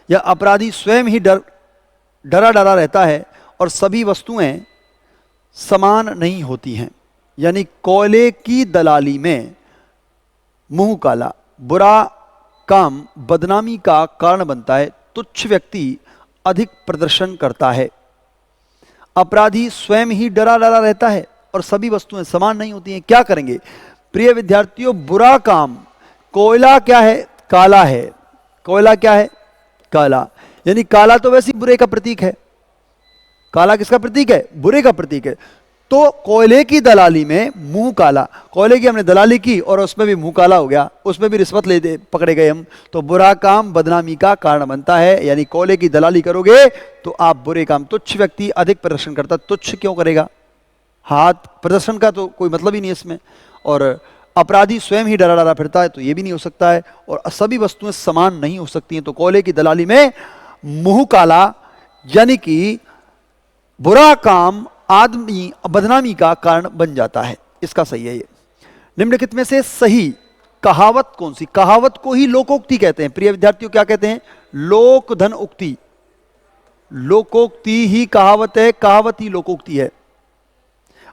या अपराधी स्वयं ही डरा डरा रहता है और सभी वस्तुएं समान नहीं होती हैं। यानी कोयले की दलाली में मुंह काला, बुरा काम बदनामी का कारण बनता है, तुच्छ व्यक्ति अधिक प्रदर्शन करता है, अपराधी स्वयं ही डरा डरा रहता है और सभी वस्तुएं समान नहीं होती हैं। क्या करेंगे प्रिय विद्यार्थियों? बुरा काम, कोयला क्या है? काला है। कोयला क्या है? काला। यानी काला तो वैसे ही बुरे का प्रतीक है। काला किसका प्रतीक है? बुरे का प्रतीक है। तो कोयले की दलाली में मुंह काला, कोयले की हमने दलाली की और उसमें भी मुंह काला हो गया, उसमें भी रिश्वत ले दे, पकड़े गए हम, तो बुरा काम बदनामी का कारण बनता है। यानी कोयले की दलाली करोगे तो आप बुरे काम, तुच्छ व्यक्ति अधिक प्रदर्शन करता, तुच्छ क्यों करेगा? हाथ प्रदर्शन का तो कोई मतलब ही नहीं इसमें। और अपराधी स्वयं ही डरा डरा फिरता है, तो ये भी नहीं हो सकता है। और सभी वस्तुएं समान नहीं हो सकती हैं। तो कोयले की दलाली में मुंह काला यानी कि बुरा काम आदमी बदनामी का कारण बन जाता है। इसका सही है ये। निम्नलिखित में से सही कहावत कौन सी? कहावत को ही लोकोक्ति कहते हैं। प्रिय विद्यार्थियों, क्या कहते हैं? लोक धन उक्ति। लोकोक्ति ही कहावत है, कहावत ही लोकोक्ति है।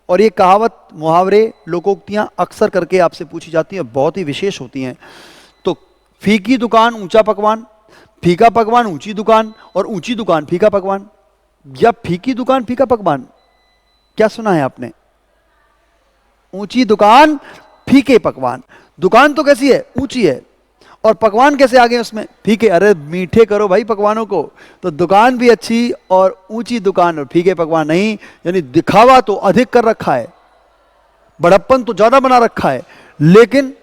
और ये कहावत, मुहावरे, लोकोक्तियां अक्सर करके आपसे पूछी जाती हैं, बहुत ही विशेष होती हैं। तो फीकी दुकान ऊंचा पकवान, फीका पकवान ऊंची दुकान, और ऊंची दुकान फीका पकवान, या फीकी दुकान फीका पकवान। क्या सुना है आपने? ऊंची दुकान फीके पकवान। दुकान तो कैसी है? ऊंची है। और पकवान कैसे आ गए उसमें? फीके। अरे मीठे करो भाई पकवानों को। तो दुकान भी अच्छी और ऊंची दुकान और फीके पकवान नहीं। यानी दिखावा तो अधिक कर रखा है, बड़प्पन तो ज्यादा बना रखा है, लेकिन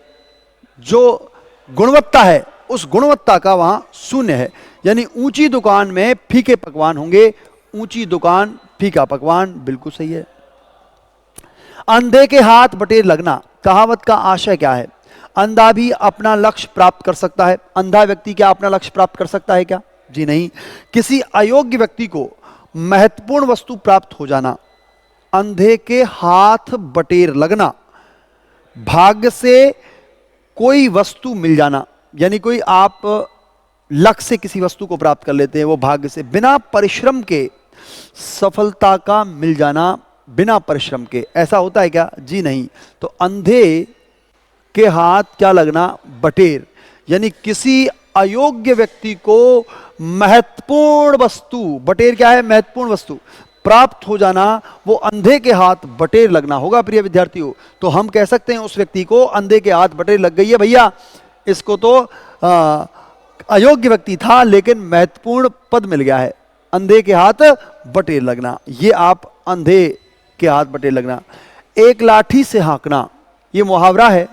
जो गुणवत्ता है उस गुणवत्ता का वहां शून्य है। यानी ऊंची दुकान में फीके पकवान होंगे, ऊंची दुकान फीका पकवान। बिल्कुल सही है। अंधे के हाथ बटेर लगना, कहावत का आशय क्या है? अंधा भी अपना लक्ष्य प्राप्त कर सकता है। अंधा व्यक्ति क्या अपना लक्ष्य प्राप्त कर सकता है क्या? जी नहीं। किसी अयोग्य व्यक्ति को महत्वपूर्ण वस्तु प्राप्त हो जाना। अंधे के हाथ बटेर लगना, भाग्य से कोई वस्तु मिल जाना। यानी कोई आप लक्ष्य से किसी वस्तु को प्राप्त कर लेते हैं, वो भाग्य से, बिना परिश्रम के सफलता का मिल जाना, बिना परिश्रम के। ऐसा होता है क्या? जी नहीं। तो अंधे के हाथ क्या लगना? बटेर। यानी किसी अयोग्य व्यक्ति को महत्वपूर्ण वस्तु, बटेर क्या है? महत्वपूर्ण वस्तु प्राप्त हो जाना, वो अंधे के हाथ बटेर लगना होगा। प्रिय विद्यार्थियों, तो हम कह सकते हैं उस व्यक्ति को अंधे के हाथ बटेर लग गई है भैया, इसको तो अयोग्य व्यक्ति था लेकिन महत्वपूर्ण पद मिल गया है। अंधे के हाथ बटेर लगना, ये आप अंधे के हाथ बटेर लगना। एक लाठी से हाँकना, ये मुहावरा है।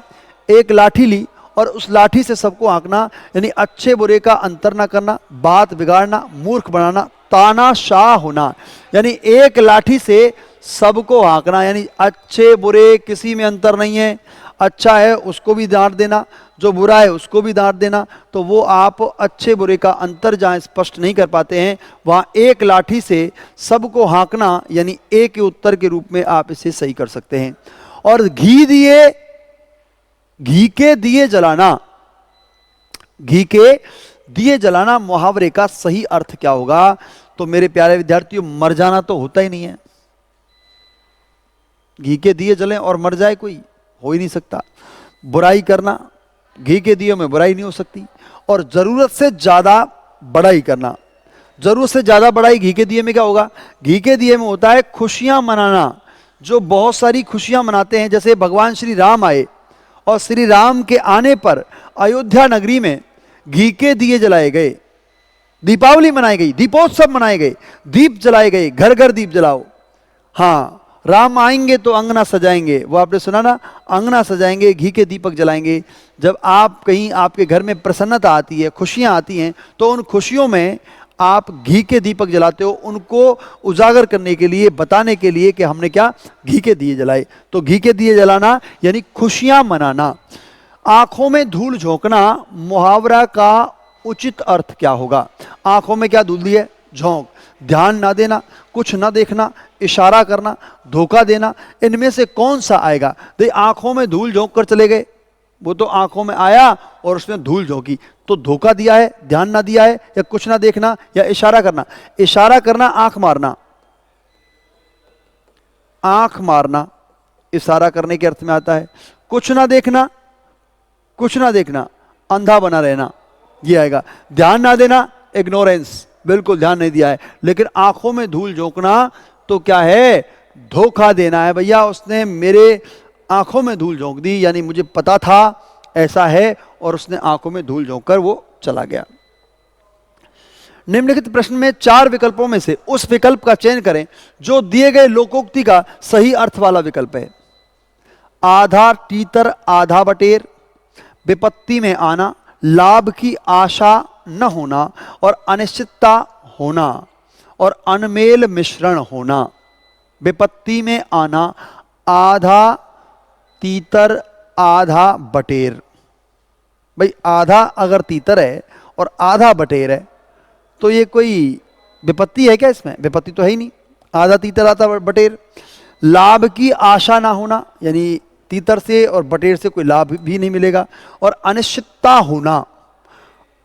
एक लाठी ली और उस लाठी से सबको आंकना, यानी अच्छे बुरे का अंतर ना करना, बात बिगाड़ना, मूर्ख बनाना, तानाशाह होना। यानी एक लाठी से सबको आंकना, यानी अच्छे बुरे किसी में अंतर नहीं है। अच्छा है उसको भी डांट देना, जो बुरा है उसको भी डांट देना। तो वो आप अच्छे बुरे का अंतर जहाँ स्पष्ट नहीं कर पाते हैं, वहाँ एक लाठी से सबको हाँकना, यानी ए के उत्तर के रूप में आप इसे सही कर सकते हैं। और घी के दिए जलाना, घी के दिए जलाना मुहावरे का सही अर्थ क्या होगा? तो मेरे प्यारे विद्यार्थियों, मर जाना तो होता ही नहीं है। घी के दिए जलें और मर जाए कोई? हो ही नहीं सकता। बुराई करना, घी के दिए में बुराई नहीं हो सकती। और जरूरत से ज्यादा बड़ाई करना, जरूरत से ज्यादा बड़ाई घी के दिए में क्या होगा? घी के दिए में होता है खुशियां मनाना। जो बहुत सारी खुशियां मनाते हैं, जैसे भगवान श्री राम आए और श्री राम के आने पर अयोध्या नगरी में घी के दिए जलाए गए, दीपावली मनाई गई, दीपोत्सव मनाए गए, दीप जलाए गए, घर घर दीप जलाओ। हाँ, राम आएंगे तो अंगना सजाएंगे, वो आपने सुना ना, अंगना सजाएंगे, घी के दीपक जलाएंगे। जब आप कहीं आपके घर में प्रसन्नता आती है, खुशियां आती हैं, तो उन खुशियों में आप घी के दीपक जलाते हो, उनको उजागर करने के लिए, बताने के लिए कि हमने क्या घी के दिए जलाए। तो घी के दिए जलाना यानी खुशियां मनाना। आंखों में धूल झोंकना मुहावरा का उचित अर्थ क्या होगा? आंखों में क्या धूल दी है? झोंक। ध्यान ना देना, कुछ ना देखना, इशारा करना, धोखा देना, इनमें से कौन सा आएगा? दे आंखों में धूल झोंक कर चले गए, वो तो आंखों में आया और उसने धूल झोंकी, तो धोखा दिया है, ध्यान ना दिया है, या कुछ ना देखना, या इशारा करना। इशारा करना आंख मारना, आंख मारना इशारा करने के अर्थ में आता है। कुछ ना देखना, कुछ ना देखना, अंधा बना रहना, ये आएगा। ध्यान ना देना, इग्नोरेंस, बिल्कुल ध्यान नहीं दिया है। लेकिन आंखों में धूल झोंकना तो क्या है? धोखा देना है। भैया उसने मेरे आंखों में धूल झोंक दी, यानी मुझे पता था ऐसा है, और उसने आंखों में धूल झोंक कर वो चला गया। निम्नलिखित प्रश्न में 4 विकल्पों में से उस विकल्प का चयन करें जो दिए गए लोकोक्ति का सही अर्थ वाला विकल्प है। आधा तीतर आधा बटेर, विपत्ति में आना, लाभ की आशा न होना, और अनिश्चितता होना, और अनमेल मिश्रण होना। विपत्ति में आना, आधा तीतर आधा बटेर। भाई आधा अगर तीतर है और आधा बटेर है, तो ये कोई विपत्ति है क्या? इसमें विपत्ति तो है ही नहीं। आधा तीतर आधा बटेर। लाभ की आशा ना होना, यानी तीतर से और बटेर से कोई लाभ भी नहीं मिलेगा। और अनिश्चितता होना,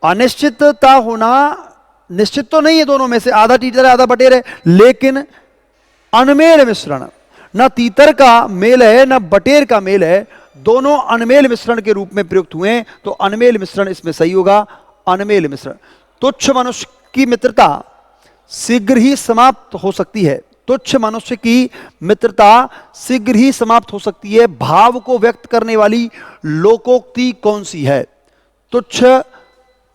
अनिश्चितता होना, निश्चित तो नहीं है दोनों में से, आधा तीतर है आधा बटेर है, लेकिन अनमेल मिश्रण, न तीतर का मेल है न बटेर का मेल है, दोनों अनमेल मिश्रण के रूप में प्रयुक्त हुए हैं। तो अनमेल मिश्रण इसमें सही होगा, अनमेल मिश्रण। तुच्छ मनुष्य की मित्रता शीघ्र ही समाप्त हो सकती है, तुच्छ मनुष्य की मित्रता शीघ्र ही समाप्त हो सकती है, भाव को व्यक्त करने वाली लोकोक्ति कौन सी है? तुच्छ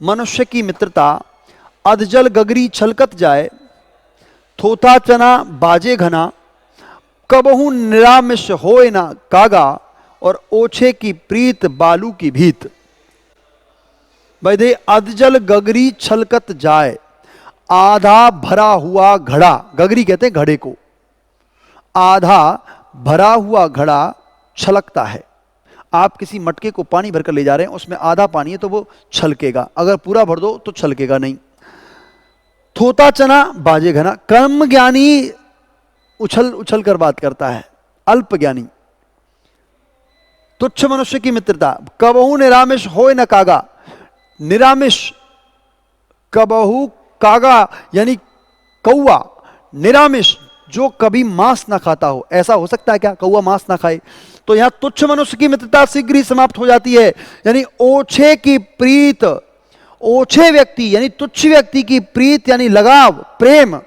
मनुष्य की मित्रता अधजल गगरी छलकत जाए, थोथा चना बाजे घना, कबहू निरामिष होए ना कागा, और ओछे की प्रीत बालू की भीत। भाई दे अधजल गगरी छलकत जाए, आधा भरा हुआ घड़ा, गगरी कहते हैं घड़े को, आधा भरा हुआ घड़ा छलकता है। आप किसी मटके को पानी भरकर ले जा रहे हैं, उसमें आधा पानी है तो वो छलकेगा, अगर पूरा भर दो तो छलकेगा नहीं। थोता चना बाजे घना, कर्म ज्ञानी उछल उछल कर बात करता है, अल्प ज्ञानी। तुच्छ मनुष्य की मित्रता, कबहू निरामिष होए न कागा, निरामिष, कबहू कागा यानी कौआ, निरामिष जो कभी मांस ना खाता हो। ऐसा हो सकता है क्या कौआ मांस ना खाए? तो यहां तुच्छ मनुष्य की मित्रता शीघ्र ही समाप्त हो जाती है, यानी ओछे की प्रीत, ओछे व्यक्ति यानी तुच्छ व्यक्ति की प्रीत यानी लगाव, प्रेम,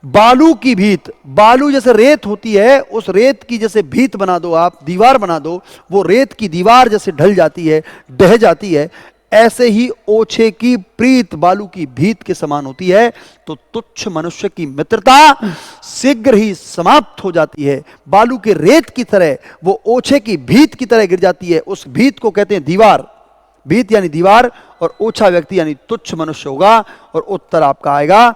बालू की भीत, बालू जैसे रेत होती है, उस रेत की जैसे भीत बना दो आप, दीवार बना दो, वो रेत की दीवार जैसे ढल जाती है, ढह जाती है, ऐसे ही ओछे की प्रीत बालू की भीत के समान होती है। तो तुच्छ मनुष्य की मित्रता शीघ्र ही समाप्त हो जाती है। बालू के रेत की तरह वो ओछे की भीत की तरह गिर जाती है। उस भीत को कहते हैं दीवार। भीत यानी दीवार, और ओछा व्यक्ति यानी तुच्छ मनुष्य होगा। और उत्तर आपका आएगा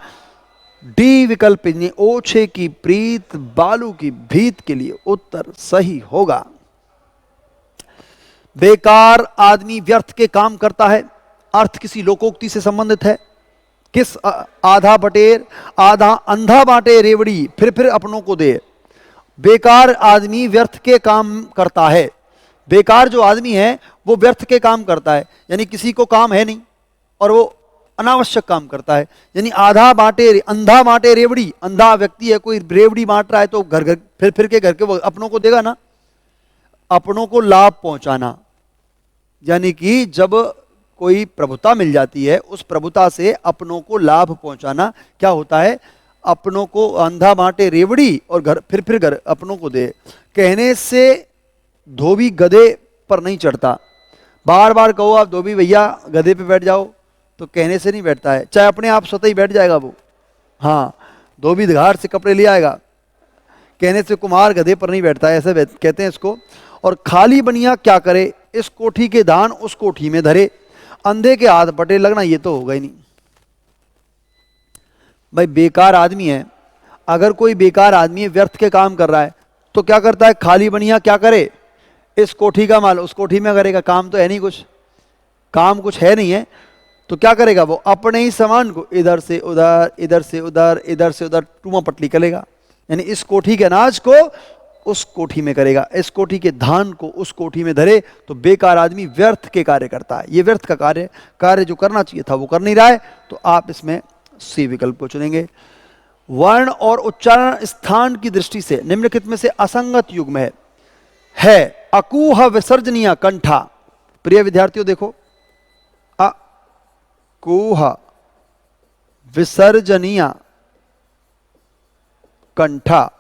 डी विकल्प, ओछे की प्रीत बालू की भीत के लिए उत्तर सही होगा। बेकार आदमी व्यर्थ के काम करता है। अर्थ किसी लोकोक्ति से संबंधित है। किस आधा बटेर आधा अंधा बांटे रेवड़ी, फिर अपनों को दे। बेकार आदमी व्यर्थ के काम करता है। बेकार जो आदमी है वो व्यर्थ के काम करता है, यानी किसी को काम है नहीं और वो अनावश्यक काम करता है। यानी आधा बांटे अंधा बांटे रेवड़ी, अंधा व्यक्ति है, कोई रेवड़ी बांट रहा है तो घर घर फिर के घर के वो अपनों को देगा ना। अपनों को लाभ पहुंचाना, यानी कि जब कोई प्रभुता मिल जाती है उस प्रभुता से अपनों को लाभ पहुंचाना क्या होता है? अपनों को अंधा बांटे रेवड़ी और घर फिर घर अपनों को दे। कहने से धोबी गधे पर नहीं चढ़ता। बार बार कहो आप धोबी भैया गधे पे बैठ जाओ तो कहने से नहीं बैठता है, चाहे अपने आप स्वतः ही बैठ जाएगा वो। हाँ, धोबी घाट से कपड़े ले आएगा, कहने से कुम्हार गधे पर नहीं बैठता है, ऐसे कहते हैं इसको। और खाली बनिया क्या करे, इस कोठी के धान उस कोठी में धरे। अंधे के हाथ बटे लगना ये तो होगा ही नहीं। भाई बेकार आदमी है, अगर कोई बेकार आदमी व्यर्थ के काम कर रहा है तो क्या करता है? खाली बनिया क्या करे, इस कोठी का माल उस कोठी में करेगा। काम तो है नहीं, कुछ काम कुछ है नहीं है, तो क्या करेगा? वो अपने ही सामान को इधर से उधर इधर से उधर इधर से उधर टूमा पटली करेगा। यानी इस कोठी के अनाज को उस कोठी में करेगा, इस कोठी के धान को उस कोठी में धरे। तो बेकार आदमी व्यर्थ के कार्य करता है। ये व्यर्थ का कार्य जो करना चाहिए था वो कर नहीं रहा है। तो आप इसमें सी विकल्प को चुनेंगे। वर्ण और उच्चारण स्थान की दृष्टि से निम्नलिखित में से असंगत युग्म है अकूह विसर्जनीय कंठा। प्रिय विद्यार्थियों देखो, अकूह विसर्जनीय कंठा,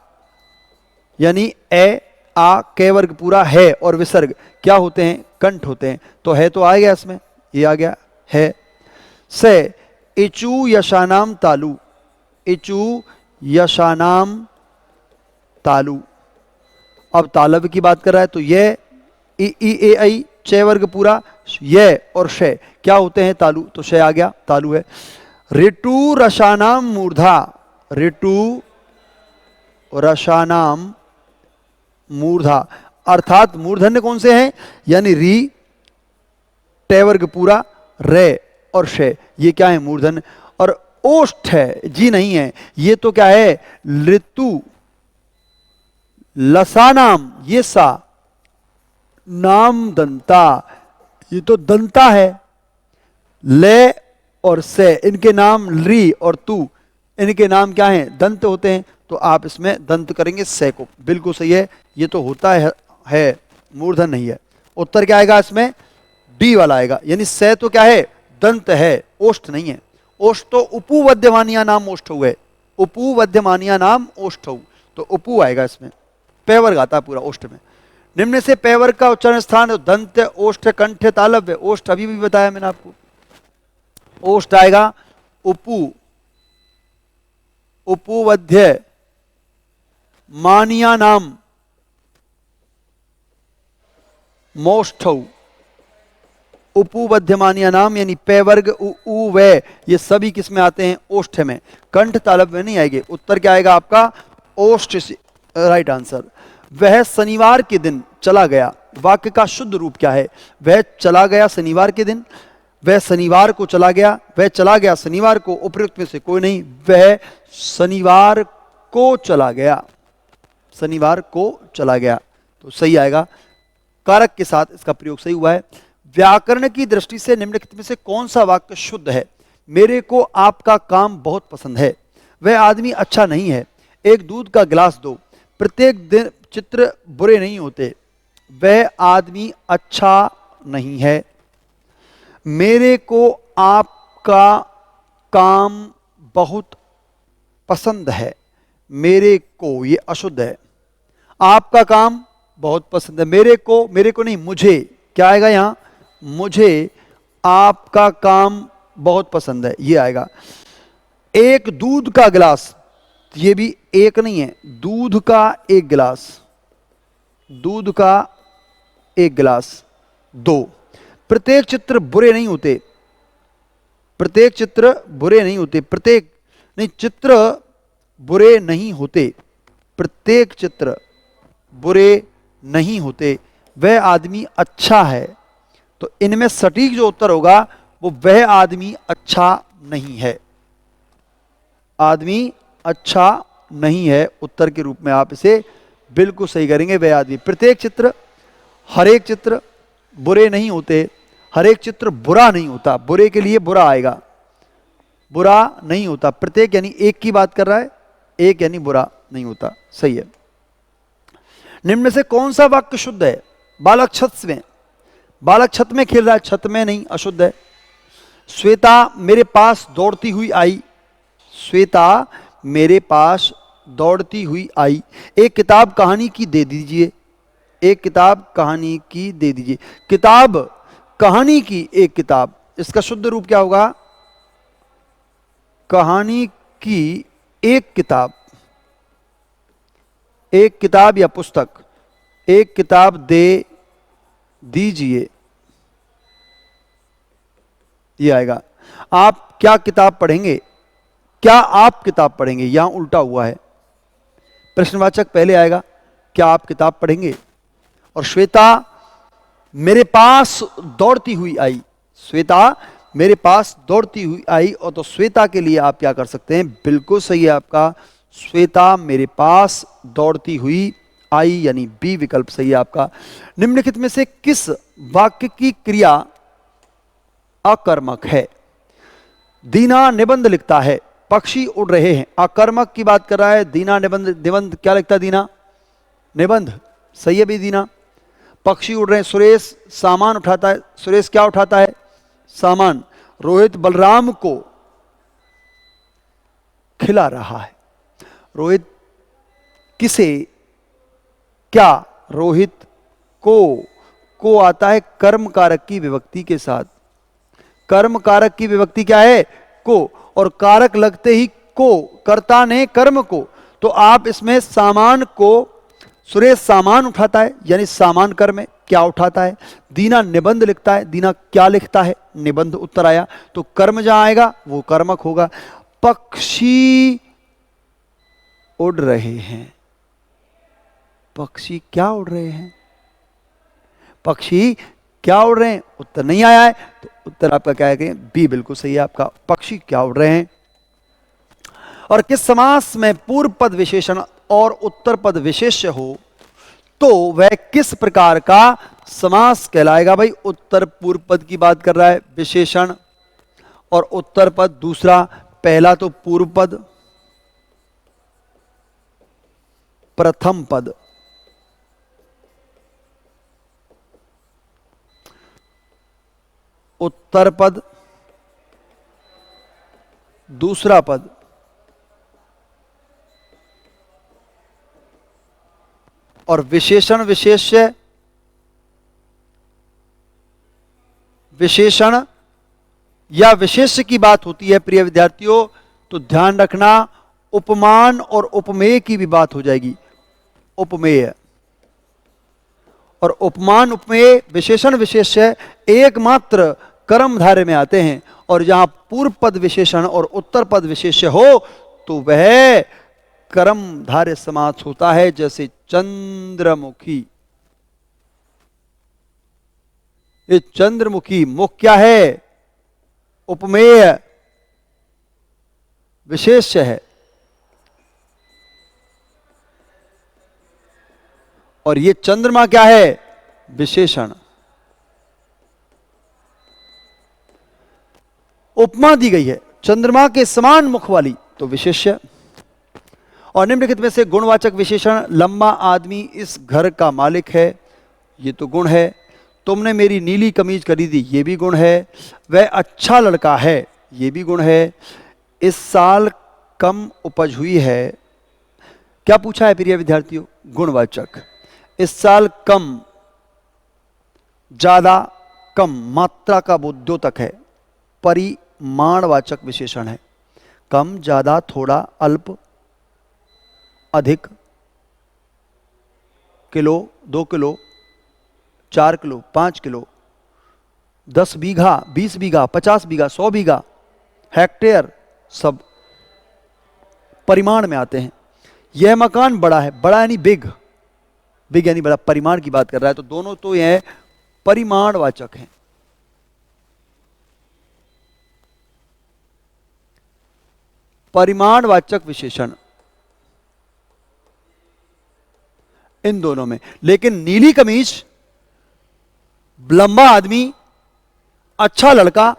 यानी ए आ कै वर्ग पूरा है और विसर्ग क्या होते हैं? कंठ होते हैं। तो है तो आ गया इसमें, ये आ गया है। से इचू यशानाम तालु, इचू यशानाम तालु। अब तालब की बात कर रहा है तो ये ई ए आई चे वर्ग पूरा, ये और शे क्या होते हैं? तालु। तो शे आ गया, तालु है। ऋतु रसानाम मूर्धा, ऋतु रसानाम मूर्धा, अर्थात मूर्धन्य कौन से हैं? यानी री टे वर्ग पूरा रे और शे, ये क्या है? मूर्धन्य। और ओष्ठ है, जी नहीं है, ये तो क्या है? ऋतु लसानाम, ये सा नाम दंता, ये तो दंता है। ले और से इनके नाम री और तू, इनके नाम क्या हैं? दंत होते हैं। तो आप इसमें दंत करेंगे से को, बिल्कुल सही है। ये तो होता है मूर्धन नहीं है। उत्तर क्या आएगा इसमें? डी वाला आएगा। यानी से तो क्या है? दंत है, ओष्ठ नहीं है। ओष्ठ तो उपुवध्यमानिया नाम ओष्ठ हुए, उपुवध्यमानिया नाम ओष्ठ, तो उपु आएगा इसमें। पैवर्ग आता है पूरा ओष्ठ में। निम्न से पैवर्ग का उच्चारण स्थान दंत, ओष्ठ, कंठ, तालव्य। ओष्ठ अभी भी बताया मैंने आपको, ओष्ठ आएगा उपु, उपुवध्य मानिया नाम मोष्ठौ, उपुवध्यमानिया नाम यानी पैवर्ग उ वे, ये सभी किस में आते हैं? ओष्ठ में। कंठ तालव्य नहीं आएंगे। उत्तर क्या आएगा आपका? ओष्ठ, राइट आंसर। वह शनिवार के दिन चला गया, वाक्य का शुद्ध रूप क्या है? वह चला गया शनिवार के दिन, वह शनिवार को चला गया, वह चला गया शनिवार को, उपयुक्त में से कोई नहीं। वह शनिवार को चला गया, शनिवार को चला गया, तो सही आएगा। कारक के साथ इसका प्रयोग सही हुआ है। व्याकरण की दृष्टि से निम्नलिखित में से कौन सा वाक्य शुद्ध है? मेरे को आपका काम बहुत पसंद है, वह आदमी अच्छा नहीं है, एक दूध का गिलास दो, प्रत्येक दिन चित्र बुरे नहीं होते, वह आदमी अच्छा नहीं है, मेरे को आपका काम बहुत पसंद है। मेरे को ये अशुद्ध है, आपका काम बहुत पसंद है। मेरे को नहीं, मुझे क्या आएगा यहां? मुझे आपका काम बहुत पसंद है, ये आएगा। एक दूध का गिलास, ये भी एक नहीं है, दूध का एक गिलास, दूध का एक गिलास। 2, प्रत्येक चित्र बुरे नहीं होते, प्रत्येक चित्र बुरे नहीं होते, प्रत्येक नहीं, चित्र बुरे नहीं होते, प्रत्येक चित्र बुरे नहीं होते, वह आदमी अच्छा है। तो इनमें सटीक जो उत्तर होगा वो वह आदमी अच्छा नहीं है, आदमी अच्छा नहीं है, उत्तर के रूप में आप इसे बिल्कुल सही करेंगे, वह आदमी। प्रत्येक चित्र, हर एक चित्र बुरे नहीं होते, हर एक चित्र बुरा नहीं होता, बुरे के लिए बुरा आएगा, बुरा नहीं होता, प्रत्येक यानी एक की बात कर रहा है, एक यानी बुरा नहीं होता, सही है। निम्न में से कौन सा वाक्य शुद्ध है? बालक छत में, बालक छत में खेल रहा है, छत में नहीं, अशुद्ध है। श्वेता मेरे पास दौड़ती हुई आई, श्वेता मेरे पास दौड़ती हुई आई। एक किताब कहानी की दे दीजिए, एक किताब कहानी की दे दीजिए, किताब कहानी की एक किताब, इसका शुद्ध रूप क्या होगा? कहानी की एक किताब, एक किताब या पुस्तक, एक किताब दे दीजिए, ये आएगा। आप क्या किताब पढ़ेंगे? क्या आप किताब पढ़ेंगे? यहां उल्टा हुआ है, प्रश्नवाचक पहले आएगा, क्या आप किताब पढ़ेंगे? और श्वेता मेरे पास दौड़ती हुई आई, श्वेता मेरे पास दौड़ती हुई आई, और तो श्वेता के लिए आप क्या कर सकते हैं? बिल्कुल सही है आपका, श्वेता मेरे पास दौड़ती हुई आई, यानी बी विकल्प सही है आपका। निम्नलिखित में से किस वाक्य की क्रिया अकर्मक है? दीना निबंध लिखता है, पक्षी उड़ रहे हैं, अकर्मक की बात कर रहा है। दीना निबंध, निबंध क्या लिखता है? दीना निबंध, सही है भी दीना। पक्षी उड़ रहे हैं, सुरेश सामान उठाता है, सुरेश क्या उठाता है? सामान। रोहित बलराम को खिला रहा है, रोहित किसे, क्या? रोहित को आता है कर्म कारक की विभक्ति के साथ, कर्म कारक की विभक्ति क्या है? को, और कारक लगते ही को, कर्ता ने कर्म को, तो आप इसमें सामान को, सुरेश सामान उठाता है यानी सामान कर्म है, क्या उठाता है? दीना निबंध लिखता है, दीना क्या लिखता है? निबंध उत्तर आया, तो कर्म जहां आएगा वो कर्मक होगा। पक्षी उड़ रहे हैं, पक्षी क्या उड़ रहे हैं? पक्षी क्या उड़ रहे हैं? उत्तर नहीं आया है, तो उत्तर आपका क्या है? बी बिल्कुल सही है आपका, पक्षी क्या उड़ रहे हैं। और किस समास में पूर्व पद विशेषण और उत्तर पद विशेष्य हो तो वह किस प्रकार का समास कहलाएगा? भाई उत्तर पूर्व पद की बात कर रहा है, विशेषण, और उत्तर पद दूसरा, पहला तो पूर्व पद, प्रथम पद, उत्तर पद, दूसरा पद, और विशेषण विशेष्य, विशेषण या विशेष्य की बात होती है प्रिय विद्यार्थियों, तो ध्यान रखना उपमान और उपमेय की भी बात हो जाएगी, उपमेय। और उपमान उपमेय विशेषण विशेष्य एकमात्र कर्मधारय में आते हैं, और जहां पूर्व पद विशेषण और उत्तर पद विशेष्य हो तो वह कर्मधारय समास होता है, जैसे चंद्रमुखी। ये चंद्रमुखी, मुख क्या है? उपमेय विशेष्य है, और ये चंद्रमा क्या है? विशेषण। उपमा दी गई है चंद्रमा के समान मुख वाली, तो विशेष्य। और निम्नलिखित में से गुणवाचक विशेषण, लंबा आदमी इस घर का मालिक है, ये तो गुण है। तुमने मेरी नीली कमीज खरीदी, ये भी गुण है। वह अच्छा लड़का है, ये भी गुण है। इस साल कम उपज हुई है, क्या पूछा है प्रिय विद्यार्थियों? गुणवाचक। इस साल कम, ज्यादा, कम, मात्रा का वो द्योतक है, परिमाणवाचक विशेषण है। कम, ज्यादा, थोड़ा, अल्प, अधिक, किलो, 2 किलो, 4 किलो, 5 किलो, 10 बीघा, 20 बीघा, 50 बीघा, 100 बीघा, हेक्टेयर, सब परिमाण में आते हैं। यह मकान बड़ा है, बड़ा यानी बिग, बिग यानी बड़ा, परिमाण की बात कर रहा है, तो दोनों तो यह परिमाणवाचक हैं। परिमाणवाचक विशेषण इन दोनों में। लेकिन नीली कमीज, लंबा आदमी, अच्छा लड़का,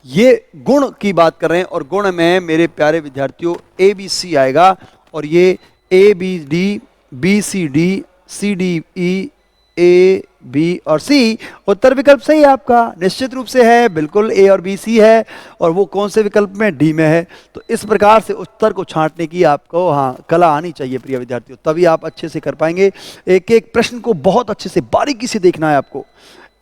ये गुण की बात कर रहे हैं, और गुण में मेरे प्यारे विद्यार्थियों ए बी सी आएगा, और ये A B D, B C D, C D E, A B और सी, उत्तर विकल्प सही है आपका, निश्चित रूप से है, बिल्कुल ए और बी सी है, और वो कौन से विकल्प में, डी में है। तो इस प्रकार से उत्तर को छांटने की आपको कला आनी चाहिए प्रिय विद्यार्थियों, तभी आप अच्छे से कर पाएंगे। एक एक प्रश्न को बहुत अच्छे से बारीकी से देखना है आपको,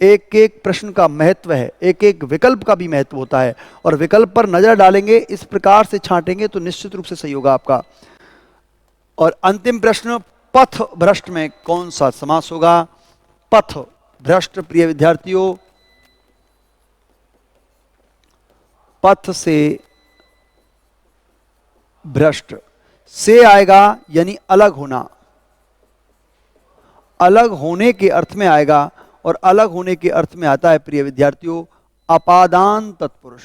एक एक प्रश्न का महत्व है, एक एक विकल्प का भी महत्व होता है, और विकल्प पर नजर डालेंगे, इस प्रकार से छांटेंगे तो निश्चित रूप से सही होगा आपका। और अंतिम प्रश्न, पथ भ्रष्ट में कौन सा समास होगा? पथ भ्रष्ट प्रिय विद्यार्थियों, पथ से भ्रष्ट, से आएगा यानी अलग होना, अलग होने के अर्थ में आएगा, और अलग होने के अर्थ में आता है प्रिय विद्यार्थियों अपादान तत्पुरुष।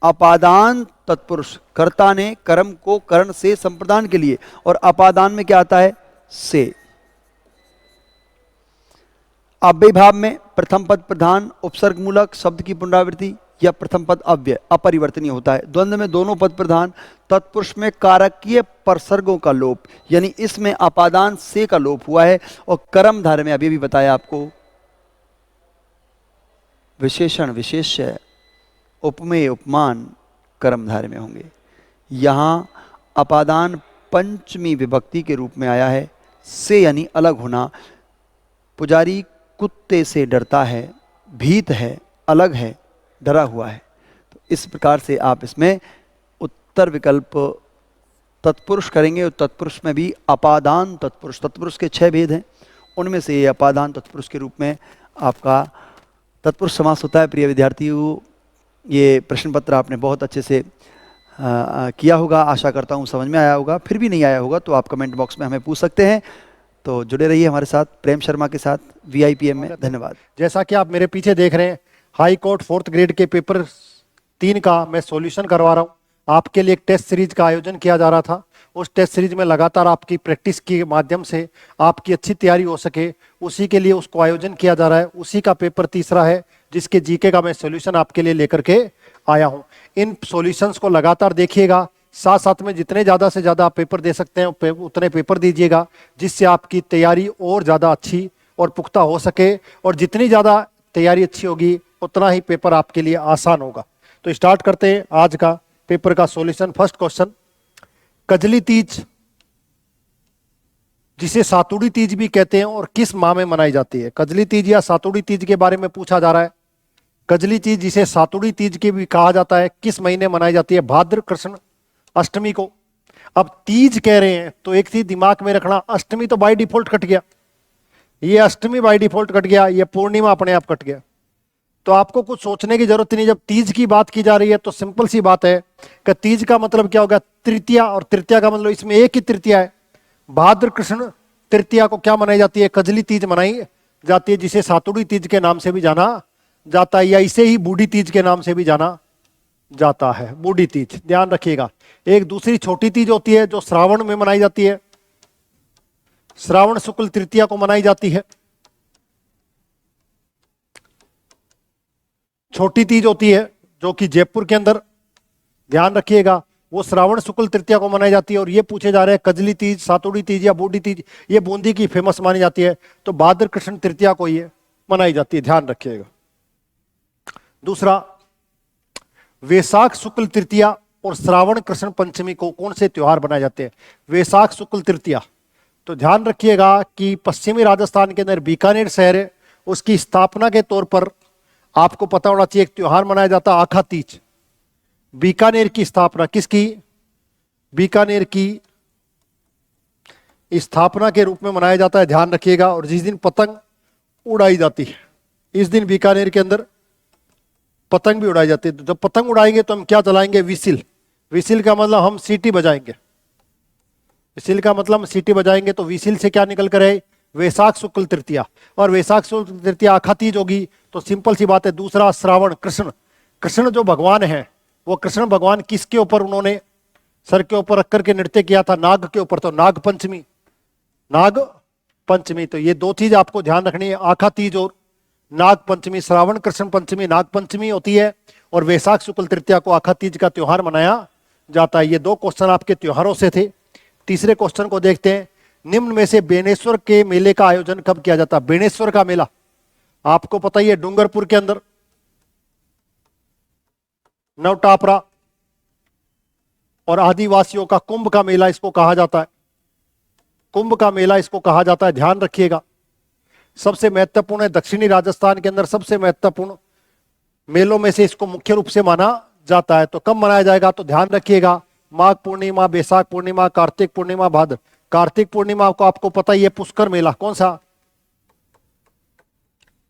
अपादान तत्पुरुष, कर्ता ने कर्म को करण से संप्रदान के लिए, और अपादान में क्या आता है? से। अव्यय भाव में प्रथम पद प्रधान, उपसर्ग मूलक, शब्द की पुनरावृत्ति, या प्रथम पद अव्यय अपरिवर्तनीय होता है। द्वंद्व में दोनों पद प्रधान, तत्पुरुष में कारकीय परसर्गों का लोप, यानी इसमें अपादान से का लोप हुआ है। और कर्मधारय में अभी भी बताया आपको, विशेषण विशेष्य, उपमेय उपमान कर्मधारय में होंगे। यहां अपादान पंचमी विभक्ति के रूप में आया है, से यानी अलग होना। पुजारी कुत्ते से डरता है, भीत है, अलग है, डरा हुआ है। तो इस प्रकार से आप इसमें उत्तर विकल्प तत्पुरुष करेंगे, और तत्पुरुष में भी अपादान तत्पुरुष, तत्पुरुष के 6 भेद हैं, उनमें से ये अपादान तत्पुरुष के रूप में आपका तत्पुरुष समास होता है। प्रिय विद्यार्थियों, ये प्रश्न पत्र आपने बहुत अच्छे से किया होगा, आशा करता हूँ समझ में आया होगा। फिर भी नहीं आया होगा तो आप कमेंट बॉक्स में हमें पूछ सकते हैं। तो जुड़े रहिए हमारे साथ प्रेम शर्मा के साथ VIPM में। धन्यवाद। जैसा कि आप मेरे पीछे देख रहे हैं, हाई कोर्ट 4th ग्रेड के पेपर 3 का मैं सॉल्यूशन करवा रहा हूँ। आपके लिए एक टेस्ट सीरीज का आयोजन किया जा रहा था। उस टेस्ट सीरीज में लगातार आपकी प्रैक्टिस के माध्यम से आपकी अच्छी तैयारी हो सके, उसी के लिए उसको आयोजन किया जा रहा है। उसी का पेपर 3रा है, जिसके जीके का मैं सॉल्यूशन आपके लिए लेकर के आया हूँ। इन सॉल्यूशंस को लगातार देखिएगा, साथ साथ में जितने ज़्यादा से ज़्यादा आप पेपर दे सकते हैं उतने पेपर दीजिएगा, जिससे आपकी तैयारी और ज़्यादा अच्छी और पुख्ता हो सके। और जितनी ज़्यादा तैयारी अच्छी होगी उतना ही पेपर आपके लिए आसान होगा। तो स्टार्ट करते हैं आज का पेपर का solution. First question, Kajli Teej जिसे सातुड़ी तीज भी कहते हैं और किस माह में मनाई जाती है? कजली तीज या सातुड़ी तीज के बारे में पूछा जा रहा है। कजली तीज जिसे सातुड़ी तीज के भी कहा जाता है, किस महीने मनाई जाती है? भाद्र कृष्ण अष्टमी को। अब तीज कह रहे हैं तो एक चीज दिमाग में रखना, अष्टमी तो बाय डिफॉल्ट कट गया, ये अष्टमी बाय डिफॉल्ट कट गया, ये पूर्णिमा अपने आप कट गया। तो आपको कुछ सोचने की जरूरत नहीं। जब तीज की बात की जा रही है तो सिंपल सी बात है कि तीज का मतलब क्या होगा? तृतीया, और तृतीया का मतलब इसमें एक ही तृतीया है। भाद्र कृष्ण तृतीया को क्या मनाई जाती है? कजली तीज मनाई जाती है, जिसे सातुड़ी तीज के नाम से भी जाना जाता है, या इसे ही बूढ़ी तीज के नाम से भी जाना जाता है। बूढ़ी तीज ध्यान रखिएगा। एक दूसरी छोटी तीज होती है जो श्रावण में मनाई जाती है, श्रावण शुक्ल तृतीया को मनाई जाती है। छोटी तीज होती है जो कि जयपुर के अंदर, ध्यान रखिएगा, वो श्रावण शुक्ल तृतीया को मनाई जाती है। और ये पूछे जा रहे हैं कजली तीज, सातुड़ी तीज या बूढ़ी तीज, ये बूंदी की फेमस मानी जाती है, तो भाद्र कृष्ण तृतीया को ये मनाई जाती है, ध्यान रखिएगा। दूसरा, वैशाख शुक्ल तृतीया और श्रावण कृष्ण पंचमी को कौन से त्योहार बनाए जाते हैं? वैशाख शुक्ल तृतीया तो ध्यान रखिएगा कि पश्चिमी राजस्थान के अंदर बीकानेर शहर है, उसकी स्थापना के तौर पर आपको पता होना चाहिए एक त्योहार मनाया जाता है आखा तीज। बीकानेर की स्थापना किसकी? बीकानेर की स्थापना के रूप में मनाया जाता है, ध्यान रखिएगा। और जिस दिन पतंग उड़ाई जाती है, इस दिन बीकानेर के अंदर पतंग भी उड़ाई जाती है। तो जब पतंग उड़ाएंगे तो हम क्या चलाएंगे? विसिल। विसिल का मतलब हम सीटी बजाएंगे। विसिल का मतलब हम सीटी बजाएंगे। तो विसिल से क्या निकल कर है? वैशाख शुक्ल तृतीया। और वैशाख शुक्ल तृतीया आखा तीज होगी। तो सिंपल सी बात है। दूसरा श्रावण, कृष्ण। कृष्ण जो भगवान है, वो कृष्ण भगवान किसके ऊपर उन्होंने सर के ऊपर रख करके नृत्य किया था? नाग के ऊपर। तो नाग पंचमी, नाग पंचमी। तो ये दो चीज आपको ध्यान रखनी है, आखा तीज और नाग पंचमी। श्रावण कृष्ण पंचमी नाग पंचमी होती है, और वैशाख शुक्ल तृतीया को आखा तीज का त्योहार मनाया जाता है। ये दो क्वेश्चन आपके त्योहारों से थे। तीसरे क्वेश्चन को देखते हैं। निम्न में से बेणेश्वर के मेले का आयोजन कब किया जाता है? बेणेश्वर का मेला आपको पता ही है, डूंगरपुर के अंदर नवटापरा और आदिवासियों का कुंभ का मेला इसको कहा जाता है। कुंभ का मेला इसको कहा जाता है, ध्यान रखिएगा। सबसे महत्वपूर्ण है, दक्षिणी राजस्थान के अंदर सबसे महत्वपूर्ण मेलों में से इसको मुख्य रूप से माना जाता है। तो कब मनाया जाएगा? तो ध्यान रखिएगा, माघ पूर्णिमा, बैसाख पूर्णिमा, कार्तिक पूर्णिमा, भाद्र। कार्तिक पूर्णिमा को आपको पता ही है, पुष्कर मेला। कौन सा?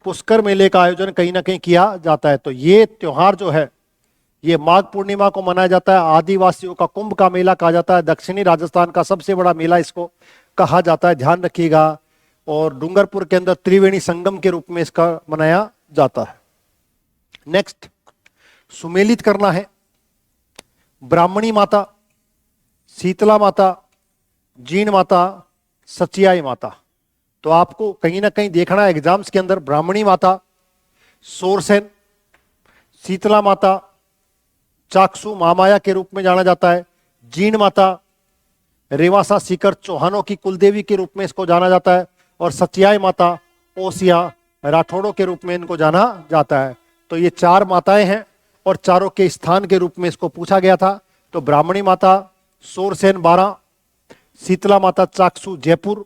पुष्कर मेले का आयोजन कहीं ना कहीं किया जाता है। तो ये त्योहार जो है, ये माघ पूर्णिमा को मनाया जाता है। आदिवासियों का कुंभ का मेला कहा जाता है। दक्षिणी राजस्थान का सबसे बड़ा मेला इसको कहा जाता है, ध्यान रखिएगा। और डूंगरपुर के अंदर त्रिवेणी संगम के रूप में इसका मनाया जाता है। नेक्स्ट, सुमेलित करना है। ब्राह्मणी माता, शीतला माता, जीण माता, सचियाई माता। तो आपको कहीं ना कहीं देखना है एग्जाम्स के अंदर। ब्राह्मणी माता सोरसेन, शीतला माता चाक्षु महामाया के रूप में जाना जाता है। जीण माता रेवासा सीकर चौहानों की कुलदेवी के रूप में इसको जाना जाता है। और सचियाई माता ओसिया राठौड़ों के रूप में इनको जाना जाता है। तो ये चार माताएं हैं, और चारों के स्थान के रूप में इसको पूछा गया था। तो ब्राह्मणी माता सोरसेन 12, शीतला माता चाक्षु जयपुर,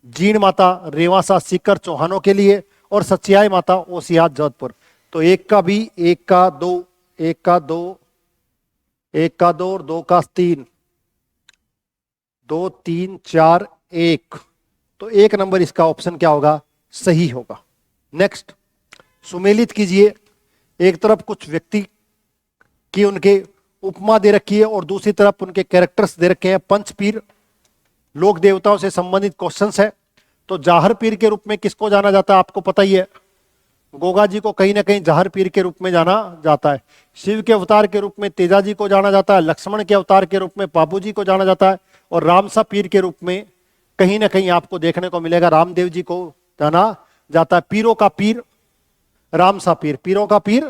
जीण माता रेवासा सीकर चौहानों के लिए, और सचियाई माता ओसिया जोधपुर। तो एक का भी, एक का दो, एक का दो, एक का दो और दो का तीन, 2 3 4 1। तो एक नंबर इसका ऑप्शन क्या होगा? सही होगा। नेक्स्ट, सुमेलित कीजिए। एक तरफ कुछ व्यक्ति की उनके उपमा दे रखी है, और दूसरी तरफ उनके कैरेक्टर्स दे रखे हैं। पंचपीर लोक देवताओं से संबंधित क्वेश्चंस है। तो जाहर पीर के रूप में किसको जाना जाता है? आपको पता ही है, गोगा जी को कहीं ना कहीं जाहर पीर के रूप में जाना जाता है। शिव के अवतार के रूप में तेजा जी को जाना जाता है। लक्ष्मण के अवतार के रूप में पाबू जी को जाना जाता है। और रामसा पीर के रूप में कहीं ना कहीं आपको देखने को मिलेगा रामदेव जी को जाना जाता है। पीरों का पीर रामसा पीर, पीरों का पीर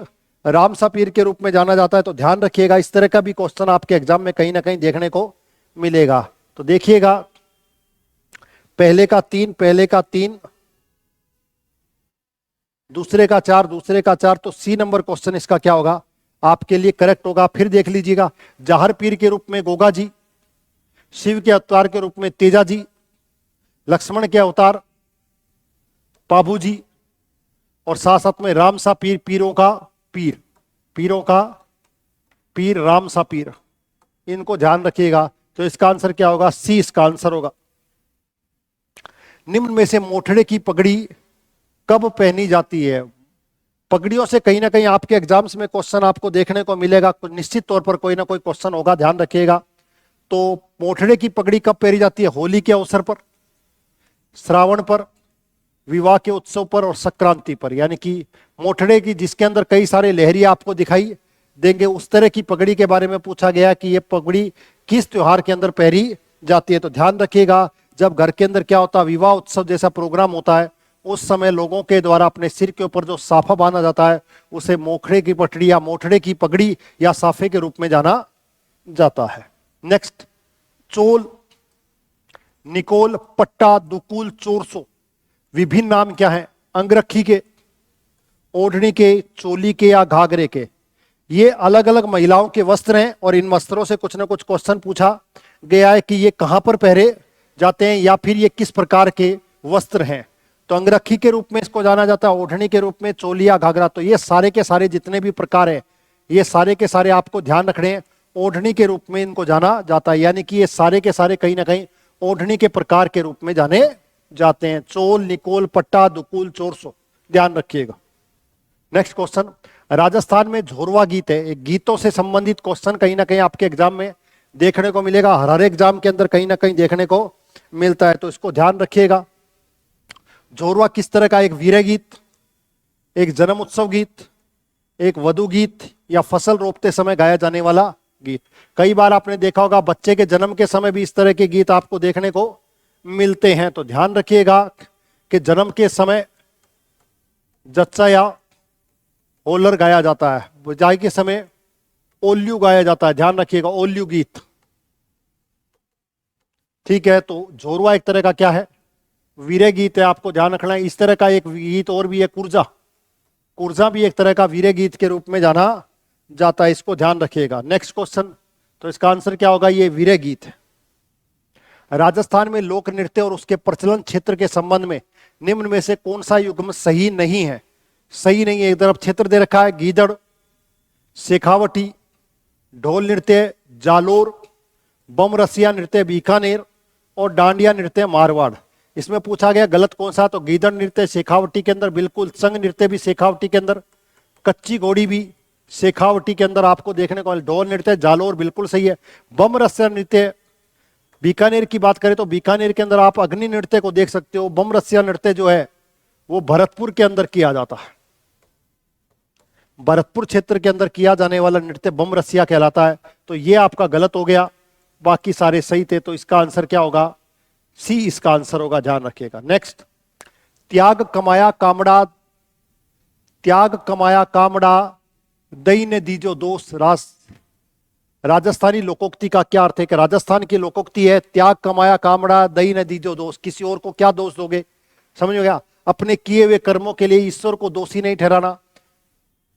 रामसा पीर के रूप में जाना जाता है। तो ध्यान रखिएगा, इस तरह का भी क्वेश्चन आपके एग्जाम में कहीं ना कहीं देखने को मिलेगा। तो देखिएगा, पहले का 3, पहले का 3, दूसरे का 4, दूसरे का 4। तो सी नंबर क्वेश्चन इसका क्या होगा? आपके लिए करेक्ट होगा। फिर देख लीजिएगा, जाहर पीर के रूप में गोगा जी, शिव के अवतार के रूप में तेजा जी, लक्ष्मण के अवतार पाबू जी, और साथ साथ में रामसा पीर, पीरों का पीर, पीरों का पीर रामसा पीर। इनको ध्यान रखिएगा। तो इसका आंसर क्या होगा? सी इसका आंसर होगा। निम्न में से मोठड़े की पगड़ी कब पहनी जाती है? पगड़ियों से कहीं ना कहीं आपके एग्जाम्स में क्वेश्चन आपको देखने को मिलेगा। निश्चित तौर पर कोई ना कोई क्वेश्चन होगा, ध्यान रखिएगा। तो मोठड़े की पगड़ी कब पहनी जाती है? होली के अवसर पर, श्रावण पर, विवाह के उत्सव पर, और संक्रांति पर। यानी कि मोठड़े की जिसके अंदर कई सारे लहरियां आपको दिखाई देंगे, उस तरह की पगड़ी के बारे में पूछा गया कि ये पगड़ी किस त्योहार के अंदर पहनी जाती है। तो ध्यान रखिएगा, जब घर के अंदर क्या होता है, विवाह उत्सव जैसा प्रोग्राम होता है, उस समय लोगों के द्वारा अपने सिर के ऊपर जो साफा बांधा जाता है उसे मोखड़े की पटड़ी या मोठड़े की पगड़ी या साफे के रूप में जाना जाता है। नेक्स्ट, चोल, निकोल, पट्टा, दुकुल, चोरसो विभिन्न नाम क्या हैं? अंगरखी के, ओढ़नी के, चोली के या घाघरे के। ये अलग अलग महिलाओं के वस्त्र हैं, और इन वस्त्रों से कुछ ना कुछ क्वेश्चन पूछा गया है कि ये कहां पर पहरे जाते हैं, या फिर ये किस प्रकार के वस्त्र हैं? तो अंगरखी के रूप में इसको जाना जाता है, ओढ़नी के रूप में, चोलिया, घाघरा। तो ये सारे के सारे जितने भी प्रकार है, ये सारे के सारे आपको ध्यान रखने हैं, ओढ़नी के रूप में इनको जाना जाता है। यानी कि ये सारे के सारे कहीं ना कहीं ओढ़नी के प्रकार के रूप में जाने जाते हैं। चोल, निकोल, पट्टा, दुकुल, चोरसो, ध्यान रखिएगा। नेक्स्ट क्वेश्चन, राजस्थान में झोरवा गीत है। एक गीतों से संबंधित क्वेश्चन कहीं ना कहीं आपके एग्जाम में देखने को मिलेगा, हर एग्जाम के अंदर कहीं ना कहीं देखने को मिलता है, तो इसको ध्यान रखिएगा। झोरवा किस तरह का? एक वीर गीत, एक जन्म उत्सव गीत, एक वधु गीत, या फसल रोपते समय गाया जाने वाला गीत। कई बार आपने देखा होगा बच्चे के जन्म के समय भी इस तरह के गीत आपको देखने को मिलते हैं, तो ध्यान रखिएगा कि जन्म के समय जच्चा या होलर गाया जाता है, बुझाई के समय ओल्यू गाया जाता है, ध्यान रखिएगा, ओल्यू गीत। ठीक है, तो झोरवा एक तरह का क्या है? वीरे गीत है, आपको ध्यान रखना है। इस तरह का एक गीत और भी है, कुर्जा। कुर्जा भी एक तरह का वीरे गीत के रूप में जाना जाता है, इसको ध्यान रखिएगा। नेक्स्ट क्वेश्चन, तो इसका आंसर क्या होगा? ये वीरे गीत है। राजस्थान में लोक नृत्य और उसके प्रचलन क्षेत्र के संबंध में निम्न में से कौन सा युग्म सही नहीं है? सही नहीं है, एक तरफ क्षेत्र दे रखा है, गीदड़, शेखावटी, ढोल नृत्य जालोर, बम रसिया नृत्य बीकानेर, और डांडिया नृत्य मारवाड़। इसमें पूछा गया गलत कौन सा? तो गीदड़ नृत्य शेखावटी के अंदर बिल्कुल, संग नृत्य भी शेखावटी के अंदर, कच्ची घोड़ी भी शेखावटी के अंदर आपको देखने को। ढोल नृत्य जालोर बिल्कुल सही है। बम रसिया नृत्य बीकानेर की बात करें तो बीकानेर के अंदर आप अग्नि नृत्य को देख सकते हो। बम रसिया नृत्य जो है वो भरतपुर के अंदर किया जाता है, भरतपुर क्षेत्र के अंदर किया जाने वाला नृत्य बम रसिया कहलाता है। तो ये आपका गलत हो गया, बाकी सारे सही थे, तो इसका आंसर क्या होगा? सी इसका आंसर होगा, ध्यान रखिएगा। नेक्स्ट, त्याग कमाया कामड़ा, त्याग कमाया कामड़ा दई ने दीजो दोस्त। राजस्थानी लोकोक्ति का क्या अर्थ है? कि राजस्थान की लोकोक्ति है, त्याग कमाया कामड़ा दई ने दीजो दोस्त। किसी और को क्या दोष दोगे? समझ में गया? अपने किए हुए कर्मों के लिए ईश्वर को दोषी नहीं ठहराना।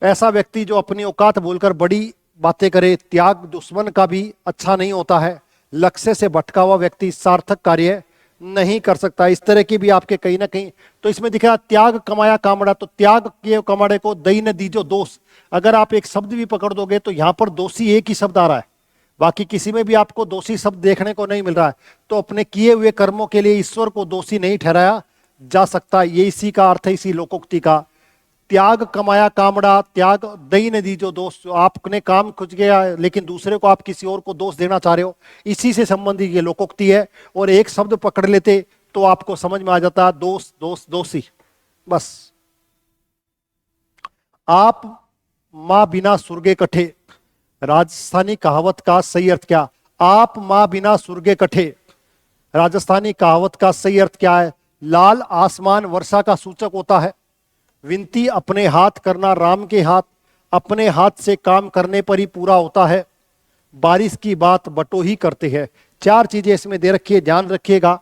ऐसा व्यक्ति जो अपनी औकात बोलकर बड़ी बातें करे, त्याग दुश्मन का भी अच्छा नहीं होता है। लक्ष्य से भटका हुआ व्यक्ति सार्थक कार्य नहीं कर सकता। इस तरह की भी आपके कहीं ना कहीं, तो इसमें दिखा त्याग कमाया कामड़ा, तो त्याग किए कमाड़े को दई ने दीजो दोष। अगर आप एक शब्द भी पकड़ दोगे तो यहां पर दोषी एक ही शब्द आ रहा है, बाकी किसी में भी आपको दोषी शब्द देखने को नहीं मिल रहा है। तो अपने किए हुए कर्मों के लिए ईश्वर को दोषी नहीं ठहराया जा सकता, ये इसी का अर्थ है, इसी लोकोक्ति का। त्याग कमाया कामड़ा, त्याग दई ने दीजो दोष। आपने काम खुज गया लेकिन दूसरे को आप किसी और को दोष देना चाह रहे हो, इसी से संबंधित ये लोकोक्ति है। और एक शब्द पकड़ लेते तो आपको समझ में आ जाता, दोष दोष दोषी, बस। आप मां बिना सुर्गे कठे, राजस्थानी कहावत का सही अर्थ क्या? आप मां बिना सुर्गे कठे, राजस्थानी कहावत का सही अर्थ क्या है? लाल आसमान वर्षा का सूचक होता है। विनती अपने हाथ करना राम के हाथ, अपने हाथ से काम करने पर ही पूरा होता है। बारिश की बात बटो ही करते हैं। चार चीजें इसमें दे रखी है, ध्यान रखिएगा।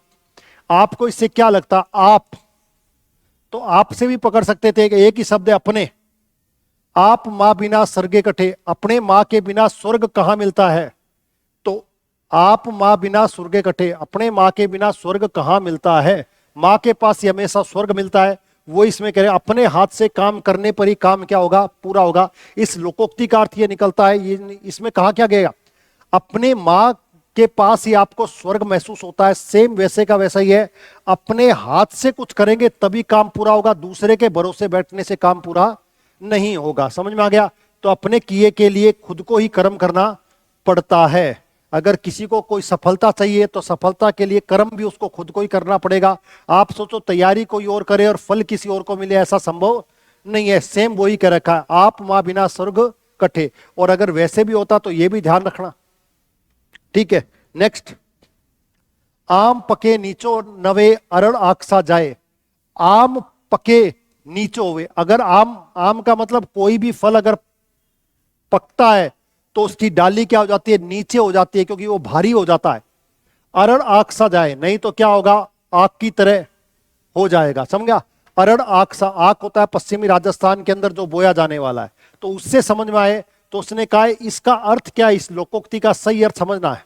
आपको इससे क्या लगता? आप, तो आपसे भी पकड़ सकते थे कि एक ही शब्द है अपने। आप मां बिना स्वर्गे कठे, अपने मां के बिना स्वर्ग कहां मिलता है? तो आप मां बिना स्वर्गे कठे, अपने मां के बिना स्वर्ग कहां मिलता है? मां के पास ही हमेशा स्वर्ग मिलता है। वो इसमें कह रहे अपने हाथ से काम करने पर ही काम क्या होगा? पूरा होगा। इस लोकोक्ति का अर्थ ये निकलता है, ये इसमें कहा क्या गया? अपने मां के पास ही आपको स्वर्ग महसूस होता है। सेम वैसे का वैसा ही है, अपने हाथ से कुछ करेंगे तभी काम पूरा होगा, दूसरे के भरोसे बैठने से काम पूरा नहीं होगा। समझ में आ गया? तो अपने किए के लिए खुद को ही कर्म करना पड़ता है। अगर किसी को कोई सफलता चाहिए तो सफलता के लिए कर्म भी उसको खुद को ही करना पड़ेगा। आप सोचो तैयारी कोई और करे और फल किसी और को मिले, ऐसा संभव नहीं है। सेम वही कह रखा है, आप मां बिना स्वर्ग कठे। और अगर वैसे भी होता तो ये भी ध्यान रखना, ठीक है। नेक्स्ट, आम पके नीचो नवे अरड़ आकसा जाए। आम पके नीचो हुए, अगर आम का मतलब कोई भी फल अगर पकता है तो उसकी डाली क्या हो जाती है? नीचे हो जाती है, क्योंकि वो भारी हो जाता है। अरड़ आग सा जाए, नहीं तो क्या होगा? आग की तरह हो जाएगा। समझा? अरड़ आग सा, आग होता है पश्चिमी राजस्थान के अंदर जो बोया जाने वाला है। तो उससे समझ में आए तो उसने कहा इसका अर्थ क्या है? इस लोकोक्ति का सही अर्थ समझना है।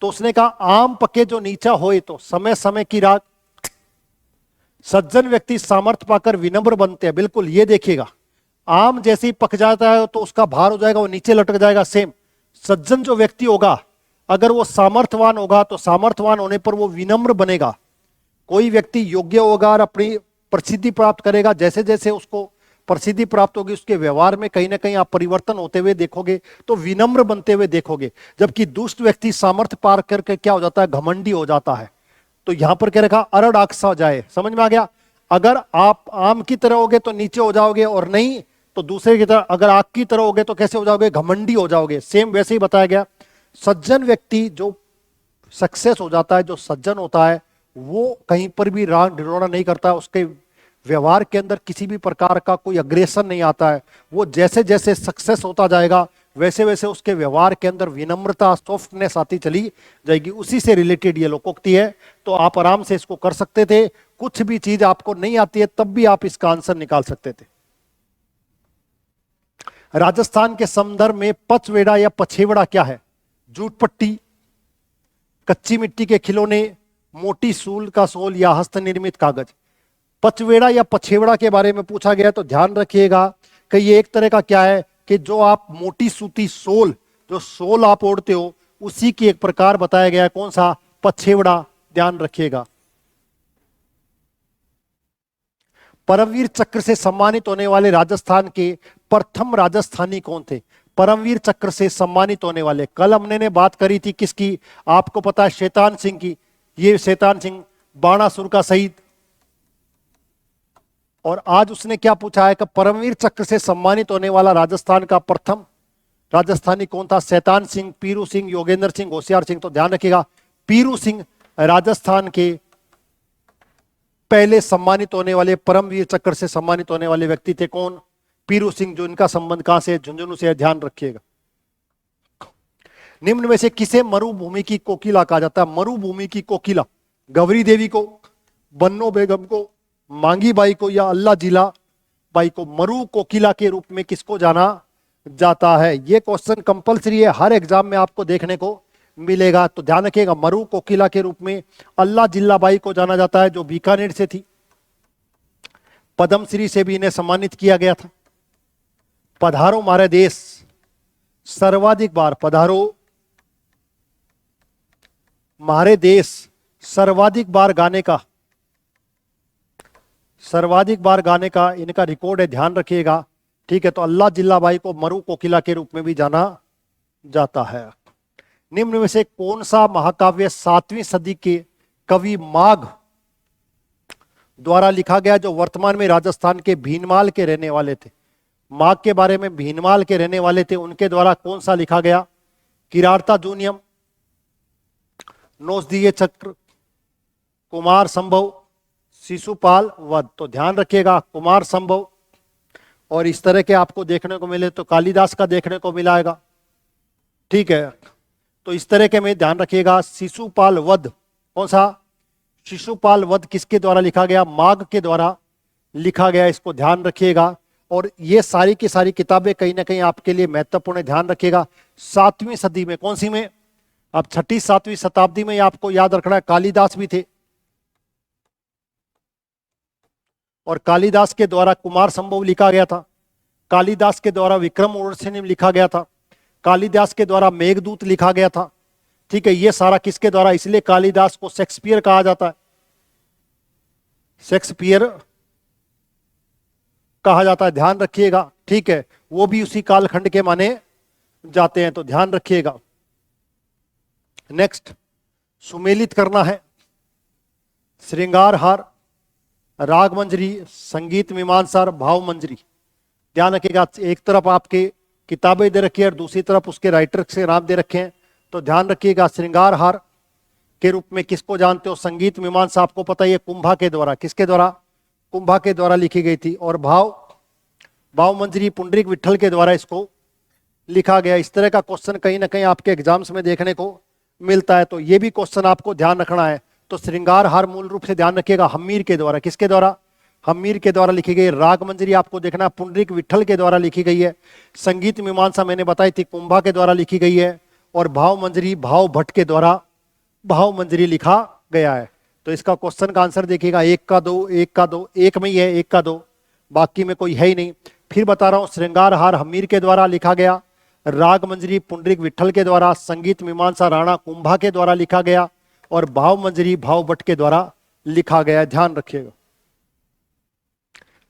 तो उसने कहा आम पके जो नीचा होए तो समय समय की राग। सज्जन व्यक्ति सामर्थ्य पाकर विनम्र बनते हैं, बिल्कुल ये देखिएगा, आम जैसे ही पक जाता है तो उसका भार हो जाएगा, वो नीचे लटक जाएगा। सेम सज्जन जो व्यक्ति होगा, अगर वो सामर्थ्यवान होगा तो सामर्थ्यवान होने पर वो विनम्र बनेगा। कोई व्यक्ति योग्य होगा और अपनी प्रसिद्धि प्राप्त करेगा, जैसे जैसे उसको प्रसिद्धि प्राप्त होगी उसके व्यवहार में कहीं ना कहीं आप परिवर्तन होते हुए देखोगे, तो विनम्र बनते हुए देखोगे। जबकि दुष्ट व्यक्ति सामर्थ्य पार करके क्या हो जाता है, घमंडी हो जाता है। तो यहां पर क्या रखा, अरड़ आक्सा जाए, समझ में आ गया। अगर आप आम की तरह होगे तो नीचे हो जाओगे, और नहीं तो दूसरे की तरह, अगर आग की तरह होगे तो कैसे हो जाओगे, घमंडी हो जाओगे। सेम वैसे ही बताया गया। सज्जन व्यक्ति जो सक्सेस हो जाता है, जो सज्जन होता है, वो कहीं पर भी राग ढिढोरा नहीं करता, उसके व्यवहार के अंदर किसी भी प्रकार का कोई अग्रेसन नहीं आता है। वो जैसे जैसे सक्सेस होता जाएगा वैसे वैसे उसके व्यवहार के अंदर विनम्रता, सॉफ्टनेस आती चली जाएगी। उसी से रिलेटेड ये लोकोक्ति है, तो आप आराम से इसको कर सकते थे। कुछ भी चीज आपको नहीं आती है तब भी आप इसका आंसर निकाल सकते थे। राजस्थान के संदर्भ में पचवेड़ा या पछेवड़ा क्या है? जूट पट्टी, कच्ची मिट्टी के खिलौने, मोटी सूल का सोल या हस्त निर्मित कागज। पचवेड़ा या पछेवड़ा के बारे में पूछा गया तो ध्यान रखिएगा कि ये एक तरह का क्या है कि जो आप मोटी सूती सोल, जो सोल आप ओढ़ते हो, उसी की एक प्रकार बताया गया है। कौन सा? पछेवड़ा। ध्यान रखिएगा। परमवीर चक्र से सम्मानित होने वाले राजस्थान के प्रथम राजस्थानी कौन थे? परमवीर चक्र से सम्मानित होने वाले, कल हमने ने बात करी थी किसकी, आपको पता है, शैतान सिंह की। ये शैतान सिंह बाणासुर का शहीद। और आज उसने क्या पूछा है कि परमवीर चक्र से सम्मानित होने वाला राजस्थान का प्रथम राजस्थानी कौन था? शैतान सिंह, पीरू सिंह, योगेंद्र सिंह, होशियार सिंह। तो ध्यान रखिएगा, पीरू सिंह राजस्थान के पहले सम्मानित होने वाले, परमवीर चक्र से सम्मानित होने वाले व्यक्ति थे। कौन? पीरू सिंह। जो इनका संबंध कहां से? झुंझुनू से। ध्यान रखिएगा। निम्न में से किसे मरुभूमि की कोकिला कहा जाता है? मरुभूमि की कोकिला गौरी देवी को, बन्नो बेगम को, मांगी बाई को या अल्लाह जिला बाई को मरु कोकिला के रूप में किसको जाना जाता है? ये क्वेश्चन कंपलसरी है, हर एग्जाम में आपको देखने को मिलेगा। तो ध्यान रखिएगा, मरु कोकिला के रूप में अल्लाह जिल्ला बाई को जाना जाता है, जो बीकानेर से थी। पद्मश्री से भी इन्हें सम्मानित किया गया था। पधारो मारे देश सर्वाधिक बार, पधारो मारे देश सर्वाधिक बार गाने का इनका रिकॉर्ड है। ध्यान रखिएगा, ठीक है। तो अल्लाह जिल्ला बाई को मरु कोकिला के रूप में भी जाना जाता है। निम्न में से कौन सा महाकाव्य 7वीं सदी के कवि माघ द्वारा लिखा गया, जो वर्तमान में राजस्थान के भीनमाल के रहने वाले थे? माघ के बारे में भीनमाल के रहने वाले थे, उनके द्वारा कौन सा लिखा गया? किरारता जूनियम, नौसदीय चक्र, कुमार संभव, शिशुपाल वध। तो ध्यान रखिएगा, कुमार संभव। और इस तरह के आपको देखने को मिले तो कालिदास का देखने को मिलाएगा, ठीक है। तो इस तरह के में ध्यान रखिएगा। शिशुपाल वध कौन सा? शिशुपाल वध किसके द्वारा लिखा गया? माघ के द्वारा लिखा गया, इसको ध्यान रखिएगा। और ये सारी की सारी किताबें कहीं ना कहीं आपके लिए महत्वपूर्ण है, ध्यान रखिएगा। 7वीं सदी में, कौन सी में? अब 6ठी 7वीं शताब्दी में आपको याद रखना है, कालिदास भी थे। और कालिदास के द्वारा कुमार संभव लिखा गया था, कालिदास के द्वारा विक्रम उर्वशीय लिखा गया था, कालिदास के द्वारा मेघदूत लिखा गया था, ठीक है। ये सारा किसके द्वारा? इसलिए कालिदास को शेक्सपियर कहा जाता है, शेक्सपियर कहा जाता है, ध्यान रखिएगा, ठीक है। वो भी उसी कालखंड के माने जाते हैं, तो ध्यान रखिएगा। नेक्स्ट, सुमेलित करना है, श्रृंगार हार, राग मंजरी, संगीत मीमांसा, भाव मंजरी। ध्यान रखिएगा, एक तरफ आपके किताबें दे रखी है और दूसरी तरफ उसके राइटर से नाम दे रखे हैं। तो ध्यान रखिएगा, श्रृंगार हार के रूप में किसको जानते हो? संगीत मीमांसा आपको पता है, कुंभा के द्वारा, किसके द्वारा? कुंभा के द्वारा लिखी गई थी। और भाव मंजरी पुंडरीक विठल के द्वारा इसको लिखा गया। इस तरह का क्वेश्चन कहीं ना कहीं आपके एग्जाम्स में देखने को मिलता है, तो ये भी क्वेश्चन आपको ध्यान रखना है। तो श्रृंगार हार मूल रूप से ध्यान रखिएगा हम्मीर के द्वारा, किसके द्वारा? हम्मीर के द्वारा लिखी गई। राग मंजरी आपको देखना पुंडरीक विठल के द्वारा लिखी गई है। संगीत मीमांसा मैंने बताई थी कुंभा के द्वारा लिखी गई है। और भाव मंजरी भाव भट्ट के द्वारा भाव मंजरी लिखा गया है। तो इसका क्वेश्चन का आंसर देखिएगा, 1 का 2, 1 का 2, एक में ही है 1 का 2, बाकी में कोई है ही नहीं। फिर बता रहा हूं, श्रृंगार हार हमीर के द्वारा लिखा गया, राग मंजरी पुंडरीक विठल के द्वारा, संगीत मीमांसा राणा कुंभा के द्वारा लिखा गया, और भाव मंजरी भाव भट्ट के द्वारा लिखा गया। ध्यान रखिएगा।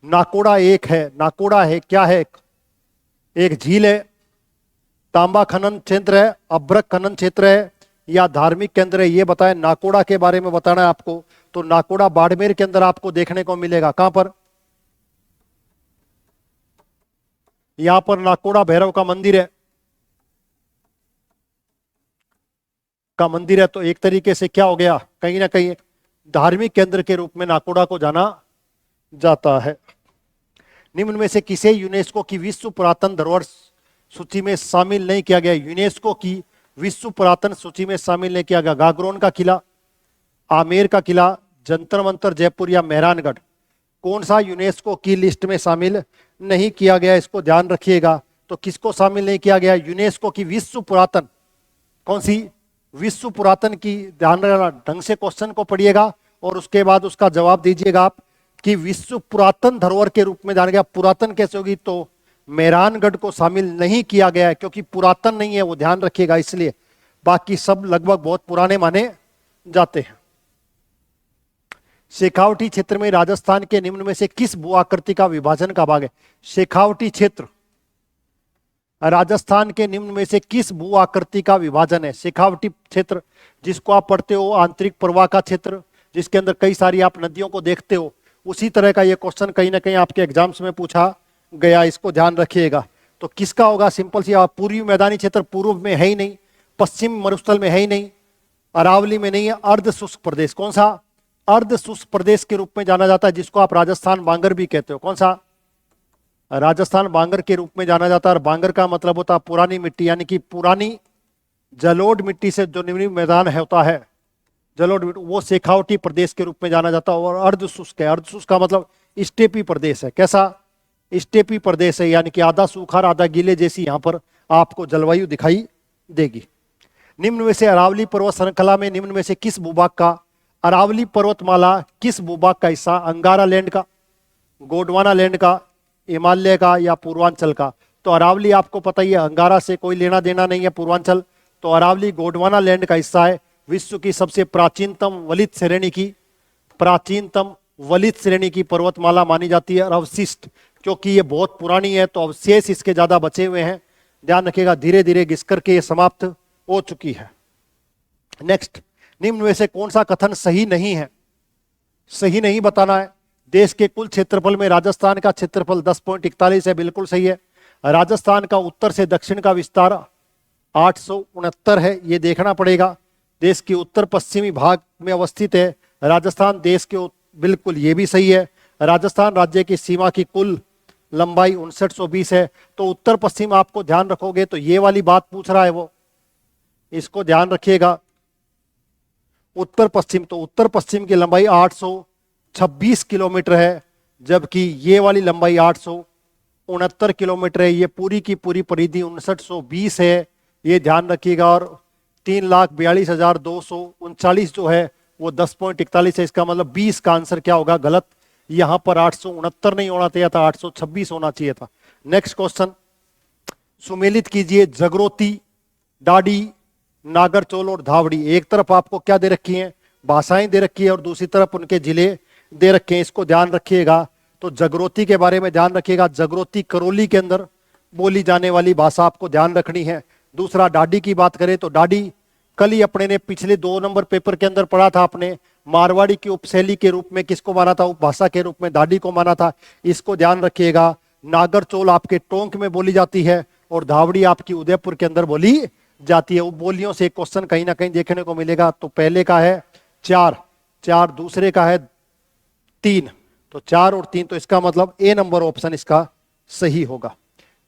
नाकोड़ा एक है, नाकोड़ा है क्या है? एक झील है, तांबा खनन क्षेत्र है, अभ्रक खनन क्षेत्र है, या धार्मिक केंद्र है, ये बताएं। नाकोड़ा के बारे में बताना है आपको। तो नाकोड़ा बाड़मेर के अंदर आपको देखने को मिलेगा। कहां पर? यहां पर नाकोड़ा भैरव का मंदिर है, तो एक तरीके से क्या हो गया, कहीं ना कहीं धार्मिक केंद्र के रूप में नाकोड़ा को जाना जाता है। निम्न में से किसे यूनेस्को की विश्व पुरातन धरोहर सूची में शामिल नहीं किया गया? यूनेस्को की विश्व पुरातन सूची में शामिल नहीं किया गया। गागरोन का किला, आमेर का किला, जंतर मंतर जयपुर, या मेहरानगढ़? कौन सा यूनेस्को की लिस्ट में शामिल नहीं किया गया? इसको ध्यान रखिएगा। तो किसको शामिल नहीं किया गया? यूनेस्को की विश्व पुरातन, कौन सी विश्व पुरातन की? ध्यान रखना, ढंग से क्वेश्चन को पढ़िएगा और उसके बाद उसका जवाब दीजिएगा आप कि विश्व पुरातन धरोहर के रूप में जाना गया। पुरातन कैसे होगी? तो मेहरानगढ़ को शामिल नहीं किया गया है क्योंकि पुरातन नहीं है वो, ध्यान रखिएगा, इसलिए। बाकी सब लगभग बहुत पुराने माने जाते हैं। शेखावटी क्षेत्र में राजस्थान के निम्न में से किस भू आकृति का विभाजन का भाग है? शेखावटी क्षेत्र राजस्थान के निम्न में से किस भू आकृति का विभाजन है? शेखावटी क्षेत्र जिसको आप पढ़ते हो आंतरिक प्रवाह का क्षेत्र, जिसके अंदर कई सारी आप नदियों को देखते हो, उसी तरह का ये क्वेश्चन कहीं ना कहीं आपके एग्जाम्स में पूछा गया, इसको ध्यान रखिएगा। तो किसका होगा? सिंपल सी, पूर्वी मैदानी क्षेत्र पूर्व में है ही नहीं, पश्चिम मरुस्थल में है ही नहीं, अरावली में नहीं है, अर्ध शुष्क प्रदेश। कौन सा? अर्ध शुष्क प्रदेश के रूप में जाना जाता है, जिसको आप राजस्थान बांगर भी कहते हो। कौन सा? राजस्थान बांगर के रूप में जाना जाता है। और बांगर का मतलब होता है पुरानी मिट्टी, यानी कि पुरानी जलोढ़ मिट्टी से जो निम्न मैदान है होता है, जलोढ़ मिट्टी, वो शेखावटी प्रदेश के रूप में जाना जाता है। और अर्ध शुष्क है, अर्ध शुष्क का मतलब स्टेपी प्रदेश है। कैसा? स्टेपी प्रदेश है, यानी कि आधा सूखा आधा गीले जैसी यहाँ पर आपको जलवायु दिखाई देगी। निम्न में से अरावली पर्वत श्रृंखला में निम्न में से किस भूभाग का, अरावली पर्वतमाला किस भूभाग का हिस्सा? अंगारा लैंड का, गोंडवाना लैंड का, हिमालय का, या पूर्वांचल का? तो अरावली आपको पता ही है, अंगारा से कोई लेना देना नहीं है, पूर्वांचल। तो अरावली गोंडवाना लैंड का हिस्सा है। विश्व की सबसे प्राचीनतम वलित श्रेणी की पर्वतमाला मानी जाती है। और अवशिष्ट, क्योंकि ये बहुत पुरानी है तो अवशेष इसके ज्यादा बचे हुए हैं, ध्यान रखिएगा। धीरे धीरे घिस करके ये समाप्त हो चुकी है। नेक्स्ट, निम्न में से कौन सा कथन सही नहीं है? सही नहीं बताना है। देश के कुल क्षेत्रफल में राजस्थान का क्षेत्रफल 10.41 है, बिल्कुल सही है। राजस्थान का उत्तर से दक्षिण का विस्तार 869 है, ये देखना पड़ेगा। देश के उत्तर पश्चिमी भाग में अवस्थित है राजस्थान, देश के बिल्कुल ये भी सही है। राजस्थान राज्य की सीमा की कुल लंबाई 5920 है। तो उत्तर पश्चिम आपको ध्यान रखोगे तो ये वाली बात पूछ रहा है वो, इसको ध्यान रखिएगा। उत्तर पश्चिम, तो उत्तर पश्चिम की लंबाई 826 किलोमीटर है, जबकि ये वाली लंबाई 869 किलोमीटर है। ये पूरी की पूरी परिधि 5920 है, ये ध्यान रखिएगा। और 3,42,239 जो है वो 10.41 है। इसका मतलब 20 का आंसर क्या होगा? गलत। यहां पर 869 नहीं होना चाहिए था, 826 होना चाहिए था। नेक्स्ट क्वेश्चन सुमेलित कीजिए। जगरोती, डाडी, नागरचोल और धावड़ी, एक तरफ आपको क्या दे रखी है? भाषाएं दे रखी है, और दूसरी तरफ उनके जिले दे रखे हैं, इसको ध्यान रखिएगा। तो जगरोती के बारे में ध्यान रखिएगा, जगरोती करौली के अंदर बोली जाने वाली भाषा आपको ध्यान रखनी है। दूसरा, डाडी की बात करें तो डाडी कल ही अपने ने पिछले 2 नंबर पेपर के अंदर पढ़ा था, आपने मारवाड़ी की उपशैली के रूप में किसको माना था? उपभाषा के रूप में डाडी को माना था, इसको ध्यान रखिएगा। नागरचोल आपके टोंक में बोली जाती है, और धावड़ी आपकी उदयपुर के अंदर बोली जाती है। बोलियों से क्वेश्चन कहीं ना कहीं देखने को मिलेगा। तो पहले का है 4, दूसरे का है 3, तो 4 और 3, तो इसका मतलब ए नंबर ऑप्शन इसका सही होगा।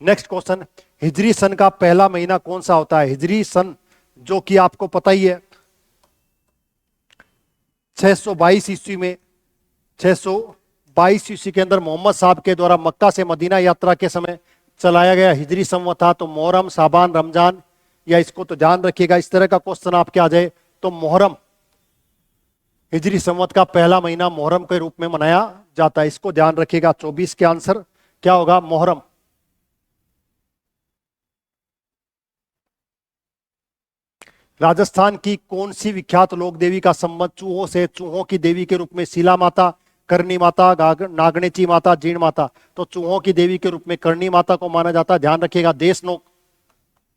नेक्स्ट क्वेश्चन, हिजरी सन का पहला महीना कौन सा होता है? हिजरी सन जो कि आपको पता ही है 622 ईस्वी में, 622 ईस्वी के अंदर मोहम्मद साहब के द्वारा मक्का से मदीना यात्रा के समय चलाया गया हिजरी संवत था। तो मोहर्रम, साबान, रमजान, या इसको तो ध्यान रखिएगा। इस तरह का क्वेश्चन आपके आ जाए तो मुहर्रम हिजरी संवत का पहला महीना मुहर्रम के रूप में मनाया जाता है। इसको ध्यान रखिएगा। 24 के आंसर क्या होगा? मुहर्रम। राजस्थान की कौन सी विख्यात लोक देवी का संबंध चूहों से? चूहों की देवी के रूप में शिला माता, करनी माता, नागणेची माता, जीण माता। तो चूहों की देवी के रूप में करनी माता को माना जाता है। ध्यान रखिएगा। देशनोक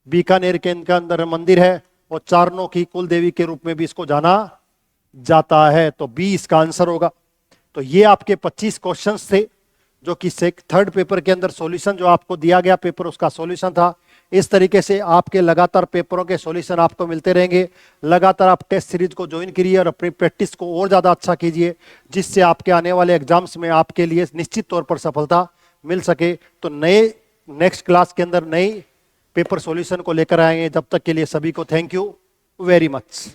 बीकानेर के अंदर मंदिर है और चारणों की कुल देवी के रूप में भी इसको जाना जाता है। तो बी इसका आंसर होगा। तो ये आपके 25 क्वेश्चंस थे जो कि थर्ड पेपर के अंदर सॉल्यूशन जो आपको दिया गया पेपर उसका सॉल्यूशन था। इस तरीके से आपके लगातार पेपरों के सॉल्यूशन आपको मिलते रहेंगे। लगातार आप टेस्ट सीरीज को ज्वाइन करिए और अपनी प्रैक्टिस को और ज्यादा अच्छा कीजिए, जिससे आपके आने वाले एग्जाम्स में आपके लिए निश्चित तौर पर सफलता मिल सके। तो नए नेक्स्ट क्लास के अंदर नए पेपर सॉल्यूशन को लेकर आएंगे। जब तक के लिए सभी को थैंक यू वेरी मच।